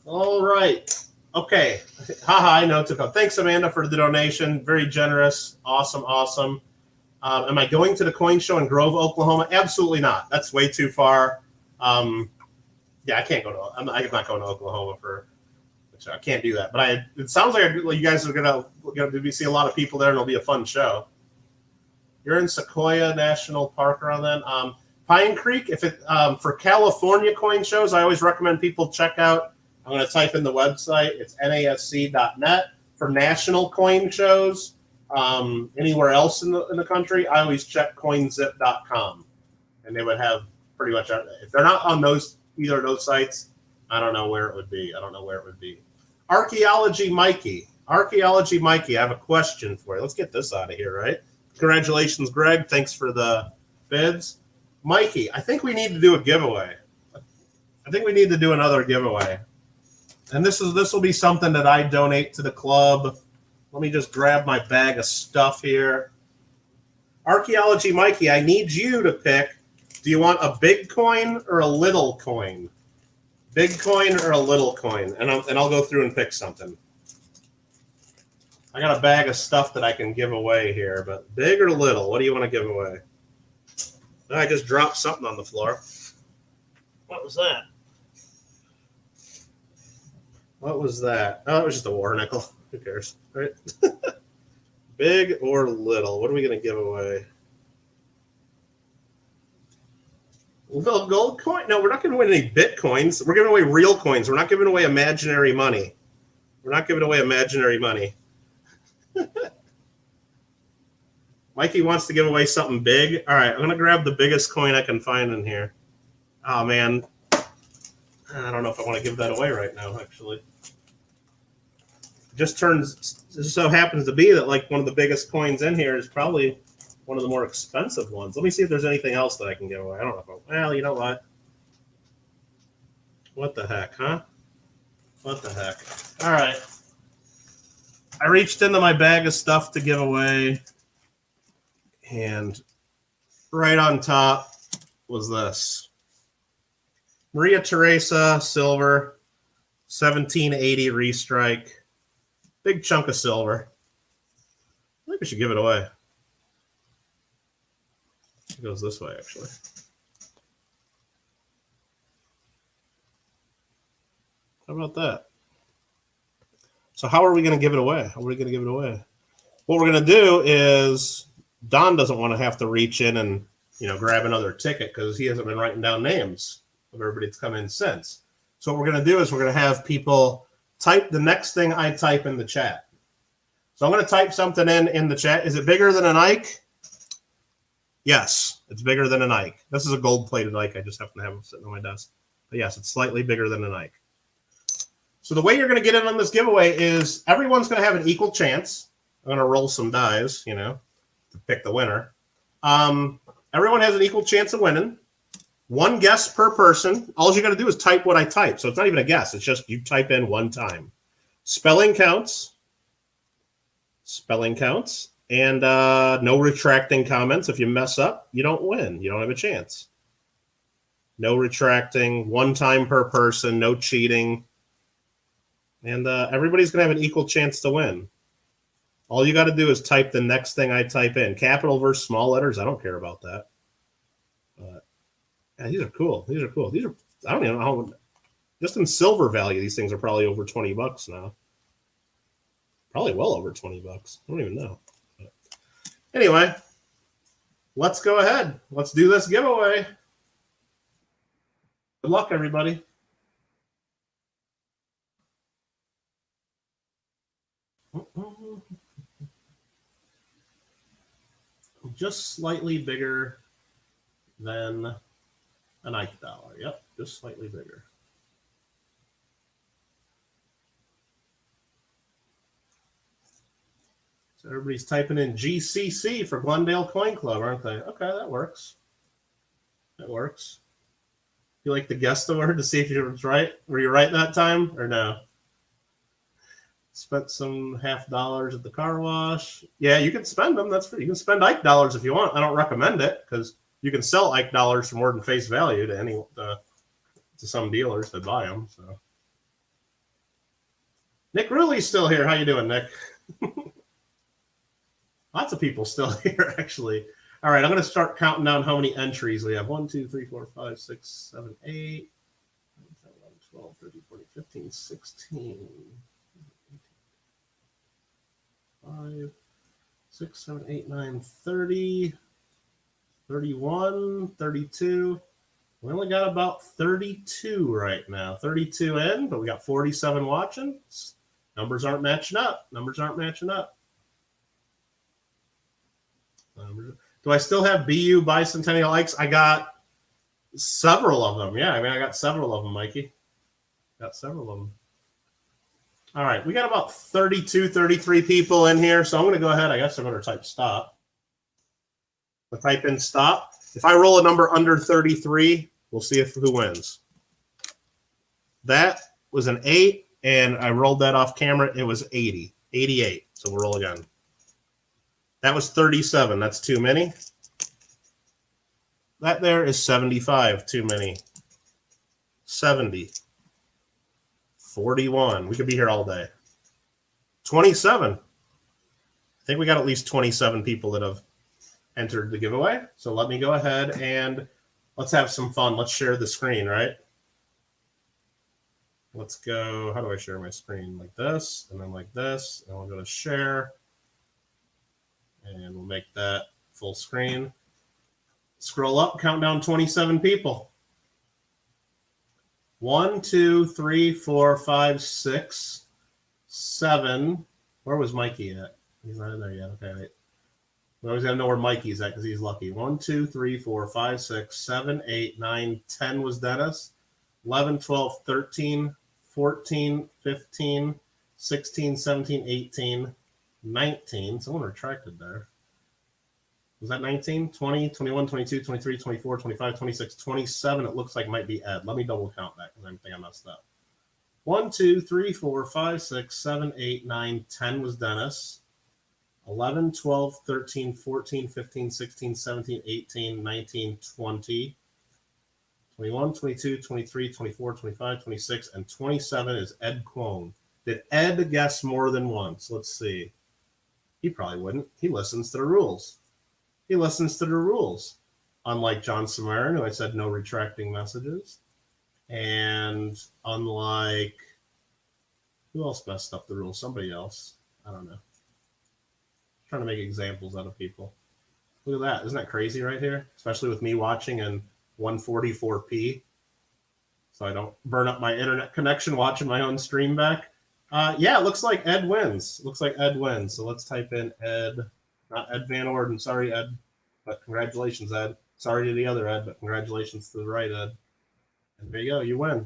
All right. Okay. Haha, I know it took up. Thanks, Amanda, for the donation. Very generous. Awesome, awesome. Am I going to the coin show in Grove, Oklahoma? Absolutely not. That's way too far. Yeah, I can't go to. I'm not going to Oklahoma for. So I can't do that. But it sounds like you guys are gonna see a lot of people there, and it'll be a fun show. You're in Sequoia National Park around then. Pine Creek. If it for California coin shows, I always recommend people check out. I'm going to type in the website. It's nasc.net. For national coin shows, anywhere else in the country, I always check coinzip.com, and they would have pretty much. If they're not on either of those sites, I don't know where it would be. Archaeology Mikey. I have a question for you. Let's get this out of here, right? Congratulations, Greg. Thanks for the bids. Mikey, I think we need to do a giveaway. I think we need to do another giveaway. And this will be something that I donate to the club. Let me just grab my bag of stuff here. Archaeology Mikey, I need you to pick. Do you want a big coin or a little coin? Big coin or a little coin? And I'll go through and pick something. I got a bag of stuff that I can give away here, but big or little? What do you want to give away? I just dropped something on the floor. What was that? What was that? Oh, it was just a war nickel. Who cares, right? Big or little? What are we going to give away? Little gold coin? No, we're not giving away any Bitcoins. We're giving away real coins. We're not giving away imaginary money. Mikey wants to give away something big. All right, I'm going to grab the biggest coin I can find in here. Oh, man. I don't know if I want to give that away right now, actually. It just so happens to be that like one of the biggest coins in here is probably one of the more expensive ones. Let me see if there's anything else that I can give away. I don't know. Well, you know what? What the heck, huh? What the heck? All right. I reached into my bag of stuff to give away, and right on top was this. Maria Teresa, silver, 1780 restrike. Big chunk of silver. I think we should give it away. It goes this way, actually. How about that? So how are we going to give it away? What we're going to do is Don doesn't want to have to reach in and grab another ticket because he hasn't been writing down names of everybody that's come in since. So what we're going to do is we're going to have people type the next thing I type in the chat. So I'm going to type something in the chat. Is it bigger than an Ike? Yes, it's bigger than an Ike. This is a gold-plated Ike. I just happen to have it sitting on my desk. But yes, it's slightly bigger than an Ike. So the way you're going to get in on this giveaway is everyone's going to have an equal chance. I'm going to roll some dice, to pick the winner. Everyone has an equal chance of winning. One guess per person. All you got to do is type what I type. So it's not even a guess. It's just you type in one time. Spelling counts. And no retracting comments. If you mess up, you don't win. You don't have a chance. No retracting. One time per person. No cheating. And everybody's going to have an equal chance to win. All you got to do is type the next thing I type in. Capital versus small letters. I don't care about that. But yeah, these are cool. These are, I don't even know how, just in silver value, these things are probably over $20 now. Probably well over $20. I don't even know. But anyway, let's go ahead. Let's do this giveaway. Good luck, everybody. Just slightly bigger than an Ike dollar. Yep, just slightly bigger. So everybody's typing in GCC for Glendale Coin Club, aren't they? Okay, that works. That works. You like to guess the word to see if you was right? Were you right that time or no? Spent some $50 at the car wash. Yeah, you can spend them. That's free. You can spend Ike dollars if you want. I don't recommend it because you can sell Ike dollars for more than face value to some dealers that buy them. So, Nick Rulei's still here. How you doing, Nick? Lots of people still here, actually. All right, I'm going to start counting down how many entries we have. 1, 2, 3, 4, 5, 6, 7, 8, 11, 12, 13, 14, 15, 16. 5, 6, 7, 8, 9, 30, 31, 32. We only got about 32 right now. 32 in, but we got 47 watching. Numbers aren't matching up. Do I still have BU Bicentennial likes? I got several of them. Yeah, I got several of them, Mikey. Got several of them. All right, we got about 32, 33 people in here, so I'm going to go ahead. I guess I'm going to type stop. I'll type in stop. If I roll a number under 33, we'll see who wins. That was an 8, and I rolled that off camera. It was 80, 88. So we'll roll again. That was 37. That's too many. That there is 75. Too many. 70. 41. We could be here all day. 27. I think we got at least 27 people that have entered the giveaway. So let me go ahead and let's have some fun. Let's share the screen, right? Let's go. How do I share my screen? Like this, and then like this. And we'll go to share. And we'll make that full screen. Scroll up, count down 27 people. 1, 2, 3, 4, 5, 6, 7. Where was Mikey at? He's not in there yet. Okay, wait. We always got to know where Mikey's at because he's lucky. 1, 2, 3, 4, 5, 6, 7, 8, 9, 10 was Dennis. 11, 12, 13, 14, 15, 16, 17, 18, 19. Someone retracted there. Was that 19? 20, 21, 22, 23, 24, 25, 26, 27. It looks like might be Ed. Let me double count that because I think I messed up. 1, 2, 3, 4, 5, 6, 7, 8, 9, 10 was Dennis. 11, 12, 13, 14, 15, 16, 17, 18, 19, 20, 21, 22, 23, 24, 25, 26, and 27 is Ed Quone. Did Ed guess more than once? Let's see. He probably wouldn't. He listens to the rules. Unlike John Samarin, who I said no retracting messages. And unlike, who else messed up the rules? Somebody else. I don't know. Trying to make examples out of people. Look at that. Isn't that crazy right here? Especially with me watching in 144p. So I don't burn up my internet connection watching my own stream back. Yeah, it looks like Ed wins. So let's type in Ed. Not Ed Van Orden. Sorry, Ed. But congratulations, Ed. Sorry to the other Ed, but congratulations to the right Ed. And there you go. You win.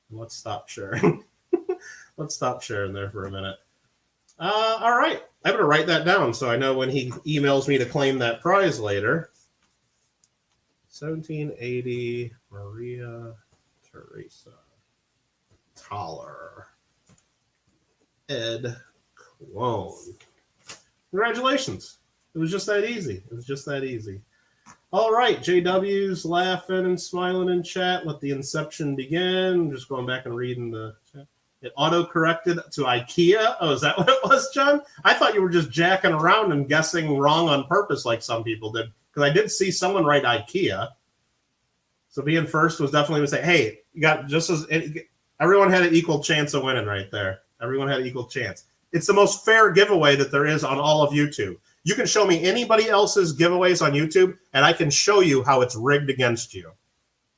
And let's stop sharing. Let's stop sharing there for a minute. All right. I'm going to write that down so I know when he emails me to claim that prize later. 1780 Maria Teresa Toller. Ed Quone. Congratulations. It was just that easy. All right. JW's laughing and smiling in chat. Let the inception begin. I'm just going back and reading the chat. It auto-corrected to IKEA. Oh, is that what it was, John? I thought you were just jacking around and guessing wrong on purpose like some people did. Because I did see someone write IKEA. So being first was definitely going to say, hey, you got just as everyone had an equal chance of winning right there. Everyone had an equal chance. It's the most fair giveaway that there is on all of YouTube. You can show me anybody else's giveaways on YouTube, and I can show you how it's rigged against you.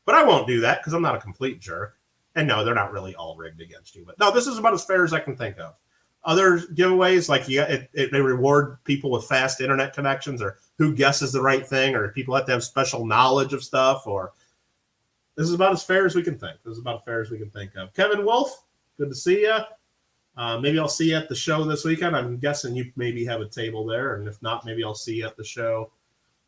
But I won't do that because I'm not a complete jerk. And no, they're not really all rigged against you. But no, this is about as fair as I can think of. Other giveaways, like they reward people with fast internet connections or who guesses the right thing, or people have to have special knowledge of stuff. Or this is about as fair as we can think. Kevin Wolf, good to see you. Maybe I'll see you at the show this weekend. I'm guessing you maybe have a table there. And if not, maybe I'll see you at the show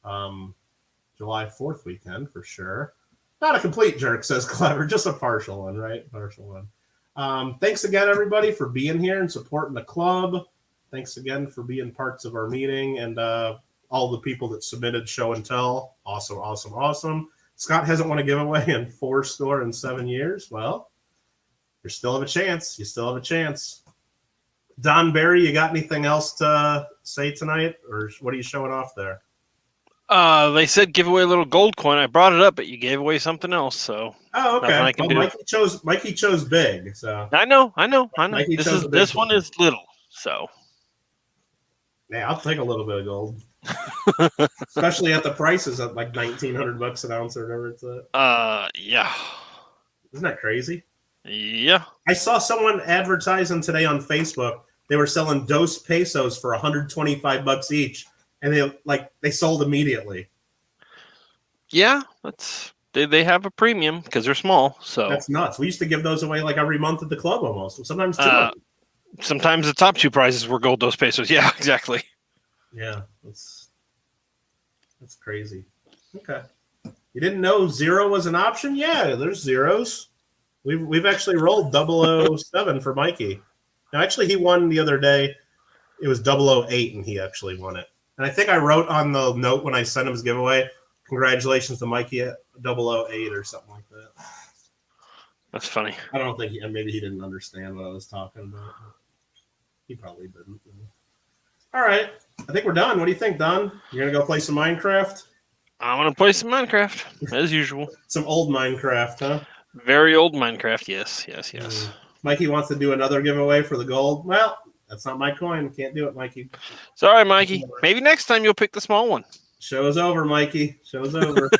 July 4th weekend for sure. Not a complete jerk, says Clever. Just a partial one, right? Thanks again, everybody, for being here and supporting the club. Thanks again for being parts of our meeting and all the people that submitted show and tell. Awesome, awesome, awesome. Scott hasn't won a giveaway in 7 years. Well, you still have a chance. You still have a chance. Don Barry, you got anything else to say tonight, or what are you showing off there? They said give away a little gold coin. I brought it up, but you gave away something else. So okay. Well, Mikey chose big. So I know. This one is little. So yeah, I'll take a little bit of gold, especially at the prices of like $1,900 an ounce or whatever it's at. Yeah. Isn't that crazy? Yeah. I saw someone advertising today on Facebook. They were selling Dos Pesos for $125 each, and they sold immediately. Yeah, they have a premium because they're small. So that's nuts. We used to give those away like every month at the club almost. Sometimes two. Sometimes the top two prizes were gold Dos Pesos. Yeah, exactly. Yeah, that's crazy. Okay, you didn't know zero was an option? Yeah, there's zeros. We've actually rolled 007 for Mikey. Now, actually, he won the other day. It was 008, and he actually won it. And I think I wrote on the note when I sent him his giveaway, congratulations to Mikey at 008 or something like that. That's funny. I don't think maybe he didn't understand what I was talking about. He probably didn't. All right. I think we're done. What do you think, Don? You're going to go play some Minecraft? I'm going to play some Minecraft, as usual. Some old Minecraft, huh? Very old Minecraft, yes. Mikey wants to do another giveaway for the gold. Well, that's not my coin. Can't do it, Mikey. Sorry, Mikey. Maybe next time you'll pick the small one. Show's over, Mikey. Show's over.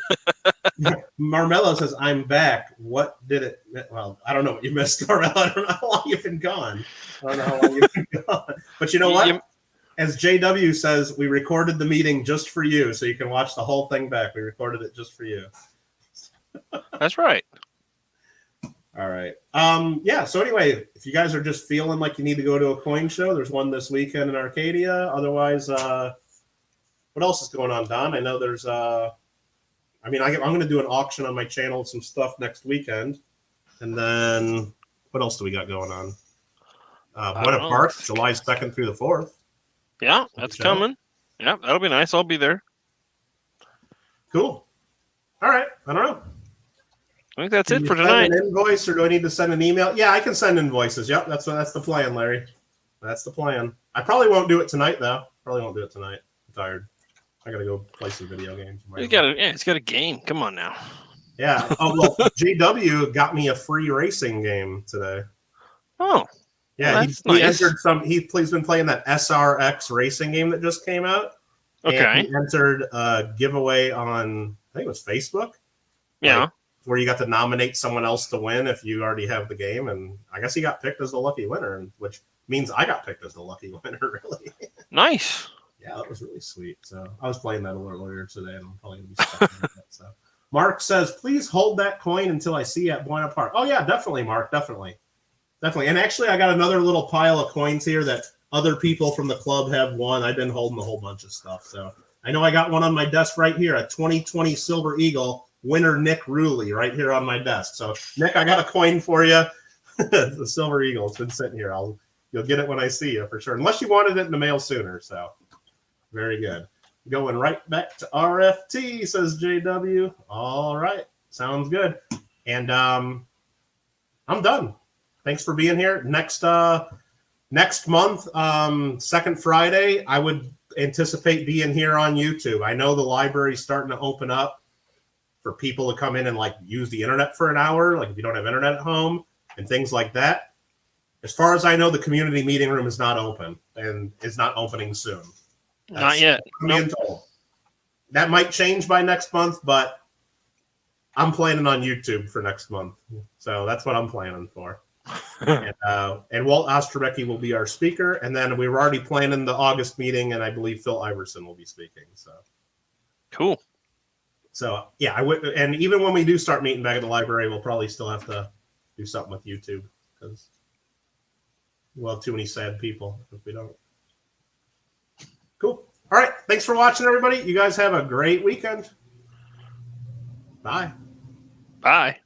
Marmello says, I'm back. What did it... Well, I don't know what you missed, Marmello. I don't know how long you've been gone. But you know what? As JW says, we recorded the meeting just for you, so you can watch the whole thing back. We recorded it just for you. That's right. All right. Yeah, so anyway, if you guys are just feeling like you need to go to a coin show, there's one this weekend in Arcadia. Otherwise, what else is going on, Don? I know there's I'm going to do an auction on my channel, some stuff next weekend. And then what else do we got going on? Buena Park, July 2nd through the 4th. Yeah, that's coming. Yeah, that'll be nice. I'll be there. Cool. All right. I don't know. I think that's it for tonight. An invoice, or do I need to send an email? Yeah, I can send invoices. Yep, that's the plan, Larry. That's the plan. I probably won't do it tonight, though. I'm tired. I gotta go play some video games. It's got a game. Come on now. Yeah. Oh well, JW got me a free racing game today. Oh. Yeah, well, he entered some. He's been playing that SRX racing game that just came out. Okay. And he entered a giveaway on, I think it was Facebook. Yeah. Where you got to nominate someone else to win if you already have the game, and I guess he got picked as the lucky winner, which means I got picked as the lucky winner. Really nice. Yeah, that was really sweet. So I was playing that a little earlier today, and I'm probably gonna be stuck in that. So Mark says, "Please hold that coin until I see you at Buena Park." Oh yeah, definitely, Mark, definitely. And actually, I got another little pile of coins here that other people from the club have won. I've been holding a whole bunch of stuff, so I know I got one on my desk right here, a 2020 Silver Eagle. Winner Nick Ruley right here on my desk. So Nick, I got a coin for you. The Silver Eagle. It's been sitting here. You'll get it when I see you for sure. Unless you wanted it in the mail sooner. So very good. Going right back to RFT, says JW. All right. Sounds good. And I'm done. Thanks for being here. Next month, second Friday, I would anticipate being here on YouTube. I know the library's starting to open up for people to come in and use the internet for an hour, like if you don't have internet at home and things like that. As far as I know, the community meeting room is not open and is not opening soon. Not yet. I'm being told. That might change by next month, but I'm planning on YouTube for next month. So that's what I'm planning for. And Walt Osterbecki will be our speaker. And then we were already planning the August meeting, and I believe Phil Iverson will be speaking. So cool. So yeah, I would, and even when we do start meeting back at the library, we'll probably still have to do something with YouTube because we'll have too many sad people if we don't. Cool. All right. Thanks for watching, everybody. You guys have a great weekend. Bye. Bye.